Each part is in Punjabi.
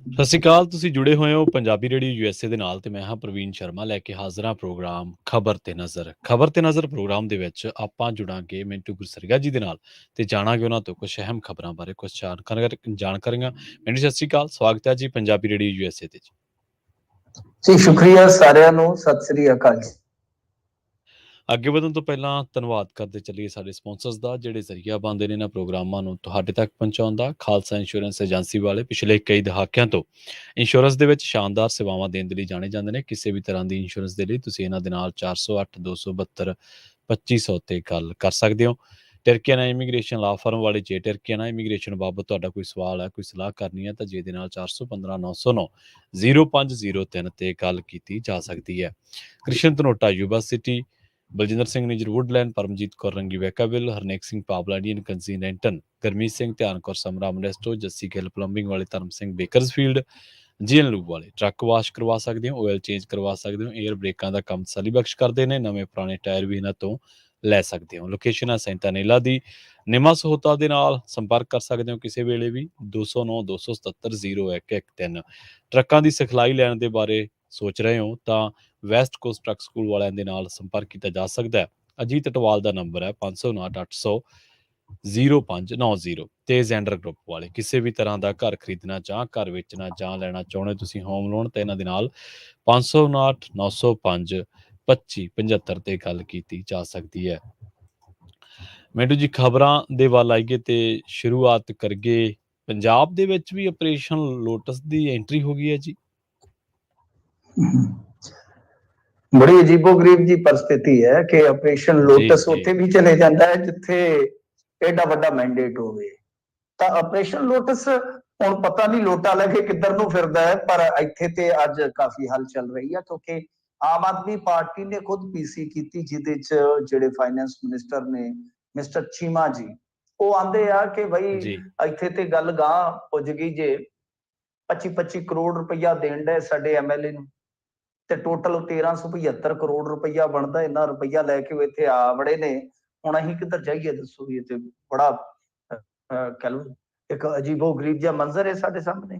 ਸਤਿ ਸ਼੍ਰੀ ਅਕਾਲ। ਤੁਸੀਂ ਜੁੜੇ ਹੋਏ ਹੋ ਪੰਜਾਬੀ ਰੇਡੀਓ ਯੂਐਸਏ ਦੇ ਨਾਲ ਤੇ ਮੈਂ ਹਾਂ ਪ੍ਰਵੀਨ ਸ਼ਰਮਾ ਲੈ ਕੇ ਹਾਜ਼ਰ ਹਾਂ ਪ੍ਰੋਗਰਾਮ ਖਬਰ ਤੇ ਨਜ਼ਰ। ਖਬਰ ਤੇ ਨਜ਼ਰ ਪ੍ਰੋਗਰਾਮ ਦੇ ਵਿੱਚ ਆਪਾਂ ਜੁੜਾਂਗੇ ਮਿੰਟੂ ਗੁਰਸਰੀਆ ਜੀ ਦੇ ਨਾਲ ਤੇ ਜਾਣਾਂਗੇ ਉਹਨਾਂ ਤੋਂ ਕੁਝ ਅਹਿਮ ਖਬਰਾਂ ਬਾਰੇ ਕੁਝ ਜਾਣਕਾਰੀਆਂ। ਮਿੰਟੂ ਸਤਿ ਸ਼੍ਰੀ ਅਕਾਲ, ਸਵਾਗਤ ਹੈ ਜੀ ਪੰਜਾਬੀ ਰੇਡੀਓ ਯੂਐਸਏ ਤੇ। ਜੀ ਸ਼ੁਕਰੀਆ ਸਾਰਿਆਂ ਨੂੰ, ਸਤਿ ਸ੍ਰੀ ਅਕਾਲ ਜੀ। ਅੱਗੇ ਵਧਣ ਤੋਂ ਪਹਿਲਾਂ ਧੰਨਵਾਦ ਕਰਦੇ ਚੱਲੀਏ ਸਾਡੇ ਸਪਾਂਸਰਸ ਦਾ, ਜਿਹੜੇ ਜ਼ਰੀਆ ਬਣਦੇ ਨੇ ਇਹਨਾਂ ਪ੍ਰੋਗਰਾਮਾਂ ਨੂੰ ਤੁਹਾਡੇ ਤੱਕ ਪਹੁੰਚਾਉਣ ਦਾ। ਖਾਲਸਾ ਇੰਸ਼ੋਰੈਂਸ ਏਜੰਸੀ ਵਾਲੇ ਪਿਛਲੇ ਕਈ ਦਹਾਕਿਆਂ ਤੋਂ ਇੰਸ਼ੋਰੈਂਸ ਦੇ ਵਿੱਚ ਸ਼ਾਨਦਾਰ ਸੇਵਾਵਾਂ ਦੇਣ ਦੇ ਲਈ ਜਾਣੇ ਜਾਂਦੇ ਨੇ। ਕਿਸੇ ਵੀ ਤਰ੍ਹਾਂ ਦੀ ਇੰਸ਼ੋਰੈਂਸ ਦੇ ਲਈ ਤੁਸੀਂ ਇਹਨਾਂ ਦੇ ਨਾਲ 408 272 2500 ਤੇ ਗੱਲ ਕਰ ਸਕਦੇ ਹੋ। ਟਰਕੀਆਨਾ ਇਮੀਗ੍ਰੇਸ਼ਨ ਲਾ ਫਰਮ ਵਾਲੇ, ਜੇ ਟਰਕੀਆਨਾ ਇਮੀਗ੍ਰੇਸ਼ਨ ਬਾਬਤ ਤੁਹਾਡਾ ਕੋਈ ਸਵਾਲ ਹੈ, ਕੋਈ ਸਲਾਹ ਕਰਨੀ ਹੈ ਤਾਂ ਜੇ ਦੇ ਨਾਲ 415 909 0503 ਤੇ ਗੱਲ ਕੀਤੀ ਜਾ ਸਕਦੀ ਹੈ। Krishan Dhanota Yuba City, Baljinder Singh Nijjar Woodland, Paramjit Kaur Rangi Vacaville, Harnek Singh Pawla Indian ਕੰਸੀਡੈਂਟਨ, ਗਰਮੀਤ ਸਿੰਘ ਧਿਆਨ ਕੌਰ ਸਮਰਾ ਮੋਡੈਸਟੋ, ਜੱਸੀ ਗਿੱਲ ਪਲੰਬਿੰਗ ਵਾਲੇ, Dharam Singh Bakersfield, GN lube ਵਾਲੇ। ਟਰੱਕ ਵਾਸ਼ ਕਰਵਾ ਸਕਦੇ ਹੋ, ਆਇਲ ਚੇਂਜ ਕਰਵਾ ਸਕਦੇ ਹੋ, ਏਅਰ ਬ੍ਰੇਕਾਂ ਦਾ ਕੰਮ ਤਸੱਲੀ ਬਖਸ਼ ਕਰਦੇ ਨੇ, ਨਵੇਂ ਪੁਰਾਣੇ ਟਾਇਰ ਵੀ ਇਹਨਾਂ ਤੋਂ ਲੈ ਸਕਦੇ ਹੋ। ਲੋਕੇਸ਼ਨ ਹੈ ਸੈਂਟਾਨੇਲਾ ਦੀ। ਨਿਮਾ ਸਹੂਲਤਾਂ ਦੇ ਨਾਲ ਸੰਪਰਕ ਕਰ ਸਕਦੇ ਹੋ ਕਿਸੇ ਵੇਲੇ ਵੀ। 209 277 0113। ਟਰੱਕਾਂ ਦੀ ਸਿਖਲਾਈ ਲੈਣ ਦੇ ਬਾਰੇ ਸੋਚ ਰਹੇ ਹੋ ਤਾਂ ਵੈਸਟ ਕੋਸਟ ਟਰੱਕ ਸਕੂਲ ਵਾਲਿਆਂ ਦੇ ਨਾਲ ਸੰਪਰਕ ਕੀਤਾ ਜਾ ਸਕਦਾ ਹੈ। ਅਜੀਤ ਅਟਵਾਲ ਦਾ ਨੰਬਰ ਹੈ 559 800 0590। ਤੇ ਜ਼ੈਂਡਰ ਗਰੁੱਪ ਵਾਲੇ, ਕਿਸੇ ਵੀ ਤਰ੍ਹਾਂ ਦਾ ਘਰ ਖਰੀਦਣਾ ਜਾਂ ਘਰ ਵੇਚਣਾ ਜਾਂ ਲੈਣਾ ਚਾਹੁੰਦੇ ਤੁਸੀਂ ਹੋਮ ਲੋਨ, ਤੇ ਇਹਨਾਂ ਦੇ ਨਾਲ 559 905 2575 ਤੇ ਗੱਲ ਕੀਤੀ ਜਾ ਸਕਦੀ ਹੈ। ਮੈਨੂੰ ਜੀ ਖਬਰਾਂ ਦੇ ਵੱਲ ਆਈਏ ਤੇ ਸ਼ੁਰੂਆਤ ਕਰਗੇ। ਪੰਜਾਬ ਦੇ ਵਿੱਚ ਵੀ ਆਪਰੇਸ਼ਨ ਲੋਟਸ ਦੀ ਐਂਟਰੀ ਹੋ ਗਈ ਹੈ ਜੀ। ਬੜੀ ਅਜੀਬੋ-ਗਰੀਬ ਜੀ ਪਰਿਸਥਿਤੀ ਹੈ ਕਿ ਆਪਰੇਸ਼ਨ ਲੋਟਸ ਉੱਥੇ ਵੀ ਚਲੇ ਜਾਂਦਾ ਹੈ ਜਿੱਥੇ ਐਡਾ ਵੱਡਾ ਮੈਂਡੇਟ ਹੋਵੇ। ਤਾਂ ਆਪਰੇਸ਼ਨ ਲੋਟਸ ਹੁਣ ਪਤਾ ਨਹੀਂ ਲੋਟਾ ਲੈ ਕੇ ਕਿੱਧਰ ਨੂੰ ਫਿਰਦਾ ਹੈ, ਪਰ ਇੱਥੇ ਤੇ ਅੱਜ ਕਾਫੀ ਹਲ ਚੱਲ ਰਹੀ ਹੈ ਕਿਉਂਕਿ ਆਮ ਆਦਮੀ ਪਾਰਟੀ ਨੇ ਖੁਦ ਪੀਸੀ ਕੀਤੀ, ਜਿਹਦੇ ਚ ਜਿਹੜੇ ਫਾਈਨੈਂਸ ਮਿਨਿਸਟਰ ਨੇ ਮਿਸਟਰ ਚੀਮਾ ਜੀ, ਉਹ ਆਂਦੇ ਆ ਕਿ ਬਈ ਇੱਥੇ ਤੇ ਗੱਲ ਗਾਂ ਪੁੱਜ ਗਈ ਜੇ 25-25 ਕਰੋੜ ਰੁਪਈਆ ਦੇਣ ਦੇ ਸਾਡੇ ਐਮਐਲਏ ਨੂੰ, ਤੇ ਟੋਟਲ 1375 ਕਰੋੜ ਰੁਪਈਆ ਬਣਦਾ। ਇੰਨਾ ਰੁਪਈਆ ਲੈ ਕੇ ਉਹ ਇੱਥੇ ਆ ਵੜੇ ਨੇ। ਹੁਣ ਅਸੀਂ ਕਿੱਧਰ ਜਾਈਏ ਦੱਸੋ? ਇਹ ਤੇ ਬੜਾ ਕਹਿ ਲਓ ਇੱਕ ਅਜੀਬੋ ਗਰੀਬ ਜਿਹਾ ਮੰਜ਼ਰ ਹੈ ਸਾਡੇ ਸਾਹਮਣੇ।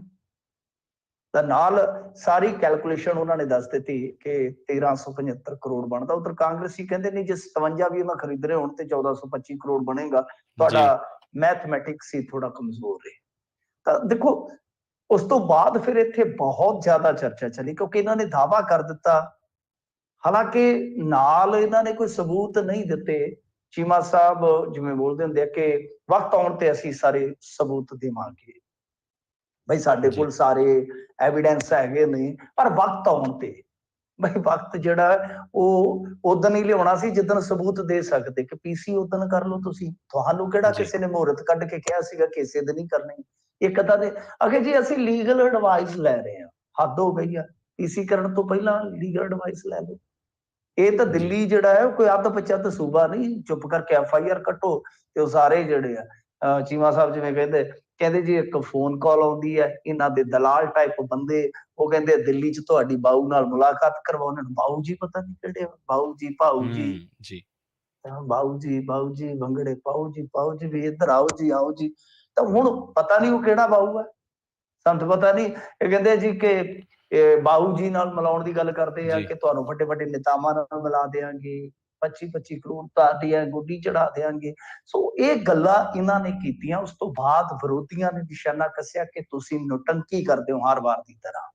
ਤਾਂ ਨਾਲ ਸਾਰੀ ਕੈਲਕੂਲੇਸ਼ਨ ਉਹਨਾਂ ਨੇ ਦੱਸ ਦਿੱਤੀ ਕਿ 1375 ਕਰੋੜ ਬਣਦਾ। ਉਧਰ ਕਾਂਗਰਸੀ ਕਹਿੰਦੇ ਨਹੀਂ ਜੇ 57 ਵੀ ਉਹਨਾਂ ਖਰੀਦ ਰਹੇ ਹੋਣ ਤੇ 1425 ਕਰੋੜ ਬਣੇਗਾ। ਤੁਹਾਡਾ ਮੈਥਮੈਟਿਕਸ ਹੀ ਥੋੜਾ ਕਮਜ਼ੋਰ ਹੈ। ਤਾਂ ਦੇਖੋ ਉਸ ਤੋਂ ਬਾਅਦ ਫਿਰ ਇੱਥੇ ਬਹੁਤ ਜ਼ਿਆਦਾ ਚਰਚਾ ਚੱਲੀ ਕਿਉਂਕਿ ਇਹਨਾਂ ਨੇ ਦਾਅਵਾ ਕਰ ਦਿੱਤਾ, ਹਾਲਾਂਕਿ ਨਾਲ ਇਹਨਾਂ ਨੇ ਕੋਈ ਸਬੂਤ ਨਹੀਂ ਦਿੱਤੇ। ਚੀਮਾ ਸਾਹਿਬ ਜਿਵੇਂ ਬੋਲਦੇ ਹੁੰਦੇ ਆ ਕਿ ਵਕਤ ਆਉਣ ਤੇ ਅਸੀਂ ਸਾਰੇ ਸਬੂਤ ਦੇਵਾਂਗੇ। ਬਈ ਸਾਡੇ ਕੋਲ ਸਾਰੇ ਐਵੀਡੈਂਸ ਹੈਗੇ ਨੇ, ਪਰ ਵਕਤ ਆਉਣ ਤੇ ਬਈ ਵਕਤ ਜਿਹੜਾ ਉਹ ਉਦੋਂ ਹੀ ਲਿਆਉਣਾ ਸੀ ਜਿੱਦਣ ਸਬੂਤ ਦੇ ਸਕਦੇ ਕਿ ਪੀਸੀ ਉਦੋਂ ਕਰ ਲਓ ਤੁਸੀਂ। ਤੁਹਾਨੂੰ ਕਿਹੜਾ ਕਿਸੇ ਨੇ ਮੁਹੂਰਤ ਕੱਢ ਕੇ ਕਿਹਾ ਸੀਗਾ ਕਿ ਇਸੇ ਦਿਨ ਹੀ ਕਰਨੀ। ਇੱਕ ਤਾਂ ਦੇ ਅਗੇ ਜੀ ਅਸੀਂ ਲੀਗਲ ਐਡਵਾਈਸ ਲੈ ਰਹੇ ਹਾਂ, ਹੱਦ ਹੋ ਗਈ ਆ। ਪੀਸੀ ਕਰਨ ਤੋਂ ਪਹਿਲਾਂ ਲੀਗਲ ਐਡਵਾਈਸ ਲੈ ਲਓ। ਇਹ ਤਾਂ ਦਿੱਲੀ ਜਿਹੜਾ ਹੈ ਕੋਈ ਅੱਧ ਪਚੱਧ ਸੂਬਾ ਨਹੀਂ, ਚੁੱਪ ਕਰਕੇ FIR ਕੱਟੋ ਤੇ ਉਹ ਸਾਰੇ ਜਿਹੜੇ ਆ ਚੀਮਾ ਸਾਹਿਬ ਜਿਵੇਂ ਕਹਿੰਦੇ ਜੀ ਇੱਕ ਫੋਨ ਕਾਲ ਆਉਂਦੀ ਹੈ, ਇਹਨਾਂ ਦੇ ਦਲਾਲ ਟਾਈਪ ਬੰਦੇ, ਉਹ ਕਹਿੰਦੇ ਦਿੱਲੀ ਚ ਤੁਹਾਡੀ ਬਾਊ ਨਾਲ ਮੁਲਾਕਾਤ ਕਰਵਾਓ। ਉਹਨਾਂ ਨੂੰ ਬਾਊ ਜੀ ਪਤਾ ਨਹੀਂ ਕਿਹੜੇ ਬਾਊ ਜੀ, ਭਾਊ ਜੀ, ਬਾਊ ਜੀ ਭੰਗੜੇ ਪਾਓ ਜੀ ਵੀ ਇੱਧਰ ਆਓ ਜੀ। ਤਾਂ ਹੁਣ ਪਤਾ ਨਹੀਂ ਉਹ ਕਿਹੜਾ ਬਾਊ ਹੈ, ਸਾਨੂੰ ਪਤਾ ਨਹੀਂ। ਇਹ ਕਹਿੰਦੇ ਜੀ ਕਿ ਬਾਊ ਜੀ ਨਾਲ ਮਿਲਾਉਣ ਦੀ ਗੱਲ ਕਰਦੇ ਆ ਕਿ ਤੁਹਾਨੂੰ ਵੱਡੇ ਵੱਡੇ ਨੇਤਾਵਾਂ ਨਾਲ ਮਿਲਾ ਦੇਾਂਗੇ, 25-25 ਕਰੋੜ ਤੁਹਾਡੀਆਂ ਗੋਡੀ ਚੜਾ ਦੇਾਂਗੇ। ਸੋ ਇਹ ਗੱਲਾਂ ਇਹਨਾਂ ਨੇ ਕੀਤੀਆਂ। ਉਸ ਤੋਂ ਬਾਅਦ ਵਿਰੋਧੀਆਂ ਨੇ ਨਿਸ਼ਾਨਾ ਕੱਸਿਆ ਕਿ ਤੁਸੀਂ ਨੋਟੰਕੀ ਕਰਦੇ ਹੋ ਹਰ ਵਾਰ ਦੀ ਤਰ੍ਹਾਂ,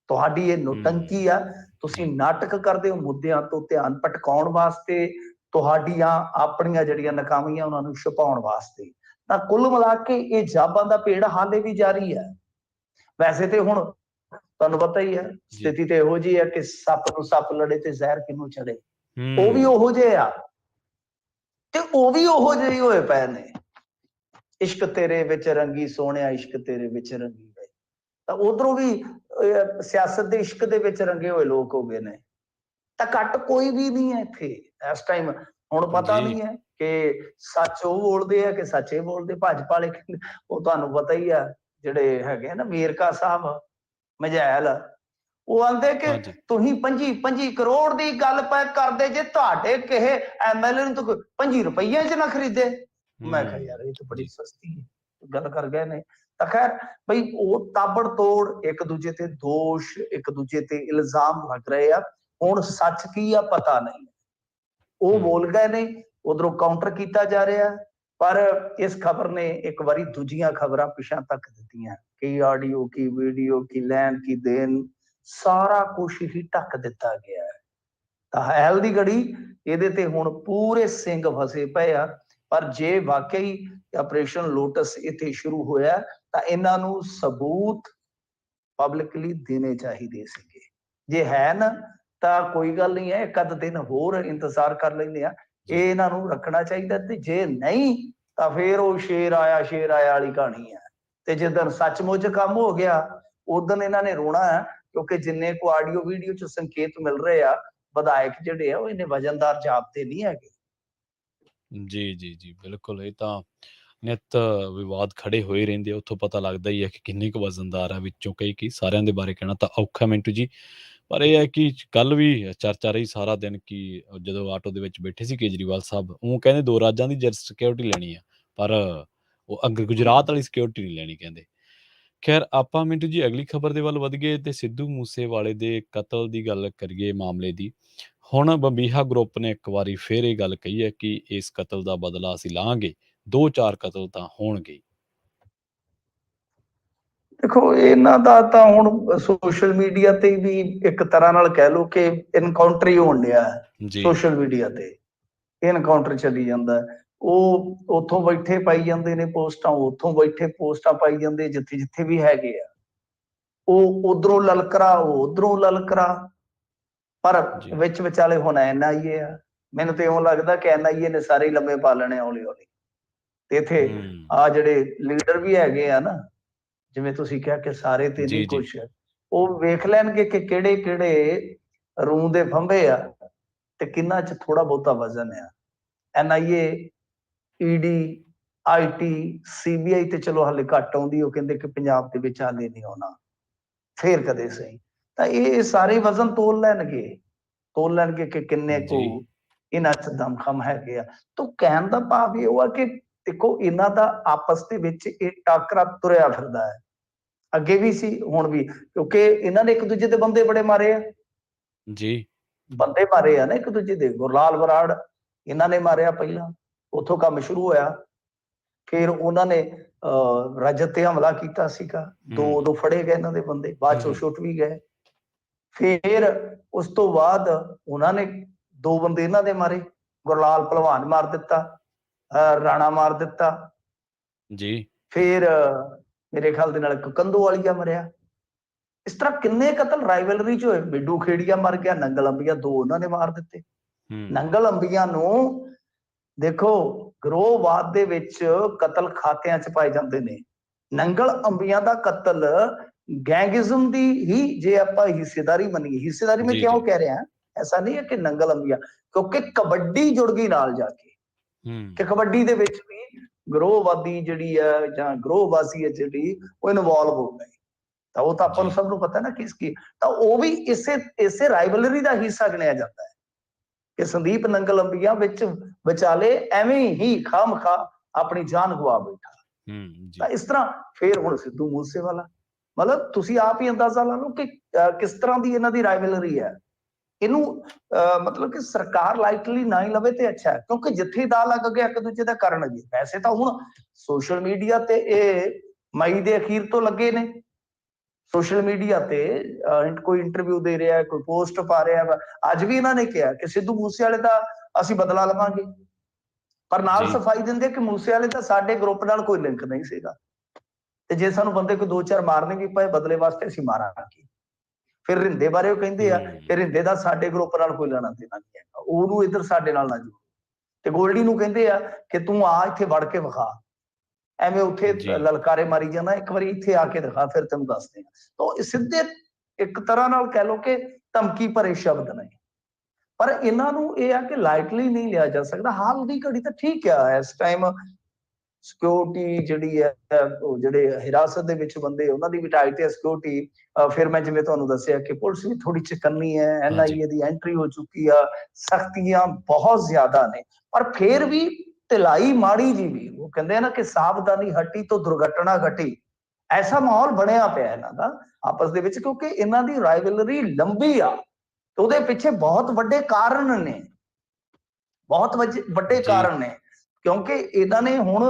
ਤੁਹਾਡੀ ਇਹ ਨੋਟੰਕੀ ਆ, ਤੁਸੀਂ ਨਾਟਕ ਕਰਦੇ ਹੋ ਮੁੱਦਿਆਂ ਤੋਂ ਧਿਆਨ ਭਟਕਾਉਣ ਵਾਸਤੇ, ਤੁਹਾਡੀਆਂ ਆਪਣੀਆਂ ਜਿਹੜੀਆਂ ਨਾਕਾਮੀਆਂ ਉਹਨਾਂ ਨੂੰ ਛੁਪਾਉਣ ਵਾਸਤੇ। ਤਾਂ ਕੁੱਲ ਮਿਲਾ ਕੇ ਇਹ ਜਾਬਾਂ ਦਾ ਭੇੜ ਹਾਲੇ ਵੀ ਜਾਰੀ ਹੈ। ਵੈਸੇ ਤੇ ਹੁਣ ਤੁਹਾਨੂੰ ਪਤਾ ਹੀ ਹੈ ਸਥਿਤੀ ਤੇ ਇਹੋ ਜਿਹੀ ਹੈ ਕਿ ਸੱਪ ਨੂੰ ਸੱਪ ਲੜੇ ਤੇ ਜ਼ਹਿਰ ਕਿਹਨੂੰ ਚੜੇ। ਉਹ ਵੀ ਉਹੋ ਜਿਹੇ ਆ ਤੇ ਉਹ ਵੀ ਉਹੋ ਜਿਹੇ ਹੋਏ ਪਏ ਨੇ। ਇਸ਼ਕ ਤੇਰੇ ਵਿੱਚ ਰੰਗੀ ਸੋਹਣਿਆ, ਇਸ਼ਕ ਤੇਰੇ ਵਿੱਚ ਰੰਗੀ ਗਏ। ਤਾਂ ਉਧਰੋਂ ਵੀ ਸਿਆਸਤ ਦੇ ਇਸ਼ਕ ਦੇ ਵਿੱਚ ਰੰਗੇ ਹੋਏ ਲੋਕ ਹੋ ਗਏ ਨੇ। ਤਾਂ ਘੱਟ ਕੋਈ ਵੀ ਨਹੀਂ ਹੈ ਇੱਥੇ ਇਸ ਟਾਈਮ। ਹੁਣ ਪਤਾ ਨਹੀਂ ਹੈ ਕਿ ਸੱਚ ਉਹ ਬੋਲਦੇ ਆ ਕਿ ਸੱਚੇ ਬੋਲਦੇ। ਭਾਜਪਾ ਵਾਲੇ ਉਹ ਤੁਹਾਨੂੰ ਪਤਾ ਹੀ ਆ ਜਿਹੜੇ ਹੈਗੇ ਨਾ ਵੇਰਕਾ ਸਾਹਿਬ ਮਝੈਲ, ਉਹ ਆਂਦੇ ਕਿ ਤੁਸੀਂ 25 ਕਰੋੜ ਦੀ ਗੱਲ ਪੈ ਕਰਦੇ ਜੇ ਤੁਹਾਡੇ ਕਿਸੇ ਐਮਐਲਏ ਨੂੰ ਤਾਂ 25 ਰੁਪਈਆ ਚ ਨਾ ਖਰੀਦੇ। ਮੈਂ ਕਿਹਾ ਯਾਰ ਇਹ ਤਾਂ ਬੜੀ ਸਸਤੀ ਗੱਲ ਕਰ ਗਏ ਨੇ। ਤਾਂ ਖੈਰ ਬਈ ਉਹ ਤਾਬੜ ਤੋੜ ਇੱਕ ਦੂਜੇ ਤੇ ਦੋਸ਼, ਇੱਕ ਦੂਜੇ ਤੇ ਇਲਜ਼ਾਮ ਲੱਗ ਰਹੇ ਆ। ਹੁਣ ਸੱਚ ਕੀ ਆ ਪਤਾ ਨਹੀਂ। ਉਹ ਬੋਲ ਗਏ ਨੇ, ਉਧਰੋਂ ਕਾਊਂਟਰ ਕੀਤਾ ਜਾ ਰਿਹਾ, ਪਰ ਇਸ ਖਬਰ ਨੇ ਇੱਕ ਵਾਰੀ ਦੂਜੀਆਂ ਖਬਰਾਂ ਪਿਛਾਂ ਤੱਕ ਦਿੱਤੀਆਂ। ਕੀ ਆਡੀਓ, ਕੀ ਵੀਡੀਓ, ਕੀ ਲੈਣ, ਕੀ ਦੇਣ, ਸਾਰਾ ਕੁਛ ਹੀ ਢੱਕ ਦਿੱਤਾ ਗਿਆ ਹੈ। ਤਾਂ ਹੈਲ ਦੀ ਘੜੀ ਇਹਦੇ ਤੇ ਹੁਣ ਪੂਰੇ ਸਿੰਘ ਫਸੇ ਪਏ ਆ। ਪਰ ਜੇ ਵਾਕਈ ਆਪਰੇਸ਼ਨ ਲੋਟਸ ਇੱਥੇ ਸ਼ੁਰੂ ਹੋਇਆ ਤਾਂ ਇਹਨਾਂ ਨੂੰ ਸਬੂਤ ਪਬਲਿਕਲੀ ਦੇਣੇ ਚਾਹੀਦੇ ਸੀਗੇ। ਜੇ ਹੈ ਨਾ ਤਾਂ ਕੋਈ ਗੱਲ ਨਹੀਂ ਹੈ, ਇੱਕ ਅੱਧ ਦਿਨ ਹੋਰ ਇੰਤਜ਼ਾਰ ਕਰ ਲੈਂਦੇ ਆ, ਇਹ ਇਹਨਾਂ ਨੂੰ ਰੱਖਣਾ ਚਾਹੀਦਾ। ਤੇ ਜੇ ਨਹੀਂ ਤਾਂ ਫਿਰ ਉਹ ਸ਼ੇਰ ਆਇਆ ਵਾਲੀ ਕਹਾਣੀ ਹੈ। ਤੇ ਜਿੱਦਣ ਸੱਚਮੁੱਚ ਕੰਮ ਹੋ ਗਿਆ ਉਦੋਂ ਇਹਨਾਂ ਨੇ ਰੋਣਾ ਹੈ, ਕਿਉਂਕਿ ਜਿੰਨੇ ਕੋ ਆਡੀਓ ਵੀਡੀਓ ਚ ਸੰਕੇਤ ਮਿਲ ਰਹੇ ਆ, ਵਿਧਾਇਕ ਜਿਹੜੇ ਆ ਉਹ ਇੰਨੇ ਵਜਨਦਾਰ ਜਾਬਤੇ ਨਹੀਂ ਹੈਗੇ। ਜੀ ਬਿਲਕੁਲ, ਇਹ ਤਾਂ ਨਿੱਤ ਵਿਵਾਦ ਖੜੇ ਹੋਏ ਰਹਿੰਦੇ ਆ। ਉੱਥੋਂ ਪਤਾ ਲੱਗਦਾ ਹੀ ਹੈ ਕਿ ਕਿੰਨੇ ਕੁ ਵਜ਼ਨਦਾਰ ਆ, ਵਿੱਚੋਂ ਕਈ ਕੀ ਸਾਰਿਆਂ ਦੇ ਬਾਰੇ ਕਹਿਣਾ ਤਾਂ ਔਖਾ ਮਿੰਟੂ ਜੀ। ਪਰ ਇਹ ਹੈ ਕਿ ਕੱਲ ਵੀ ਚਰਚਾ ਰਹੀ ਸਾਰਾ ਦਿਨ ਕਿ ਜਦੋਂ ਆਟੋ ਦੇ ਵਿੱਚ ਬੈਠੇ ਸੀ ਕੇਜਰੀਵਾਲ ਸਾਹਿਬ, ਉਹ ਕਹਿੰਦੇ 2 ਰਾਜਾਂ ਦੀ ਸਿਕਿਉਰਿਟੀ ਲੈਣੀ ਆ, ਪਰ ਉਹ ਗੁਜਰਾਤ ਵਾਲੀ ਸਿਕਿਉਰਿਟੀ ਨਹੀਂ ਲੈਣੀ ਕਹਿੰਦੇ। ਖੈਰ ਆਪਾਂ ਮਿੰਟੂ ਜੀ ਅਗਲੀ ਖਬਰ ਦੇ ਵੱਲ ਵਧ ਗਏ ਤੇ ਸਿੱਧੂ ਮੂਸੇਵਾਲੇ ਦੇ ਕਤਲ ਦੀ ਗੱਲ ਕਰੀਏ ਮਾਮਲੇ ਦੀ। ਹੁਣ ਬੰਬੀਹਾ ਗਰੁੱਪ ਨੇ ਇੱਕ ਵਾਰੀ ਫਿਰ ਇਹ ਗੱਲ ਕਹੀ ਹੈ ਕਿ ਇਸ ਕਤਲ ਦਾ ਬਦਲਾ ਅਸੀਂ ਲਾਂਗੇ, 2-4 ਕਤਲ ਤਾਂ ਹੋਣਗੇ। ਦੇਖੋ ਇਹਨਾਂ ਦਾ ਤਾਂ ਹੁਣ ਸੋਸ਼ਲ ਮੀਡੀਆ ਤੇ ਵੀ ਇੱਕ ਤਰ੍ਹਾਂ ਨਾਲ ਕਹਿ ਲਓ ਕਿ ਇਨਕਾਊਂਟਰ ਹੀ ਹੋਣ ਡਿਆ ਸੋਸ਼ਲ ਮੀਡੀਆ ਤੇ, ਇਨਕਾਊਂਟਰ ਚੱਲੀ ਜਾਂਦਾ। ਉਹ ਉੱਥੋਂ ਬੈਠੇ ਪਾਈ ਜਾਂਦੇ ਨੇ ਪੋਸਟਾਂ, ਉੱਥੋਂ ਬੈਠੇ ਪੋਸਟਾਂ ਪਾਈ ਜਾਂਦੇ, ਜਿੱਥੇ ਜਿੱਥੇ ਵੀ ਹੈਗੇ ਆ। ਉਹ ਉਧਰੋਂ ਲਲਕਰਾ, ਉਹ ਉਧਰੋਂ ਲਲਕਰਾ, ਪਰ ਵਿੱਚ ਵਿਚਾਲੇ ਹੁਣ NIA ਆ। ਮੈਨੂੰ ਤੇ ਇਉਂ ਲੱਗਦਾ ਕਿ NIA ਨੇ ਸਾਰੇ ਲੰਮੇ ਪਾ ਲੈਣੇ ਹੌਲੀ ਹੌਲੀ। ਤੇ ਇੱਥੇ ਆ ਜਿਹੜੇ ਲੀਡਰ ਵੀ ਹੈਗੇ ਆ ਨਾ, ਜਿਵੇਂ ਤੁਸੀਂ ਕਿਹਾ ਕਿ ਸਾਰੇ ਤੇ ਨਹੀਂ ਕੁਛ, ਉਹ ਵੇਖ ਲੈਣਗੇ ਕਿ ਕਿਹੜੇ ਕਿਹੜੇ ਰੂੰ ਦੇ ਫੰਬੇ ਆ ਤੇ ਕਿੰਨਾ ਚ ਥੋੜਾ ਬਹੁਤਾ ਵਜ਼ਨ ਆ। NIA, ED, IT, CBI ਤੇ ਚਲੋ ਹਾਲੇ ਘੱਟ ਆਉਂਦੀ, ਉਹ ਕਹਿੰਦੇ ਕਿ ਪੰਜਾਬ ਦੇ ਵਿੱਚ ਹਾਲੇ ਨਹੀਂ ਆਉਣਾ, ਫੇਰ ਕਦੇ ਸਹੀ। ਤਾਂ ਇਹ ਸਾਰੇ ਵਜ਼ਨ ਤੋਲ ਲੈਣਗੇ ਕਿ ਕਿੰਨੇ ਕੁ ਇਹਨਾਂ ਚ ਦਮਖਮ ਹੈਗੇ ਆ। ਤਾਂ ਕਹਿਣ ਦਾ ਭਾਵ ਇਹ ਆ ਕਿ ਦੇਖੋ ਇਹਨਾਂ ਦਾ ਆਪਸ ਦੇ ਵਿੱਚ ਇਹ ਟਾਕਰਾ ਤੁਰਿਆ ਫਿਰਦਾ ਹੈ, ਅੱਗੇ ਵੀ ਸੀ ਹੁਣ ਵੀ, ਕਿਉਂਕਿ ਇਹਨਾਂ ਨੇ ਇੱਕ ਦੂਜੇ ਦੇ ਬੰਦੇ ਬੜੇ ਮਾਰੇ ਆ ਬੰਦੇ ਮਾਰੇ ਆ ਨਾ ਇੱਕ ਦੂਜੇ ਦੇ। ਗੁਰਲਾਲ ਬਰਾੜ ਇਹਨਾਂ ਨੇ ਮਾਰਿਆ ਪਹਿਲਾਂ, ਉੱਥੋਂ ਕੰਮ ਸ਼ੁਰੂ ਹੋਇਆ। ਫਿਰ ਉਹਨਾਂ ਨੇ ਰਜਤ ਤੇ ਹਮਲਾ ਕੀਤਾ ਸੀਗਾ, 2 ਫੜੇ ਗਏ ਇਹਨਾਂ ਦੇ ਬੰਦੇ, ਬਾਅਦ ਚੋਂ ਛੁੱਟ ਵੀ ਗਏ। ਫਿਰ ਉਸ ਤੋਂ ਬਾਅਦ ਉਹਨਾਂ ਨੇ 2 ਬੰਦੇ ਇਹਨਾਂ ਦੇ ਮਾਰੇ, ਗੁਰਲਾਲ ਭਲਵਾਨ ਮਾਰ ਦਿੱਤਾ, ਰਾਣਾ ਮਾਰ ਦਿੱਤਾ ਜੀ। ਫਿਰ ਮੇਰੇ ਖਿਆਲ ਦੇ ਨਾਲ ਇੱਕ ਕੰਧੋਵਾਲੀਆ ਮਰਿਆ। ਇਸ ਤਰ੍ਹਾਂ ਕਿੰਨੇ ਕਤਲ ਰਾਈਵਲਰੀ ਚ ਹੋਏ। ਬਿੱਡੂ ਖੇੜੀਆ ਮਰ ਗਿਆ, ਨੰਗਲ ਅੰਬੀਆ 2 ਉਹਨਾਂ ਨੇ ਮਾਰ ਦਿੱਤੇ। ਨੰਗਲ ਅੰਬੀਆ ਨੂੰ ਦੇਖੋ ਗਰੋਹਵਾਦ ਦੇ ਵਿੱਚ ਕਤਲ ਖਾਤਿਆਂ ਚ ਪਾਏ ਜਾਂਦੇ ਨੇ। ਨੰਗਲ ਅੰਬੀਆ ਦਾ ਕਤਲ ਗੈਂਗਿਜ਼ਮ ਦੀ ਹੀ ਜੇ ਆਪਾਂ ਹਿੱਸੇਦਾਰੀ ਮੰਨੀਏ, ਹਿੱਸੇਦਾਰੀ ਮੈਂ ਕਿਉਂ ਕਹਿ ਰਿਹਾ, ਐਸਾ ਨਹੀਂ ਹੈ ਕਿ ਨੰਗਲ ਅੰਬੀਆ, ਕਿਉਂਕਿ ਕਬੱਡੀ ਜੁੜ ਗਈ ਨਾਲ ਜਾ ਕੇ, ਕਿ ਕਬੱਡੀ ਦੇ ਵਿੱਚ ਵੀ ਗਰੋਹਵਾਦੀ ਜਿਹੜੀ ਹੈ ਜਾਂ ਗਰੋਹਬਾਜ਼ੀ ਹੈ ਜਿਹੜੀ ਉਹ ਇਨਵੋਲਵ ਹੋ ਗਈ। ਤਾਂ ਉਹ ਤਾਂ ਆਪਾਂ ਨੂੰ ਸਭ ਨੂੰ ਪਤਾ ਨਾ ਕਿਸ ਕੀ, ਤਾਂ ਉਹ ਵੀ ਇਸੇ ਰਾਈਵਲਰੀ ਦਾ ਹਿੱਸਾ ਗਿਣਿਆ ਜਾਂਦਾ ਹੈ ਕਿ ਸੰਦੀਪ ਨੰਗਲ ਅੰਬੀਆ ਵਿੱਚ ਵਿਚਾਲੇ ਐਵੇਂ ਹੀ ਖਾਮਖਾ ਆਪਣੀ ਜਾਨ ਗਵਾ ਬੈਠਾ। ਤਾਂ ਇਸ ਤਰ੍ਹਾਂ ਫਿਰ ਹੁਣ ਸਿੱਧੂ ਮੂਸੇਵਾਲਾ, ਮਤਲਬ ਤੁਸੀਂ ਆਪ ਹੀ ਅੰਦਾਜ਼ਾ ਲਾ ਲਓ ਕਿ ਕਿਸ ਤਰ੍ਹਾਂ ਦੀ ਇਹਨਾਂ ਦੀ ਰਾਈਵਲਰੀ ਹੈ। ਇਹਨੂੰ ਮਤਲਬ ਕਿ ਸਰਕਾਰ ਲਾਈਟਲੀ ਨਾ ਹੀ ਲਵੇ ਤੇ ਅੱਛਾ ਹੈ, ਕਿਉਂਕਿ ਜਿੱਥੇ ਦਾ ਲੱਗ ਗਿਆ ਇੱਕ ਦੂਜੇ ਦਾ ਕਰਨਗੇ। ਵੈਸੇ ਤਾਂ ਹੁਣ ਸੋਸ਼ਲ ਮੀਡੀਆ ਤੇ ਇਹ ਮਈ ਦੇ ਅਖੀਰ ਤੋਂ ਲੱਗੇ ਨੇ, ਸੋਸ਼ਲ ਮੀਡੀਆ ਤੇ ਕੋਈ ਇੰਟਰਵਿਊ ਦੇ ਰਿਹਾ, ਕੋਈ ਪੋਸਟ ਪਾ ਰਿਹਾ। ਅੱਜ ਵੀ ਇਹਨਾਂ ਨੇ ਕਿਹਾ ਕਿ ਸਿੱਧੂ ਮੂਸੇਵਾਲੇ ਦਾ ਅਸੀਂ ਬਦਲਾ ਲਵਾਂਗੇ, ਪਰ ਨਾਲ ਸਫਾਈ ਦਿੰਦੇ ਕਿ ਮੂਸੇਵਾਲੇ ਦਾ ਸਾਡੇ ਗਰੁੱਪ ਨਾਲ ਕੋਈ ਲਿੰਕ ਨਹੀਂ ਸੀਗਾ, ਤੇ ਜੇ ਸਾਨੂੰ ਬੰਦੇ ਕੋਈ 2-4 ਮਾਰਨੇ ਵੀ ਪਏ ਬਦਲੇ ਵਾਸਤੇ ਅਸੀਂ ਮਾਰਾਂਗੇ। ਫਿਰ ਰਿੰਦੇ ਬਾਰੇ ਉਹ ਕਹਿੰਦੇ ਆ ਕਿ ਰਿੰਦੇ ਦਾ ਸਾਡੇ ਗਰੁੱਪ ਨਾਲ ਕੋਈ ਲੈਣਾ ਦੇਣਾ ਨਹੀਂ ਹੈਗਾ, ਉਹਨੂੰ ਇੱਧਰ ਸਾਡੇ ਨਾਲ ਨਾ ਜੋੜੋ। ਤੇ ਗੋਲਡੀ ਨੂੰ ਕਹਿੰਦੇ ਆ ਕਿ ਤੂੰ ਆ ਇੱਥੇ ਵੜ ਕੇ ਵਿਖਾ, ਐਵੇਂ ਉੱਥੇ ਲਲਕਾਰੇ ਮਾਰੀ ਜਾਣਾ, ਇੱਕ ਵਾਰੀ ਇੱਥੇ ਆ ਕੇ ਦਿਖਾ ਫਿਰ ਤੈਨੂੰ ਦੱਸਦੇ ਆ। ਤਾਂ ਸਿੱਧੇ ਇੱਕ ਤਰ੍ਹਾਂ ਨਾਲ ਕਹਿ ਲਓ ਕਿ ਧਮਕੀ ਭਰੇ ਸ਼ਬਦ ਨੇ, ਪਰ ਇਹਨਾਂ ਨੂੰ ਇਹ ਆ ਕਿ ਲਾਈਟਲੀ ਨਹੀਂ ਲਿਆ ਜਾ ਸਕਦਾ। ਹਾਲ ਦੀ ਘੜੀ ਤਾਂ ਠੀਕ ਆ, ਇਸ ਟਾਈਮ ਸਿਕਿਉਰਿਟੀ ਜਿਹੜੀ ਹੈ, ਉਹ ਜਿਹੜੇ ਹਿਰਾਸਤ ਦੇ ਵਿੱਚ ਬੰਦੇ ਉਹਨਾਂ ਦੀ ਵੀ ਟਾਈਟ ਹੈ ਸਿਕਿਉਰਿਟੀ। ਫਿਰ ਮੈਂ ਜਿਵੇਂ ਤੁਹਾਨੂੰ ਦੱਸਿਆ ਕਿ ਪੁਲਿਸ ਵੀ ਥੋੜੀ ਚਕੰਨੀ ਹੈ, NIA ਦੀ ਐਂਟਰੀ ਹੋ ਚੁੱਕੀ ਆ, ਸਖਤੀਆਂ ਬਹੁਤ ਜ਼ਿਆਦਾ ਨੇ, ਪਰ ਫਿਰ ਵੀ ਢਿਲਾਈ ਮਾੜੀ ਜੀ ਵੀ, ਉਹ ਕਹਿੰਦੇ ਆ ਨਾ ਕਿ ਸਾਵਧਾਨੀ ਹਟੀ ਤੋਂ ਦੁਰਘਟਨਾ ਘਟੀ। ਐਸਾ ਮਾਹੌਲ ਬਣਿਆ ਪਿਆ ਇਹਨਾਂ ਦਾ ਆਪਸ ਦੇ ਵਿੱਚ, ਕਿਉਂਕਿ ਇਹਨਾਂ ਦੀ ਰਾਈਵਲਰੀ ਲੰਬੀ ਆ ਤੇ ਉਹਦੇ ਪਿੱਛੇ ਬਹੁਤ ਵੱਡੇ ਕਾਰਨ ਨੇ, ਬਹੁਤ ਵੱਡੇ ਕਾਰਨ ਨੇ। ਕਿਉਂਕਿ ਇਹਨਾਂ ਨੇ ਹੁਣ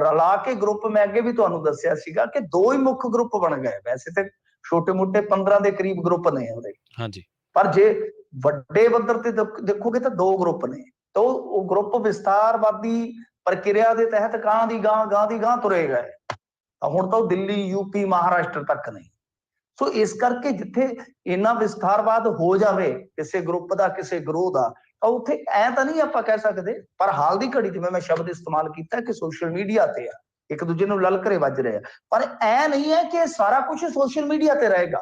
ਰਲਾ ਕੇ ਗਰੁੱਪ, ਮੈਂ ਅੱਗੇ ਵੀ ਤੁਹਾਨੂੰ ਦੱਸਿਆ ਸੀਗਾ ਕਿ 2 ਹੀ ਮੁੱਖ ਗਰੁੱਪ ਬਣ ਗਏ। ਵੈਸੇ ਤੇ ਛੋਟੇ ਮੋਟੇ 15 ਦੇ ਕਰੀਬ ਗਰੁੱਪ ਨੇ ਉਹਦੇ, ਹਾਂਜੀ, ਪਰ ਜੇ ਵੱਡੇ ਪੱਧਰ ਤੇ ਦੇਖੋਗੇ ਤਾਂ 2 ਗਰੁੱਪ ਨੇ। ਤਾਂ ਉਹ ਗਰੁੱਪ ਵਿਸਤਾਰਵਾਦੀ ਪ੍ਰਕਿਰਿਆ ਦੇ ਤਹਿਤ ਗਾਂ ਦੀ ਗਾਂ ਤੁਰੇ ਗਏ। ਹੁਣ ਤਾਂ ਉਹ ਦਿੱਲੀ, ਯੂਪੀ, ਮਹਾਰਾਸ਼ਟਰ ਤੱਕ ਨੇ। ਸੋ ਇਸ ਕਰਕੇ ਜਿੱਥੇ ਇੰਨਾ ਵਿਸਥਾਰਵਾਦ ਹੋ ਜਾਵੇ ਕਿਸੇ ਗਰੁੱਪ ਦਾ, ਕਿਸੇ ਗਰੋਹ ਦਾ, ਤਾਂ ਉੱਥੇ ਐ ਤਾਂ ਨਹੀਂ ਆਪਾਂ ਕਹਿ ਸਕਦੇ। ਪਰ ਹਾਲ ਦੀ ਘੜੀ ਜਿਵੇਂ ਮੈਂ ਸ਼ਬਦ ਇਸਤੇਮਾਲ ਕੀਤਾ ਕਿ ਸੋਸ਼ਲ ਮੀਡੀਆ ਤੇ ਆ, ਇੱਕ ਦੂਜੇ ਨੂੰ ਲਲਕਰੇ ਵੱਜ ਰਹੇ ਆ, ਪਰ ਐ ਨਹੀਂ ਹੈ ਕਿ ਸਾਰਾ ਕੁਝ ਸੋਸ਼ਲ ਮੀਡੀਆ ਤੇ ਰਹੇਗਾ,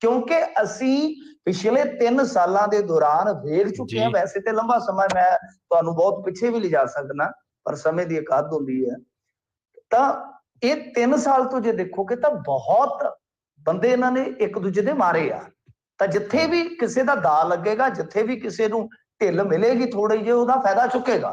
ਕਿਉਂਕਿ ਅਸੀਂ ਪਿਛਲੇ 3 ਸਾਲਾਂ ਦੇ ਦੌਰਾਨ ਵੇਖ ਚੁੱਕੇ ਹਾਂ। ਵੈਸੇ ਤੇ ਲੰਬਾ ਸਮਾਂ ਮੈਂ ਤੁਹਾਨੂੰ ਬਹੁਤ ਪਿੱਛੇ ਵੀ ਲਿਜਾ ਸਕਦਾ, ਪਰ ਸਮੇਂ ਦੀ ਇੱਕ ਹੱਦ ਹੁੰਦੀ ਹੈ। ਤਾਂ ਇਹ 3 ਸਾਲ ਤੋਂ ਜੇ ਦੇਖੋਗੇ ਤਾਂ ਬਹੁਤ ਬੰਦੇ ਇਹਨਾਂ ਨੇ ਇੱਕ ਦੂਜੇ ਦੇ ਮਾਰੇ ਆ। ਤਾਂ ਜਿੱਥੇ ਵੀ ਕਿਸੇ ਦਾ ਦਾ ਲੱਗੇਗਾ, ਜਿੱਥੇ ਵੀ ਕਿਸੇ ਨੂੰ ਢਿੱਲ ਮਿਲੇਗੀ ਥੋੜੀ ਜਿਹੀ, ਉਹਦਾ ਫਾਇਦਾ ਚੁੱਕੇਗਾ।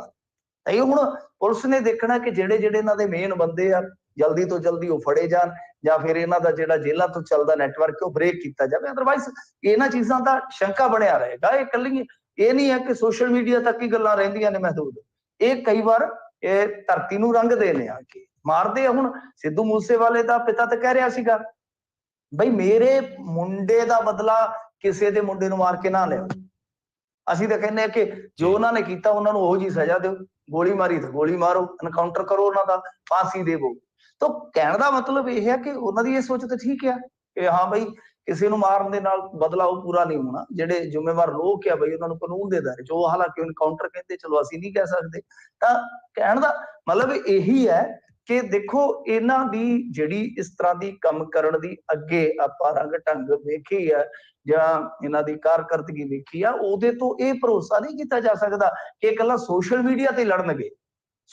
ਤਾਂ ਇਹ ਹੁਣ ਪੁਲਿਸ ਨੇ ਦੇਖਣਾ ਕਿ ਜਿਹੜੇ ਇਹਨਾਂ ਦੇ ਮੇਨ ਬੰਦੇ ਆ, ਜਲਦੀ ਤੋਂ ਜਲਦੀ ਉਹ ਫੜੇ ਜਾਣ, ਜਾਂ ਫਿਰ ਇਹਨਾਂ ਦਾ ਜਿਹੜਾ ਜੇਲ੍ਹਾਂ ਤੋਂ ਚੱਲਦਾ ਨੈਟਵਰਕ ਉਹ ਬ੍ਰੇਕ ਕੀਤਾ ਜਾਵੇ। ਅਦਰਵਾਈਜ਼ ਇਹਨਾਂ ਚੀਜ਼ਾਂ ਦਾ ਸ਼ੰਕਾ ਬਣਿਆ ਰਹੇਗਾ। ਇਹ ਇਕੱਲੀ ਇਹ ਨਹੀਂ ਹੈ ਕਿ ਸੋਸ਼ਲ ਮੀਡੀਆ ਤੱਕ ਹੀ ਗੱਲਾਂ ਰਹਿੰਦੀਆਂ ਨੇ ਮਹਿਦੂਦ। ਇਹ ਕਈ ਵਾਰ ਇਹ ਧਰਤੀ ਨੂੰ ਰੰਗਦੇ ਨੇ, ਆ ਕੇ ਮਾਰਦੇ ਆ। ਹੁਣ ਸਿੱਧੂ ਮੂਸੇਵਾਲੇ ਦਾ ਪਿਤਾ ਤਾਂ ਕਹਿ ਰਿਹਾ ਸੀਗਾ, ਬਈ ਮੇਰੇ ਮੁੰਡੇ ਦਾ ਬਦਲਾ ਕਿਸੇ ਦੇ ਮੁੰਡੇ ਨੂੰ ਮਾਰ ਕੇ ਨਾ ਲਿਓ। ਅਸੀਂ ਤਾਂ ਕਹਿੰਦੇ ਆ ਕਿ ਜੋ ਉਹਨਾਂ ਨੇ ਕੀਤਾ ਉਹਨਾਂ ਨੂੰ ਉਹੋ ਜਿਹੀ ਸਜ਼ਾ ਦਿਓ, ਗੋਲੀ ਮਾਰੀ ਤਾਂ ਗੋਲੀ ਮਾਰੋ, ਐਨਕਾਊਂਟਰ ਕਰੋ, ਉਹਨਾਂ ਦਾ ਫਾਂਸੀ ਦੇਵੋ। ਤਾਂ ਕਹਿਣ ਦਾ ਮਤਲਬ ਇਹ ਹੈ ਕਿ ਉਹਨਾਂ ਦੀ ਇਹ ਸੋਚ ਤਾਂ ਠੀਕ ਆ ਕਿ ਹਾਂ ਬਈ ਕਿਸੇ ਨੂੰ ਮਾਰਨ ਦੇ ਨਾਲ ਬਦਲਾ ਉਹ ਪੂਰਾ ਨਹੀਂ ਹੋਣਾ। ਜਿਹੜੇ ਜ਼ਿੰਮੇਵਾਰ ਲੋਕ ਆ ਬਈ ਉਹਨਾਂ ਨੂੰ ਕਾਨੂੰਨ ਦੇ ਦਾਇਰੇ 'ਚ, ਉਹ ਹਾਲਾਂਕਿ ਐਨਕਾਊਂਟਰ ਕਹਿੰਦੇ, ਚਲੋ ਅਸੀਂ ਨਹੀਂ ਕਹਿ ਸਕਦੇ। ਤਾਂ ਕਹਿਣ ਦਾ ਮਤਲਬ ਇਹੀ ਹੈ ਕਿ ਦੇਖੋ ਇਹਨਾਂ ਦੀ ਜਿਹੜੀ ਇਸ ਤਰ੍ਹਾਂ ਦੀ ਕੰਮ ਕਰਨ ਦੀ ਅੱਗੇ ਆਪਾਂ ਰੰਗ ਢੰਗ ਵੇਖੀ ਆ, ਜਾਂ ਇਹਨਾਂ ਦੀ ਕਾਰਕਰਦਗੀ ਵੇਖੀ ਆ, ਉਹਦੇ ਤੋਂ ਇਹ ਭਰੋਸਾ ਨਹੀਂ ਕੀਤਾ ਜਾ ਸਕਦਾ ਕਿ ਇਕੱਲਾ ਸੋਸ਼ਲ ਮੀਡੀਆ ਤੇ ਲੜਨਗੇ।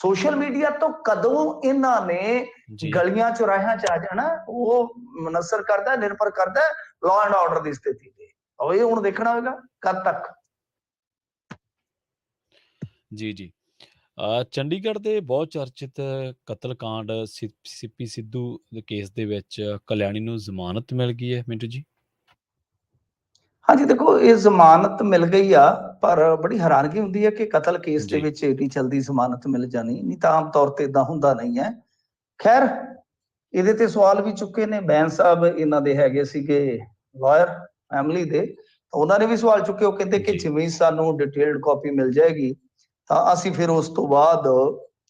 ਸੋਸ਼ਲ ਮੀਡੀਆ ਤੋਂ ਕਦੋਂ ਇਹਨਾਂ ਨੇ ਗਲੀਆਂ ਚੌਰਾਹਿਆਂ 'ਚ ਆ ਜਾਣਾ, ਉਹ ਮੁਨਸਰ ਕਰਦਾ, ਨਿਰਭਰ ਕਰਦਾ ਲਾਅ ਐਂਡ ਆਰਡਰ ਦੀ ਸਥਿਤੀ ਤੇ। ਉਹ ਇਹ ਹੁਣ ਦੇਖਣਾ ਹੋਵੇਗਾ ਕਦ ਤੱਕ। ਜੀ। ਚੰਡੀਗੜ੍ਹ ਦੇ ਬਹੁਤ ਚਰਚਿਤ ਕਤਲकांड ਸਿੱਪੀ ਸਿੱਧੂ ਦੇ ਕੇਸ ਦੇ ਵਿੱਚ ਕਲਿਆਣੀ ਨੂੰ ਜ਼ਮਾਨਤ ਮਿਲ ਗਈ ਹੈ ਮਿੰਟੂ ਜੀ। ਹਾਂਜੀ, ਦੇਖੋ ਇਹ ਜ਼ਮਾਨਤ ਮਿਲ ਗਈ ਆ, ਪਰ ਬੜੀ ਹੈਰਾਨਗੀ ਹੁੰਦੀ ਹੈ ਕਿ ਕਤਲ ਕੇਸ ਦੇ ਵਿੱਚ ਏਡੀ ਜਲਦੀ ਜ਼ਮਾਨਤ ਮਿਲ ਜਾਣੀ, ਨਹੀਂ ਤਾਂ ਆਮ ਤੌਰ ਤੇ ਇਦਾਂ ਹੁੰਦਾ ਨਹੀਂ ਹੈ। ਖੈਰ ਇਹਦੇ ਤੇ ਸਵਾਲ ਵੀ ਚੁੱਕੇ ਨੇ। ਬੈਂਸ ਸਾਹਿਬ ਇਹਨਾਂ ਦੇ ਹੈਗੇ ਸੀਗੇ ਲਾਇਰ ਫੈਮਿਲੀ ਦੇ, ਉਹਨਾਂ ਨੇ ਵੀ ਸਵਾਲ ਚੁੱਕੇ। ਉਹ ਕਹਿੰਦੇ ਕਿ ਜਿਵੇਂ ਸਾਨੂੰ ਡਿਟੇਲਡ ਕਾਪੀ ਮਿਲ ਜਾਏਗੀ ਤਾਂ ਅਸੀਂ ਫਿਰ ਉਸ ਤੋਂ ਬਾਅਦ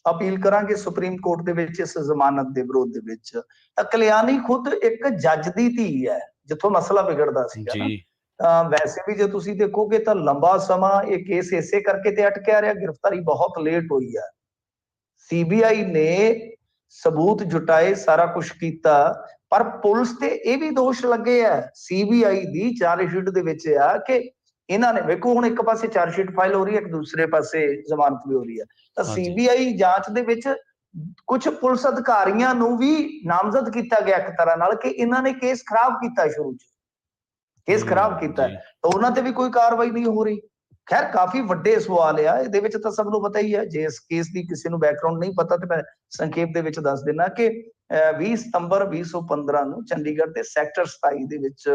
ਅਪੀਲ ਕਰਾਂਗੇ ਸੁਪਰੀਮ ਕੋਰਟ ਦੇ ਵਿੱਚ ਇਸ ਜ਼ਮਾਨਤ ਦੇ ਵਿਰੋਧ ਦੇ ਵਿੱਚ। ਤਾਂ ਕਲਿਆਣੀ ਖੁਦ ਇੱਕ ਜੱਜ ਦੀ ਧੀ ਹੈ, ਜਿੱਥੋਂ ਮਸਲਾ ਵਿਗੜਦਾ ਸੀਗਾ ਨਾ। ਤਾਂ ਵੈਸੇ ਵੀ ਜੇ ਤੁਸੀਂ ਦੇਖੋਗੇ ਤਾਂ ਲੰਬਾ ਸਮਾਂ ਇਹ ਕੇਸ ਇਸੇ ਕਰਕੇ ਤੇ ਅਟਕਿਆ ਰਿਹਾ, ਗ੍ਰਿਫਤਾਰੀ ਬਹੁਤ ਲੇਟ ਹੋਈ ਹੈ। ਸੀਬੀਆਈ ਨੇ ਸਬੂਤ ਜੁਟਾਏ, ਸਾਰਾ ਕੁਝ ਕੀਤਾ, ਪਰ ਪੁਲਿਸ ਤੇ ਇਹ ਵੀ ਦੋਸ਼ ਲੱਗੇ ਆ ਸੀਬੀਆਈ ਦੀ ਚਾਰਜਸ਼ੀਟ ਦੇ ਵਿੱਚ ਆ ਕਿ ਇਹਨਾਂ ਨੇ, ਵੇਖੋ ਹੁਣ ਇੱਕ ਪਾਸੇ ਚਾਰਜਸ਼ੀਟ ਫਾਈਲ ਹੋ ਰਹੀ ਹੈ, ਇੱਕ ਦੂਸਰੇ ਪਾਸੇ ਜ਼ਮਾਨਤ ਵੀ ਹੋ ਰਹੀ ਹੈ। ਤਾਂ ਸੀਬੀਆਈ ਜਾਂਚ ਦੇ ਵਿੱਚ ਕੁਝ ਪੁਲਿਸ ਅਧਿਕਾਰੀਆਂ ਨੂੰ ਵੀ ਨਾਮਜ਼ਦ ਕੀਤਾ ਗਿਆ ਇੱਕ ਤਰ੍ਹਾਂ ਨਾਲ ਕਿ ਇਹਨਾਂ ਨੇ ਕੇਸ ਖਰਾਬ ਕੀਤਾ, ਸ਼ੁਰੂ 'ਚ ਕੇਸ ਖਰਾਬ ਕੀਤਾ, ਤਾਂ ਉਹਨਾਂ ਤੇ ਵੀ ਕੋਈ ਕਾਰਵਾਈ ਨਹੀਂ ਹੋ ਰਹੀ। ਖੈਰ ਕਾਫੀ ਵੱਡੇ ਸਵਾਲ ਆ ਇਹਦੇ ਵਿੱਚ, ਤਾਂ ਸਭ ਨੂੰ ਪਤਾ ਹੀ ਹੈ। ਜੇ ਇਸ ਕੇਸ ਦੀ ਕਿਸੇ ਨੂੰ ਬੈਕਗ੍ਰਾਉਂਡ ਨਹੀਂ ਪਤਾ ਤੇ ਮੈਂ ਸੰਖੇਪ ਦੇ ਵਿੱਚ ਦੱਸ ਦਿੰਦਾ ਕਿ 20 ਸਤੰਬਰ 2015 ਨੂੰ ਚੰਡੀਗੜ੍ਹ ਦੇ ਸੈਕਟਰ 27 ਦੇ ਵਿੱਚ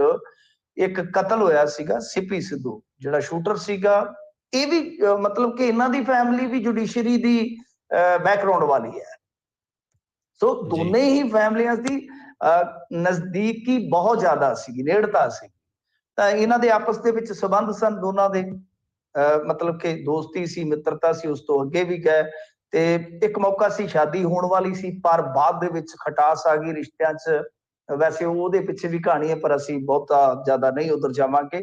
ਇੱਕ ਕਤਲ ਹੋਇਆ ਸੀਗਾ। ਸਿੱਪੀ ਸਿੱਧੂ ਜਿਹੜਾ ਸ਼ੂਟਰ ਸੀਗਾ, ਇਹ ਵੀ ਮਤਲਬ ਕਿ ਇਹਨਾਂ ਦੀ ਫੈਮਿਲੀ ਵੀ ਜੁਡੀਸ਼ਰੀ ਦੀ ਬੈਕਗ੍ਰਾਉਂਡ ਵਾਲੀ ਹੈ। ਸੋ ਦੋਨੇ ਹੀ ਫੈਮਲੀਆਂ ਦੀ ਨਜ਼ਦੀਕੀ ਬਹੁਤ ਜ਼ਿਆਦਾ ਸੀ, ਨੇੜਤਾ ਸੀ। ਤਾਂ ਇਹਨਾਂ ਦੇ ਆਪਸ ਦੇ ਵਿੱਚ ਸਬੰਧ ਸਨ ਦੋਨਾਂ ਦੇ, ਮਤਲਬ ਕਿ ਦੋਸਤੀ ਸੀ, ਮਿੱਤਰਤਾ ਸੀ, ਉਸ ਤੋਂ ਅੱਗੇ ਵੀ ਗਏ। ਤੇ ਇੱਕ ਮੌਕਾ ਸੀ, ਸ਼ਾਦੀ ਹੋਣ ਵਾਲੀ ਸੀ, ਪਰ ਬਾਅਦ ਦੇ ਵਿੱਚ ਖਟਾਸ ਆ ਗਈ ਰਿਸ਼ਤਿਆਂ 'ਚ। ਵੈਸੇ ਉਹਦੇ ਪਿੱਛੇ ਵੀ ਕਹਾਣੀ ਹੈ, ਪਰ ਅਸੀਂ ਬਹੁਤਾ ਜ਼ਿਆਦਾ ਨਹੀਂ ਉਧਰ ਜਾਵਾਂਗੇ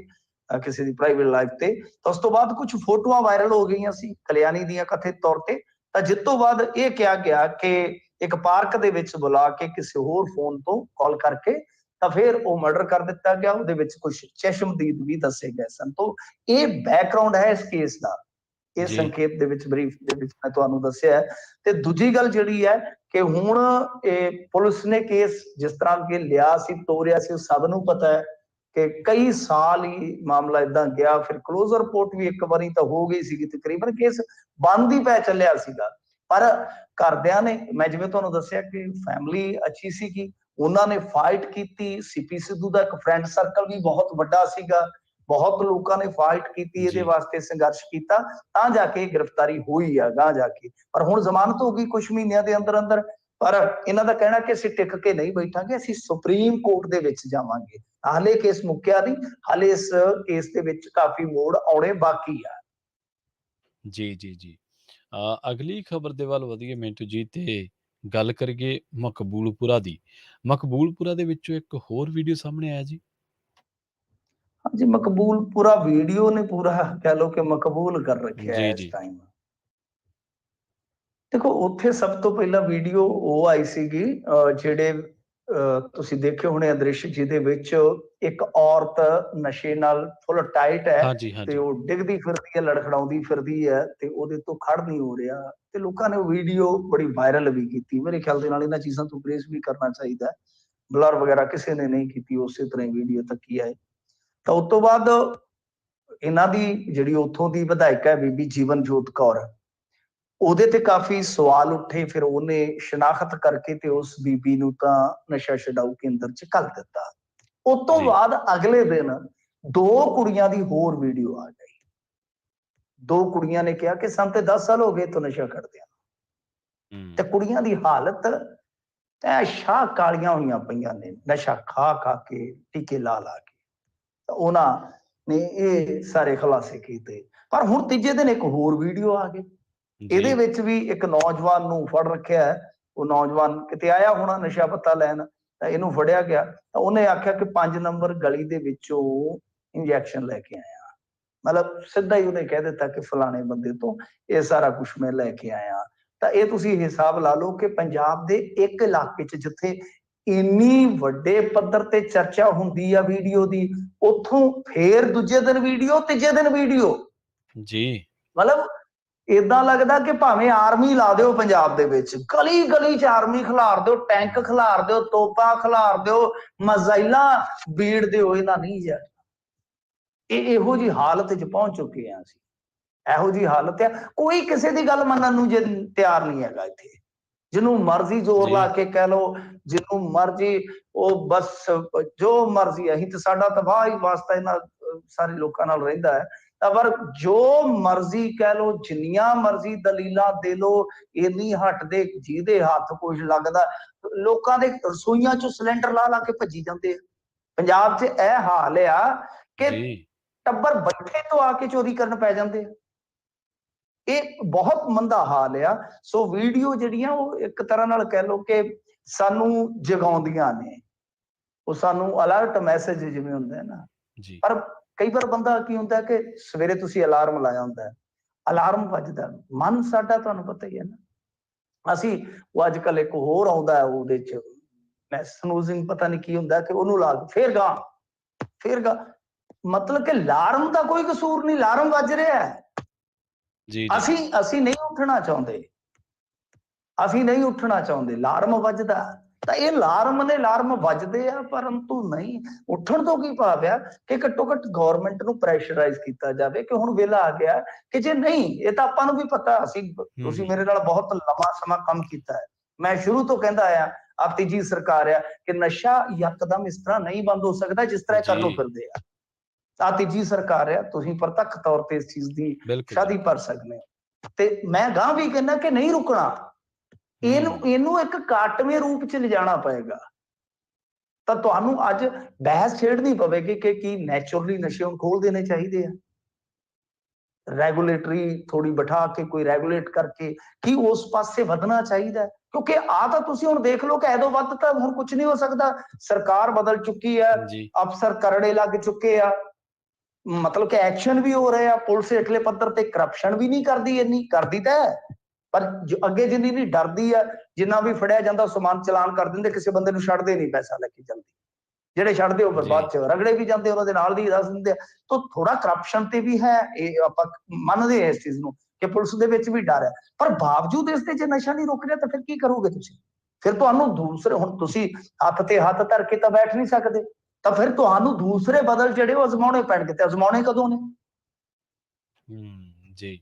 ਕਿਸੇ ਦੀ ਪ੍ਰਾਈਵੇਟ ਲਾਈਫ ਤੇ। ਤਾਂ ਉਸ ਤੋਂ ਬਾਅਦ ਕੁਝ ਫੋਟੋਆਂ ਵਾਇਰਲ ਹੋ ਗਈਆਂ ਸੀ ਕਲਿਆਣੀ ਦੀਆਂ ਕਥਿਤ ਤੌਰ ਤੇ, ਤਾਂ ਜਿਸ ਤੋਂ ਬਾਅਦ ਇਹ ਕਿਹਾ ਗਿਆ ਕਿ ਇੱਕ ਪਾਰਕ ਦੇ ਵਿੱਚ ਬੁਲਾ ਕੇ ਕਿਸੇ ਹੋਰ ਫੋਨ ਤੋਂ ਕਾਲ ਕਰਕੇ ਤਾਂ ਫਿਰ ਉਹ ਮਰਡਰ ਕਰ ਦਿੱਤਾ ਗਿਆ। ਉਹਦੇ ਵਿੱਚ ਕੁਝ ਚਸ਼ਮਦੀਦ ਵੀ ਦੱਸੇ ਗਏ ਸਨ। ਤੋਂ ਇਹ ਬੈਕਗ੍ਰਾਉਂਡ ਹੈ ਇਸ ਕੇਸ ਦਾ, ਇਹ ਸੰਖੇਪ ਦੇ ਵਿੱਚ ਬਰੀਫ ਦੇ ਵਿੱਚ ਮੈਂ ਤੁਹਾਨੂੰ ਦੱਸਿਆ। ਤੇ ਦੂਜੀ ਗੱਲ ਜਿਹੜੀ ਹੈ ਕਿ ਹੁਣ ਇਹ ਪੁਲਿਸ ਨੇ ਕੇਸ ਜਿਸ ਤਰ੍ਹਾਂ ਕਿ ਲਿਆ ਸੀ, ਤੋਰਿਆ ਸੀ, ਸਭ ਨੂੰ ਪਤਾ ਹੈ ਕਿ ਕਈ ਸਾਲ ਹੀ ਮਾਮਲਾ ਏਦਾਂ ਗਿਆ। ਫਿਰ ਕਲੋਜ਼ਰ ਰਿਪੋਰਟ ਵੀ ਇੱਕ ਵਾਰੀ ਤਾਂ ਹੋ ਗਈ ਸੀਗੀ, ਤਕਰੀਬਨ ਕੇਸ ਬੰਦ ਹੀ ਪੈ ਚੱਲਿਆ ਸੀਗਾ। ਪਰ ਘਰਦਿਆਂ ਨੇ, ਮੈਂ ਜਿਵੇਂ ਤੁਹਾਨੂੰ ਦੱਸਿਆ ਕਿ ਫੈਮਿਲੀ ਅੱਛੀ ਸੀਗੀ, ਉਹਨਾਂ ਨੇ ਫਾਈਟ ਕੀਤੀ। ਸੀਪੀ ਸਿੱਧੂ ਦਾ ਇੱਕ ਫਰੈਂਡ ਸਰਕਲ ਵੀ ਬਹੁਤ ਵੱਡਾ ਸੀਗਾ, ਬਹੁਤ ਲੋਕਾਂ ਨੇ ਫਾਈਟ ਕੀਤੀ, ਇਹਦੇ ਜੀ ਵਾਸਤੇ ਸੰਘਰਸ਼ ਕੀਤਾ, ਤਾਂ ਜਾ ਕੇ ਗ੍ਰਿਫਤਾਰੀ ਹੋਈ ਆ ਗਾਂ ਜਾ ਕੇ। ਪਰ ਹੁਣ ਜ਼ਮਾਨਤ ਹੋ ਗਈ ਕੁਝ ਮਹੀਨਿਆਂ ਦੇ ਅੰਦਰ ਅੰਦਰ। ਪਰ ਇਹਨਾਂ ਦਾ ਕਹਿਣਾ ਕਿ ਅਸੀਂ ਟਿਕ ਕੇ ਨਹੀਂ ਬੈਠਾਂਗੇ, ਅਸੀਂ ਸੁਪਰੀਮ ਕੋਰਟ ਦੇ ਵਿੱਚ ਜਾਵਾਂਗੇ। ਹਾਲੇ ਕੇਸ ਮੁੱਕਿਆ ਨਹੀਂ, ਹਾਲੇ ਇਸ ਕੇਸ ਦੇ ਵਿੱਚ ਕਾਫੀ ਮੋੜ ਆਉਣੇ ਬਾਕੀ ਆ। ਜੀ ਜੀ ਜੀ ਅਗਲੀ ਖਬਰ ਦੇ ਵੱਲ ਵਧੀਏ ਮਿੰਟੂ ਜੀ, ਤੇ ਗੱਲ ਕਰੀਏ ਮਕਬੂਲਪੁਰਾ ਦੀ। ਮਕਬੂਲਪੁਰਾ ਦੇ ਵਿੱਚੋਂ ਇੱਕ ਹੋਰ ਵੀਡੀਓ ਸਾਹਮਣੇ ਆਇਆ ਜੀ। ਹਾਂਜੀ, ਮਕਬੂਲਪੁਰਾ ਵੀਡੀਓ ਨੇ ਪੂਰਾ ਕਹਿ ਲਓ ਕਿ ਮਕਬੂਲ ਕਰ ਰੱਖਿਆ ਜੀ ਹੈ ਇਸ ਜੀ ਟਾਈਮ। ਦੇਖੋ, ਉੱਥੇ ਸਭ ਤੋਂ ਪਹਿਲਾਂ ਵੀਡੀਓ ਉਹ ਆਈ ਸੀਗੀ, ਜਿਹੜੇ ਤੁਸੀਂ ਦੇਖੇ ਹੋਣੇ ਦ੍ਰਿਸ਼, ਜਿਹਦੇ ਵਿੱਚ ਇੱਕ ਔਰਤ ਨਸ਼ੇ ਨਾਲ ਫੁੱਲ ਟਾਈਟ ਹੈ ਹਾਂਜੀ ਤੇ ਹਾਂਜੀ ਉਹ ਡਿੱਗਦੀ ਫਿਰਦੀ ਹੈ, ਲੜਖੜਾਉਂਦੀ ਫਿਰਦੀ ਹੈ ਤੇ ਉਹਦੇ ਤੋਂ ਖੜ ਨਹੀਂ ਹੋ ਰਿਹਾ, ਤੇ ਲੋਕਾਂ ਨੇ ਉਹ ਵੀਡੀਓ ਬੜੀ ਵਾਇਰਲ ਵੀ ਕੀਤੀ। ਮੇਰੇ ਖਿਆਲ ਦੇ ਨਾਲ ਇਹਨਾਂ ਚੀਜ਼ਾਂ ਤੋਂ ਪ੍ਰੇਸ ਵੀ ਕਰਨਾ ਚਾਹੀਦਾ। ਬਲਰ ਵਗੈਰਾ ਕਿਸੇ ਨੇ ਨਹੀਂ ਕੀਤੀ, ਉਸੇ ਤਰ੍ਹਾਂ ਵੀਡੀਓ ਤੱਕ ਹੀ ਆਏ। ਤਾਂ ਉਸ ਤੋਂ ਬਾਅਦ ਇਹਨਾਂ ਦੀ ਜਿਹੜੀ ਉੱਥੋਂ ਦੀ ਵਿਧਾਇਕ ਹੈ ਬੀਬੀ ਜੀਵਨਜੋਤ ਕੌਰ, ਉਹਦੇ ਤੇ ਕਾਫੀ ਸਵਾਲ ਉੱਠੇ। ਫਿਰ ਉਹਨੇ ਸ਼ਨਾਖਤ ਕਰਕੇ ਤੇ ਉਸ ਬੀਬੀ ਨੂੰ ਤਾਂ ਨਸ਼ਾ ਛਡਾਊ ਕੇਂਦਰ ਚ ਘੱਲ ਦਿੱਤਾ। ਉਸ ਤੋਂ ਜੀ ਬਾਅਦ ਅਗਲੇ ਦਿਨ ਦੋ ਕੁੜੀਆਂ ਦੀ ਹੋਰ ਵੀਡੀਓ ਆ ਗਈ। ਦੋ ਕੁੜੀਆਂ ਨੇ ਕਿਹਾ ਕਿ ਸਾਨੂੰ ਤੇ 10 ਸਾਲ ਹੋ ਗਏ ਤੋਂ ਨਸ਼ਾ ਕਰਦਿਆਂ, ਤੇ ਕੁੜੀਆਂ ਦੀ ਹਾਲਤ ਐ ਸ਼ਾਹ ਕਾਲੀਆਂ ਹੋਈਆਂ ਪਈਆਂ ਨੇ, ਨਸ਼ਾ ਖਾ ਖਾ ਕੇ, ਟੀਕੇ ਲਾ ਲਾ ਕੇ। ਉਹਨਾਂ ਨੇ ਇਹ ਸਾਰੇ ਖੁਲਾਸੇ ਕੀਤੇ। ਪਰ ਹੁਣ ਤੀਜੇ ਦਿਨ ਇੱਕ ਹੋਰ ਵੀਡੀਓ ਆ ਗਈ। ਇਹਦੇ ਜੀ ਵਿੱਚ ਵੀ ਇੱਕ ਨੌਜਵਾਨ ਨੂੰ ਫੜ ਰੱਖਿਆ ਹੈ। ਉਹ ਨੌਜਵਾਨ ਕਿਤੇ ਆਇਆ ਹੋਣਾ ਨਸ਼ਾ ਪੱਤਾ ਲੈਣ, ਤਾਂ ਇਹਨੂੰ ਫੜਿਆ ਗਿਆ। ਤਾਂ ਉਹਨੇ ਆਖਿਆ ਕਿ 5 ਨੰਬਰ ਗਲੀ ਦੇ ਵਿੱਚੋਂ ਇੰਜੈਕਸ਼ਨ ਲੈ ਕੇ ਆਇਆ। ਮਤਲਬ ਸਿੱਧਾ ਹੀ ਉਹਨੇ ਕਹਿ ਦਿੱਤਾ ਕਿ ਫਲਾਣੇ ਬੰਦੇ ਤੋਂ ਇਹ ਸਾਰਾ ਕੁਝ ਮੈਂ ਲੈ ਕੇ ਆਇਆ। ਤਾਂ ਇਹ ਤੁਸੀਂ ਹਿਸਾਬ ਲਾ ਲਓ ਕਿ ਪੰਜਾਬ ਦੇ ਇੱਕ ਇਲਾਕੇ 'ਚ ਜਿੱਥੇ ਇੰਨੀ ਵੱਡੇ ਪੱਧਰ ਤੇ ਚਰਚਾ ਹੁੰਦੀ ਆ ਵੀਡੀਓ ਦੀ, ਉੱਥੋਂ ਫੇਰ ਦੂਜੇ ਦਿਨ ਵੀਡੀਓ, ਤੀਜੇ ਦਿਨ ਵੀਡੀਓ। ਜੀ ਮਤਲਬ ਏਦਾਂ ਲੱਗਦਾ ਕਿ ਭਾਵੇਂ ਆਰਮੀ ਲਾ ਦਿਓ ਪੰਜਾਬ ਦੇ ਵਿੱਚ, ਗਲੀ ਗਲੀ 'ਚ ਆਰਮੀ ਖਿਲਾਰ ਦਿਓ, ਟੈਂਕ ਖਿਲਾਰ ਦਿਓ, ਤੋਪਾਂ ਖਿਲਾਰ ਦਿਓ, ਮਜ਼ਾਈਲਾਂ ਬੀੜ ਦਿਓ, ਇਹਨਾਂ ਨਹੀਂ ਜਾ। ਇਹ ਇਹੋ ਜਿਹੀ ਹਾਲਤ 'ਚ ਪਹੁੰਚ ਚੁੱਕੇ ਆ ਅਸੀਂ। ਇਹੋ ਜਿਹੀ ਹਾਲਤ ਆ, ਕੋਈ ਕਿਸੇ ਦੀ ਗੱਲ ਮੰਨਣ ਨੂੰ ਜੇ ਤਿਆਰ ਨਹੀਂ ਹੈਗਾ ਇੱਥੇ। ਜਿਹਨੂੰ ਮਰਜ਼ੀ ਜ਼ੋਰ ਲਾ ਜੀ ਕੇ ਕਹਿ ਲਓ, ਜਿਹਨੂੰ ਮਰਜ਼ੀ ਉਹ ਬਸ ਜੋ ਮਰਜ਼ੀ। ਅਸੀਂ ਤੇ ਸਾਡਾ ਤਬਾਹ ਹੀ ਵਾਸਤਾ ਇਹਨਾਂ ਸਾਰੇ ਲੋਕਾਂ ਨਾਲ ਰਹਿੰਦਾ ਹੈ। ਤਾਂ ਪਰ ਜੋ ਮਰਜ਼ੀ ਕਹਿ ਲਓ, ਜਿੰਨੀਆਂ ਮਰਜ਼ੀ ਦਲੀਲਾਂ ਦੇ ਲਓ, ਇਹ ਨਹੀਂ ਹਟਦੇ। ਜਿਹਦੇ ਹੱਥ ਕੁਝ ਲੱਗਦਾ, ਲੋਕਾਂ ਦੇ ਰਸੋਈਆਂ ਚੋਂ ਸਿਲੰਡਰ ਲਾ ਲਾ ਕੇ ਭੱਜੀ ਜਾਂਦੇ ਆ। ਪੰਜਾਬ 'ਚ ਇਹ ਹਾਲ ਆ ਕਿ ਜੀ ਟੱਬਰ ਬੱਠੇ ਤੋਂ ਆ ਕੇ ਚੋਰੀ ਕਰਨ ਪੈ ਜਾਂਦੇ ਆ। ਇਹ ਬਹੁਤ ਮੰਦਾ ਹਾਲ ਆ। ਸੋ ਵੀਡੀਓ ਜਿਹੜੀਆਂ ਉਹ ਇੱਕ ਤਰ੍ਹਾਂ ਨਾਲ ਕਹਿ ਲਓ ਕਿ ਸਾਨੂੰ ਜਗਾਉਂਦੀਆਂ ਨੇ, ਉਹ ਸਾਨੂੰ ਅਲਰਟ ਮੈਸੇਜ ਜਿਵੇਂ ਹੁੰਦਾ ਹੈ ਨਾ। ਜੀ ਪਰ ਕਈ ਵਾਰ ਬੰਦਾ ਕੀ ਹੁੰਦਾ ਕਿ ਸਵੇਰੇ ਤੁਸੀਂ ਅਲਾਰਮ ਲਾਇਆ ਹੁੰਦਾ, ਅਲਾਰਮ ਵੱਜਦਾ, ਮਨ ਸਾਡਾ ਤੁਹਾਨੂੰ ਪਤਾ ਹੀ ਹੈ ਨਾ। ਅਸੀਂ ਉਹ ਅੱਜ ਕੱਲ ਇੱਕ ਹੋਰ ਆਉਂਦਾ ਉਹਦੇ ਚ ਮੈਂ ਸਨੂਜ਼ਿੰਗ ਪਤਾ ਨਹੀਂ ਕੀ ਹੁੰਦਾ, ਕਿ ਉਹਨੂੰ ਲਾ ਫੇਰ ਗਾ। ਮਤਲਬ ਕਿ ਅਲਾਰਮ ਦਾ ਕੋਈ ਕਸੂਰ ਨਹੀਂ, ਅਲਾਰਮ ਵੱਜ ਰਿਹਾ ਹੈ। ਜੀ ਜੀ ਅਸੀਂ ਨਹੀਂ ਉੱਠਣਾ ਚਾਹੁੰਦੇ, ਅਸੀਂ ਨਹੀਂ ਉੱਠਣਾ ਚਾਹੁੰਦੇ, ਅਲਾਰਮ ਵੱਜਦਾ। ਤਾਂ ਇਹ ਅਲਾਰਮ ਵੱਜਦੇ ਆ, ਪਰੰਤੂ ਨਹੀਂ ਉੱਠਣ ਤੋਂ ਕੀ ਭਾਵ ਆ ਕਿ ਘੱਟੋ ਘੱਟ ਗਵਰਨਮੈਂਟ ਨੂੰ ਪ੍ਰੈਸ਼ਰਾਈਜ਼ ਕੀਤਾ ਜਾਵੇ ਕਿ ਹੁਣ ਵੇਲਾ ਆ ਗਿਆ ਕਿ ਜੇ ਨਹੀਂ, ਇਹ ਤਾਂ ਆਪਾਂ ਨੂੰ ਵੀ ਪਤਾ। ਤੁਸੀਂ ਮੇਰੇ ਨਾਲ ਬਹੁਤ ਲੰਮਾ ਸਮਾਂ ਕੰਮ ਕੀਤਾ ਹੈ। ਮੈਂ ਸ਼ੁਰੂ ਤੋਂ ਕਹਿੰਦਾ ਆਇਆ, ਆਪ ਤੀਜੀ ਸਰਕਾਰ ਆ, ਕਿ ਨਸ਼ਾ ਯਕਦਮ ਇਸ ਤਰ੍ਹਾਂ ਨਹੀਂ ਬੰਦ ਹੋ ਸਕਦਾ ਜਿਸ ਤਰ੍ਹਾਂ ਕਰਨ ਨੂੰ ਫਿਰਦੇ ਆ। ਆ ਤੀਜੀ ਸਰਕਾਰ ਆ, ਤੁਸੀਂ ਪ੍ਰਤੱਖ ਤੌਰ ਤੇ ਇਸ ਚੀਜ਼ ਦੀ ਬਿਲਕੁਲ ਸ਼ਾਦੀ ਬਿਲਕੁਲ ਭਰ ਸਕਦੇ ਹੋ। ਤੇ ਮੈਂ ਗਾਂ ਵੀ ਕਹਿੰਦਾ ਕਿ ਨਹੀਂ ਰੁਕਣਾ, ਇਹਨੂੰ ਇੱਕ ਕਾਟਵੇਂ ਰੂਪ ਚ ਲਿਜਾਣਾ ਪਏਗਾ। ਤਾਂ ਤੁਹਾਨੂੰ ਅੱਜ ਬਹਿਸ ਛੇੜਨੀ ਪਵੇਗੀ ਕਿ ਕੀ ਨੈਚੁਰਲੀ ਨਸ਼ੇ ਹੁਣ ਖੋਲ ਦੇਣੇ ਚਾਹੀਦੇ ਆ, ਰੈਗੂਲੇਟਰੀ ਥੋੜੀ ਬਿਠਾ ਕੇ, ਕੋਈ ਰੈਗੂਲੇਟ ਕਰਕੇ ਕੀ ਉਸ ਪਾਸੇ ਵਧਣਾ ਚਾਹੀਦਾ। ਕਿਉਂਕਿ ਆ ਤਾਂ ਤੁਸੀਂ ਹੁਣ ਦੇਖ ਲਓ ਕਿ ਐਦੋਂ ਵੱਧ ਤਾਂ ਹੁਣ ਕੁਝ ਨਹੀਂ ਹੋ ਸਕਦਾ। ਸਰਕਾਰ ਬਦਲ ਚੁੱਕੀ ਹੈ, ਜੀ ਅਫਸਰ ਕਰੜੇ ਲੱਗ ਚੁੱਕੇ ਆ, ਮਤਲਬ ਕਿ ਐਕਸ਼ਨ ਵੀ ਹੋ ਰਹੇ ਆ। ਪੁਲਿਸ ਹੇਠਲੇ ਪੱਧਰ ਤੇ ਕਰਪਸ਼ਨ ਵੀ ਨਹੀਂ ਕਰਦੀ, ਇੰਨੀ ਕਰਦੀ ਤਾਂ ਹੈ, ਪਰ ਅੱਗੇ ਜਿੰਨੀ ਨਹੀਂ ਡਰਦੀ ਆ। ਜਿੰਨਾ ਵੀ ਫੜਿਆ ਜਾਂਦਾ ਸਮਾਨ ਚਲਾਨ ਕਰ ਦਿੰਦੇ, ਕਿਸੇ ਬੰਦੇ ਨੂੰ ਛੱਡਦੇ ਨਹੀਂ ਪੈਸਾ ਲੈ ਕੇ ਜਲਦੀ। ਜਿਹੜੇ ਛੱਡਦੇ ਉਹ ਜੀ ਬਰਬਾਦ ਚ ਰਗੜੇ ਵੀ ਜਾਂਦੇ, ਉਹਨਾਂ ਦੇ ਨਾਲ ਦੀ ਦੱਸ ਦਿੰਦੇ ਆ। ਤਾਂ ਥੋੜਾ ਕਰਪਸ਼ਨ ਤੇ ਵੀ ਹੈ, ਇਹ ਆਪਾਂ ਮੰਨਦੇ ਆ ਇਸ ਚੀਜ਼ ਨੂੰ ਕਿ ਪੁਲਿਸ ਦੇ ਵਿੱਚ ਵੀ ਡਰ ਹੈ। ਪਰ ਬਾਵਜੂਦ ਇਸ ਤੇ ਜੇ ਨਸ਼ਾ ਨਹੀਂ ਰੁਕ ਰਿਹਾ ਤਾਂ ਫਿਰ ਕੀ ਕਰੋਗੇ ਤੁਸੀਂ? ਫਿਰ ਤੁਹਾਨੂੰ ਦੂਸਰੇ, ਹੁਣ ਤੁਸੀਂ ਹੱਥ ਤੇ ਹੱਥ ਧਰ ਕੇ ਤਾਂ ਬੈਠ ਨਹੀਂ ਸਕਦੇ, ਤਾਂ ਫਿਰ ਤੁਹਾਨੂੰ ਦੂਸਰੇ ਬਦਲ ਜਿਹੜੇ ਉਹ ਅਜ਼ਮਾਉਣੇ ਪੈਣਗੇ। ਤੇ ਅਜ਼ਮਾਉਣੇ ਕਦੋਂ ਨੇ? ਜੀ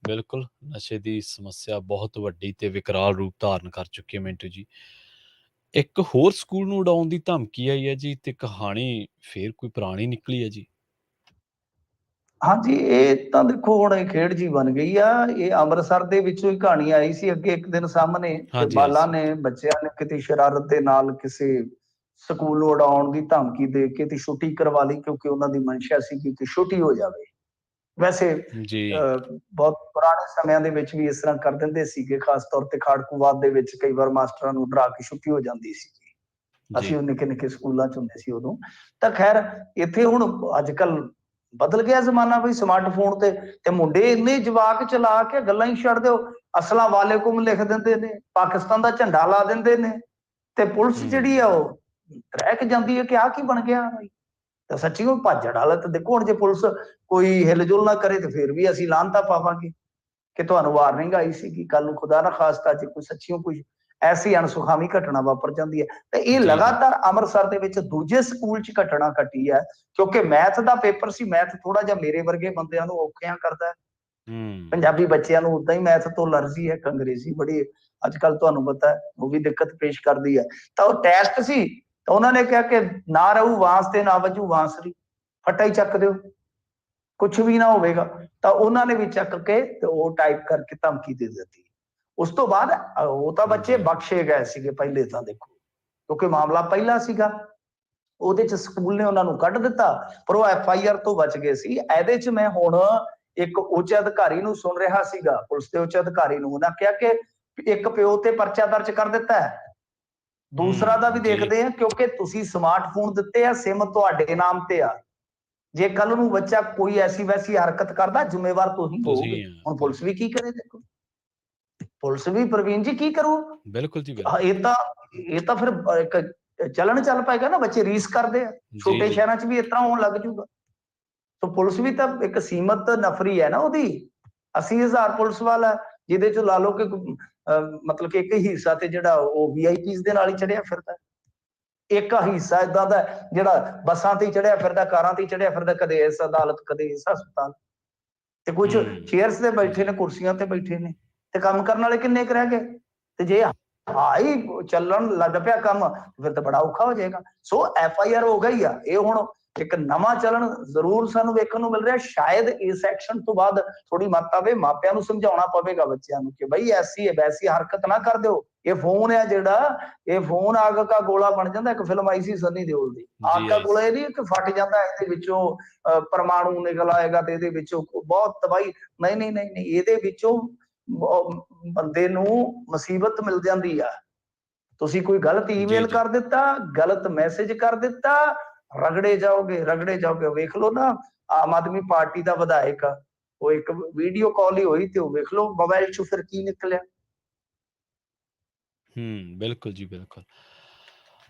ਬਿਲਕੁਲ, ਨਸ਼ੇ ਦੀ ਸਮੱਸਿਆ ਬਹੁਤ ਵੱਡੀ ਤੇ ਵਿਕਰਾਲ ਰੂਪ ਧਾਰਨ ਕਰ ਚੁੱਕੀ ਹੈ ਮਿੰਟੂ ਜੀ। ਇੱਕ ਹੋਰ ਸਕੂਲ ਨੂੰ ਉਡਾਉਣ ਦੀ ਧਮਕੀ ਆਈ ਹੈ ਜੀ, ਤੇ ਕਹਾਣੀ ਫੇਰ ਕੋਈ ਪੁਰਾਣੀ ਨਿਕਲੀ ਹੈ ਜੀ। ਹਾਂਜੀ, ਇਹ ਤਾਂ ਦੇਖੋ ਹੁਣ ਇਹ ਖੇਡ ਜੀ ਬਣ ਗਈ ਆ। ਇਹ ਅੰਮ੍ਰਿਤਸਰ ਦੇ ਵਿੱਚੋਂ ਹੀ ਕਹਾਣੀ ਆਈ ਸੀ ਅੱਗੇ ਇੱਕ ਦਿਨ ਸਾਹਮਣੇ, ਕਿ ਹਾਂਜੀ ਆਈ ਬਾਲਾਂ ਸੀ। ਨੇ ਬੱਚਿਆਂ ਨੇ ਕਿਤੇ ਸ਼ਰਾਰਤ ਦੇ ਨਾਲ ਕਿਸੇ ਸਕੂਲ ਨੂੰ ਉਡਾਉਣ ਦੀ ਧਮਕੀ ਦੇ ਕੇ ਤੇ ਛੁੱਟੀ ਕਰਵਾ ਲਈ, ਕਿਉਂਕਿ ਉਹਨਾਂ ਦੀ ਮਨਸ਼ਾ ਸੀ ਕਿ ਛੁੱਟੀ ਹੋ ਜਾਵੇ। ਵੈਸੇ ਜੀ ਬਹੁਤ ਪੁਰਾਣੇ ਸਮਿਆਂ ਦੇ ਵਿੱਚ ਵੀ ਇਸ ਤਰ੍ਹਾਂ ਕਰ ਦਿੰਦੇ ਸੀਗੇ, ਖਾਸ ਤੌਰ ਤੇ ਖਾੜਕੂਵਾਦ ਦੇ ਵਿੱਚ ਕਈ ਵਾਰ ਮਾਸਟਰਾਂ ਨੂੰ ਡਰਾ ਕੇ ਛੁੱਟੀ ਹੋ ਜਾਂਦੀ ਸੀ। ਅਸੀਂ ਜੀ ਉਹ ਨਿੱਕੇ ਨਿੱਕੇ ਸਕੂਲਾਂ ਚ ਹੁੰਦੇ ਸੀ ਉਦੋਂ। ਤਾਂ ਖੈਰ ਇੱਥੇ ਹੁਣ ਅੱਜ ਕੱਲ ਬਦਲ ਗਿਆ ਜ਼ਮਾਨਾ ਬਈ, ਸਮਾਰਟਫੋਨ ਤੇ ਮੁੰਡੇ ਇੰਨੇ ਜਵਾਕ ਚਲਾ ਕੇ ਗੱਲਾਂ ਹੀ ਛੱਡ ਦਿਓ। ਅਸਲਾ ਵਾਲੇਕੁਮ ਲਿਖ ਦਿੰਦੇ ਨੇ, ਪਾਕਿਸਤਾਨ ਦਾ ਝੰਡਾ ਲਾ ਦਿੰਦੇ ਨੇ, ਤੇ ਪੁਲਿਸ ਜਿਹੜੀ ਆ ਉਹ ਰਹਿ ਜਾਂਦੀ ਹੈ ਕਿ ਆਹ ਕੀ ਬਣ ਗਿਆ ਬਈ। ਤਾਂ ਸੱਚੀ ਉਹ ਭਾਜੜ ਵਾਲਾ ਤਾਂ ਦੇਖੋ, ਹੁਣ ਜੇ ਪੁਲਿਸ ਕੋਈ ਹਿਲਜੁਲ ਨਾ ਕਰੇ ਤੇ ਫਿਰ ਵੀ ਅਸੀਂ ਲਾਹਨਤਾਂ ਪਾਵਾਂਗੇ ਕਿ ਤੁਹਾਨੂੰ ਵਾਰਨਿੰਗ ਆਈ ਸੀਗੀ। ਕੱਲ ਨੂੰ ਖੁਦਾ ਨਾ ਖਾਸਤਾ ਜੇ ਕੋਈ ਸੱਚੀਓ ਕੋਈ ਐਸੀ ਅਣਸੁਖਾਵੀ ਘਟਨਾ ਵਾਪਰ ਜਾਂਦੀ ਹੈ, ਤੇ ਇਹ ਜੀ ਜੀ। ਲਗਾਤਾਰ ਅੰਮ੍ਰਿਤਸਰ ਦੇ ਵਿੱਚ ਦੂਜੇ ਸਕੂਲ 'ਚ ਘਟਨਾ ਘਟੀ ਹੈ। ਕਿਉਂਕਿ ਮੈਥ ਦਾ ਪੇਪਰ ਸੀ, ਮੈਥ ਥੋੜਾ ਜਿਹਾ ਮੇਰੇ ਵਰਗੇ ਬੰਦਿਆਂ ਨੂੰ ਔਖਿਆਂ ਕਰਦਾ। ਹੂੰ ਪੰਜਾਬੀ ਬੱਚਿਆਂ ਨੂੰ ਉਦਾਂ ਹੀ ਮੈਥ ਤੋਂ ਅਲਰਜੀ ਹੈ, ਅੰਗਰੇਜ਼ੀ ਬੜੀ ਅੱਜ ਕੱਲ ਤੁਹਾਨੂੰ ਪਤਾ ਉਹ ਵੀ ਦਿੱਕਤ ਪੇਸ਼ ਕਰਦੀ ਹੈ। ਤਾਂ ਉਹ ਟੈਸਟ ਸੀ, ਤਾਂ ਉਹਨਾਂ ਨੇ ਕਿਹਾ ਕਿ ਨਾ ਰਹੂ ਵਾਂਸ ਤੇ ਨਾ ਵਜੂ ਵਾਂਸਰੀ, ਫੱਟਾ ਹੀ ਚੱਕ ਦਿਓ, ਕੁਛ ਵੀ ਨਾ ਹੋਵੇਗਾ। ਤਾਂ ਉਹਨਾਂ ਨੇ ਵੀ ਚੱਕ ਕੇ ਤੇ ਉਹ ਟਾਈਪ ਕਰਕੇ ਧਮਕੀ ਦੇ ਦਿੱਤੀ। ਉਸ ਤੋਂ ਬਾਅਦ ਉਹ ਤਾਂ ਬੱਚੇ ਜੀ ਬਖਸ਼ੇ ਗਏ ਸੀਗੇ ਪਹਿਲੇ ਤਾਂ ਦੇਖੋ, ਕਿਉਂਕਿ ਮਾਮਲਾ ਪਹਿਲਾ ਸੀਗਾ, ਉਹਦੇ ਚ ਸਕੂਲ ਨੇ ਉਹਨਾਂ ਨੂੰ ਕੱਢ ਦਿੱਤਾ, ਪਰ ਉਹ FIR ਤੋਂ ਬਚ ਗਏ ਸੀ। ਇਹਦੇ ਚ ਮੈਂ ਹੁਣ ਇੱਕ ਉੱਚ ਅਧਿਕਾਰੀ ਨੂੰ ਸੁਣ ਰਿਹਾ ਸੀਗਾ, ਪੁਲਿਸ ਦੇ ਉੱਚ ਅਧਿਕਾਰੀ ਨੂੰ, ਉਹਨਾਂ ਕਿਹਾ ਕਿ ਇੱਕ ਪਿਓ ਤੇ ਪਰਚਾ ਦਰਜ ਕਰ ਦਿੱਤਾ ਹੈ, ਦੂਸਰਾ ਦਾ ਵੀ ਜੀ ਦੇਖਦੇ ਆ, ਕਿਉਂਕਿ ਤੁਸੀਂ ਸਮਾਰਟਫੋਨ ਦਿੱਤੇ ਆ, ਸਿਮ ਤੁਹਾਡੇ ਨਾਮ ਤੇ ਆ। ਜੇ ਕੱਲ ਨੂੰ ਬੱਚਾ ਕੋਈ ਐਸੀ ਵੈਸੀ ਹਰਕਤ ਕਰਦਾ, ਜ਼ਿੰਮੇਵਾਰ ਤੁਸੀਂ ਹੋਵੋਗੇ। ਤੁਸੀਂ ਹੁਣ ਪੁਲਿਸ ਬਿਲਕੁਲ ਵੀ ਕੀ ਕਰੇ, ਦੇਖੋ ਪੁਲਿਸ ਵੀ ਪ੍ਰਵੀਨ ਜੀ ਕੀ ਕਰੂ। ਬਿਲਕੁਲ ਜੀ ਬਿਲਕੁਲ। ਇਹ ਤਾਂ ਫਿਰ ਇੱਕ ਚਲਣ ਚੱਲ ਪਏਗਾ ਨਾ, ਬੱਚੇ ਰੀਸ ਕਰਦੇ ਆ, ਜੀ ਛੋਟੇ ਜੀ ਸ਼ਹਿਰਾਂ 'ਚ ਵੀ ਇਸ ਤਰ੍ਹਾਂ ਹੋਣ ਲੱਗ ਜੂਗਾ। ਤਾਂ ਪੁਲਿਸ ਵੀ ਤਾਂ ਇੱਕ ਸੀਮਤ ਨਫਰੀ ਹੈ ਨਾ ਉਹਦੀ। 80,000 ਪੁਲਿਸ ਵਾਲਾ, ਜਿਹਦੇ 'ਚ ਲਾ ਲਓ ਕਿ ਮਤਲਬ ਕਿ ਇੱਕ ਹਿੱਸਾ ਤੇ ਜਿਹੜਾ ਉਹ VIPs ਦੇ ਨਾਲ ਹੀ ਚੜਿਆ ਫਿਰਦਾ, ਇੱਕ ਹਿੱਸਾ ਏਦਾਂ ਦਾ ਜਿਹੜਾ ਬੱਸਾਂ ਤੇ ਚੜਿਆ ਫਿਰਦਾ, ਕਾਰਾਂ ਤੇ ਚੜਿਆ ਫਿਰਦਾ, ਕਦੇ ਇਸ ਅਦਾਲਤ ਕਦੇ ਇਸ ਹਸਪਤਾਲ, ਤੇ ਕੁਝ ਚੇਅਰਸ ਤੇ ਬੈਠੇ ਨੇ, ਜੀ ਕੁਰਸੀਆਂ ਤੇ ਬੈਠੇ ਨੇ, ਤੇ ਕੰਮ ਕਰਨ ਵਾਲੇ ਕਿੰਨੇ ਕੁ ਰਹਿ ਗਏ। ਤੇ ਜੇ ਹਾਈ ਚੱਲਣ ਲੱਗ ਪਿਆ ਕੰਮ, ਫਿਰ ਤਾਂ ਬੜਾ ਔਖਾ ਹੋ ਜਾਏਗਾ। ਸੋ FIR ਹੋ ਗਈ ਆ। ਇਹ ਹੁਣ ਇੱਕ ਨਵਾਂ ਚੱਲਣ ਜ਼ਰੂਰ ਸਾਨੂੰ ਵੇਖਣ ਨੂੰ ਮਿਲ ਰਿਹਾ। ਸ਼ਾਇਦ ਇਸ ਐਕਸ਼ਨ ਤੋਂ ਬਾਅਦ ਥੋੜੀ ਮੱਤ ਆਵੇ, ਮਾਪਿਆਂ ਨੂੰ ਸਮਝਾਉਣਾ ਪਵੇਗਾ ਬੱਚਿਆਂ ਨੂੰ ਕਿ ਬਈ ਐਸੀ ਵੈਸੀ ਹਰਕਤ ਨਾ ਕਰ ਦਿਓ। ਇਹ ਫੋਨ ਹੈ ਜਿਹੜਾ, ਇਹ ਫੋਨ ਆਗ ਕਾ ਗੋਲਾ ਬਣ ਜਾਂਦਾ। ਇੱਕ ਫਿਲਮ ਆਈ ਸੀ ਸਨੀ ਦਿਓਲ ਦੀ, ਆਗ ਜੀ ਕਾ ਆਈ ਗੋਲਾ ਸੀ। ਇਹ ਨਹੀਂ ਕਿ ਫਟ ਜਾਂਦਾ, ਇਹਦੇ ਵਿੱਚੋਂ ਪਰਮਾਣੂ ਨਿਕਲ ਆਏਗਾ ਤੇ ਇਹਦੇ ਵਿੱਚੋਂ ਬਹੁਤ ਤਬਾਹੀ, ਨਹੀਂ ਨਹੀਂ ਨਹੀਂ ਨਹੀਂ, ਇਹਦੇ ਵਿੱਚੋਂ ਬੰਦੇ ਨੂੰ ਮੁਸੀਬਤ ਮਿਲ ਜਾਂਦੀ ਆ। ਤੁਸੀਂ ਕੋਈ ਗਲਤ ਜੀ ਈਮੇਲ ਜੀ ਕਰ ਦਿੱਤਾ, ਗਲਤ ਮੈਸੇਜ ਕਰ ਦਿੱਤਾ, ਰਗੜੇ ਜਾਓਗੇ ਰਗੜੇ ਜਾਓਗੇ। ਵੇਖ ਲਓ ਨਾ, ਆਮ ਆਦਮੀ ਪਾਰਟੀ ਦਾ ਵਿਧਾਇਕ, ਉਹ ਇੱਕ ਵੀਡੀਓ ਕਾਲ ਹੀ ਹੋਈ ਤੇ ਉਹ ਵੇਖ ਲਓ ਮੋਬਾਈਲ ਚੋਂ ਫਿਰ ਕੀ ਨਿਕਲਿਆ। ਬਿਲਕੁਲ ਜੀ ਬਿਲਕੁਲ।